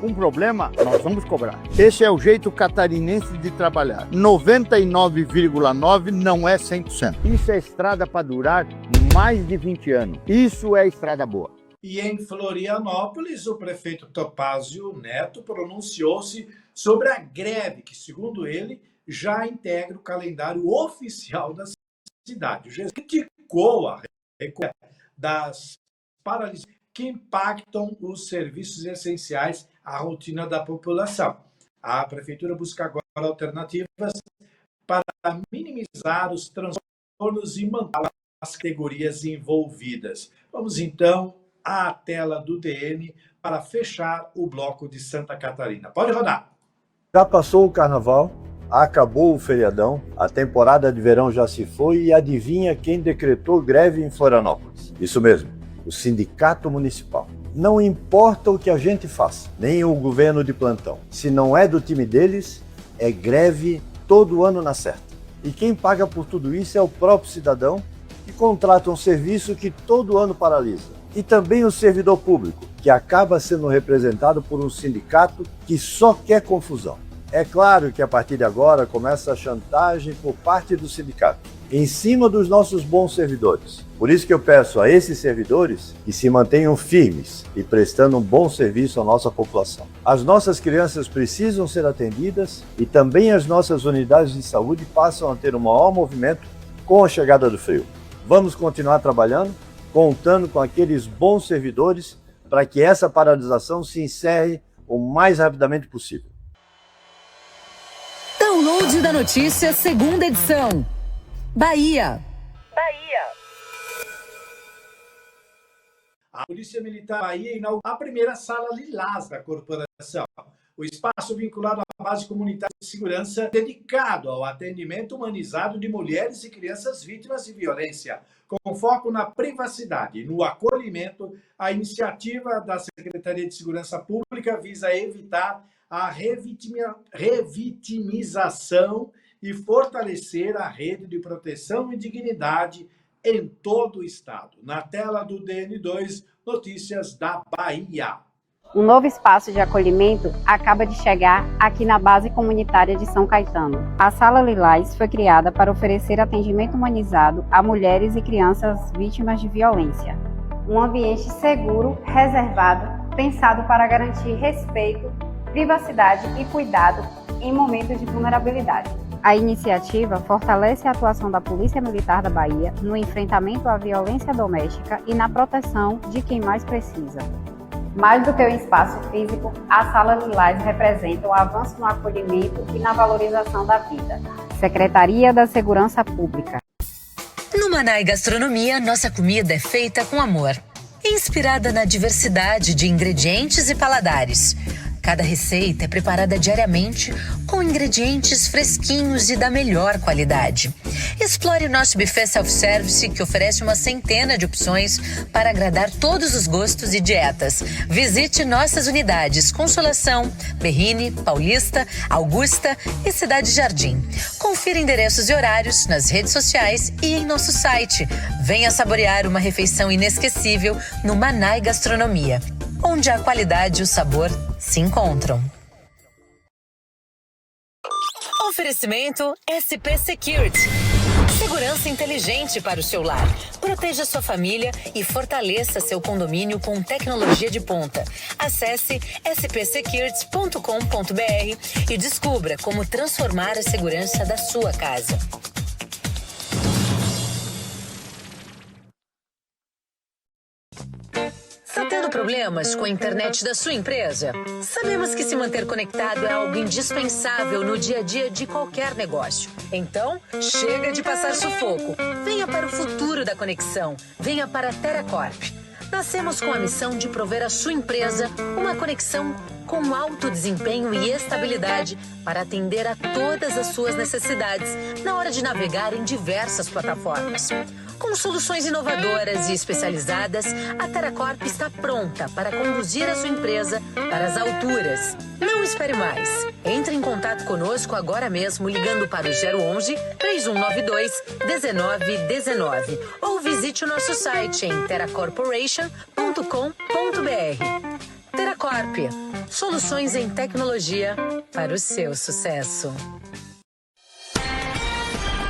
um problema, nós vamos cobrar. Esse é o jeito catarinense de trabalhar. 99,9% não é 100%. Isso é estrada para durar mais de 20 anos. Isso é estrada boa. E em Florianópolis, o prefeito Topázio Neto pronunciou-se sobre a greve, que, segundo ele, já integra o calendário oficial da cidade. O GES criticou a recuo das paralisias que impactam os serviços essenciais à rotina da população. A prefeitura busca agora alternativas para minimizar os transtornos e manter as categorias envolvidas. Vamos então à tela do DN para fechar o bloco de Santa Catarina. Pode rodar. Já passou o carnaval, acabou o feriadão, a temporada de verão já se foi e adivinha quem decretou greve em Florianópolis? Isso mesmo, o Sindicato Municipal. Não importa o que a gente faça, nem o governo de plantão. Se não é do time deles, é greve todo ano na certa. E quem paga por tudo isso é o próprio cidadão que contrata um serviço que todo ano paralisa. E também o servidor público, que acaba sendo representado por um sindicato que só quer confusão. É claro que a partir de agora começa a chantagem por parte do sindicato. em cima dos nossos bons servidores. Por isso que eu peço a esses servidores que se mantenham firmes e prestando um bom serviço à nossa população. As nossas crianças precisam ser atendidas e também as nossas unidades de saúde passam a ter um maior movimento com a chegada do frio. Vamos continuar trabalhando, contando com aqueles bons servidores para que essa paralisação se encerre o mais rapidamente possível. Download da notícia, segunda edição. Bahia. A Polícia Militar Bahia inaugurou a primeira sala lilás da corporação. O espaço vinculado à base comunitária de segurança dedicado ao atendimento humanizado de mulheres e crianças vítimas de violência, com foco na privacidade e no acolhimento. A iniciativa da Secretaria de Segurança Pública visa evitar a revitimização e fortalecer a rede de proteção e dignidade em todo o estado. Na tela do DN2, notícias da Bahia. Um novo espaço de acolhimento acaba de chegar aqui na base comunitária de São Caetano. A Sala Lilás foi criada para oferecer atendimento humanizado a mulheres e crianças vítimas de violência. Um ambiente seguro, reservado, pensado para garantir respeito, privacidade e cuidado em momentos de vulnerabilidade. A iniciativa fortalece a atuação da Polícia Militar da Bahia no enfrentamento à violência doméstica e na proteção de quem mais precisa. Mais do que um espaço físico, a Sala Lilás representa um avanço no acolhimento e na valorização da vida. Secretaria da Segurança Pública. No Manai Gastronomia, nossa comida é feita com amor. Inspirada na diversidade de ingredientes e paladares. Cada receita é preparada diariamente com ingredientes fresquinhos e da melhor qualidade. Explore nosso buffet self-service, que oferece uma centena de opções para agradar todos os gostos e dietas. Visite nossas unidades Consolação, Berrini, Paulista, Augusta e Cidade Jardim. Confira endereços e horários nas redes sociais e em nosso site. Venha saborear uma refeição inesquecível no Manai Gastronomia, onde a qualidade e o sabor se encontram. Oferecimento SP Security. Segurança inteligente para o seu lar. Proteja sua família e fortaleça seu condomínio com tecnologia de ponta. Acesse spsecurity.com.br e descubra como transformar a segurança da sua casa. Está tendo problemas com a internet da sua empresa? Sabemos que se manter conectado é algo indispensável no dia a dia de qualquer negócio. Então, chega de passar sufoco. Venha para o futuro da conexão. Venha para a TerraCorp. Nascemos com a missão de prover à sua empresa uma conexão com alto desempenho e estabilidade para atender a todas as suas necessidades na hora de navegar em diversas plataformas. Com soluções inovadoras e especializadas, a TerraCorp está pronta para conduzir a sua empresa para as alturas. Não espere mais. Entre em contato conosco agora mesmo ligando para o 011 3192 1919 ou visite o nosso site em terracorporation.com.br. TerraCorp, soluções em tecnologia para o seu sucesso.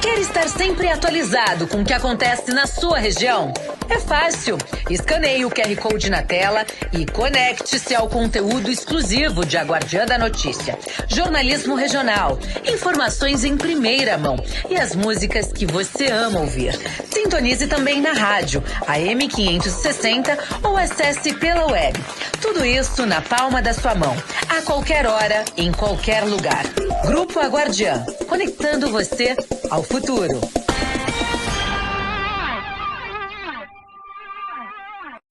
Quer estar sempre atualizado com o que acontece na sua região? É fácil. Escaneie o QR Code na tela e conecte-se ao conteúdo exclusivo de A Guardiã da Notícia. Jornalismo regional, informações em primeira mão e as músicas que você ama ouvir. Sintonize também na rádio, AM 560 ou acesse pela web. Tudo isso na palma da sua mão, a qualquer hora, em qualquer lugar. Grupo A Guardiã, conectando você ao futuro.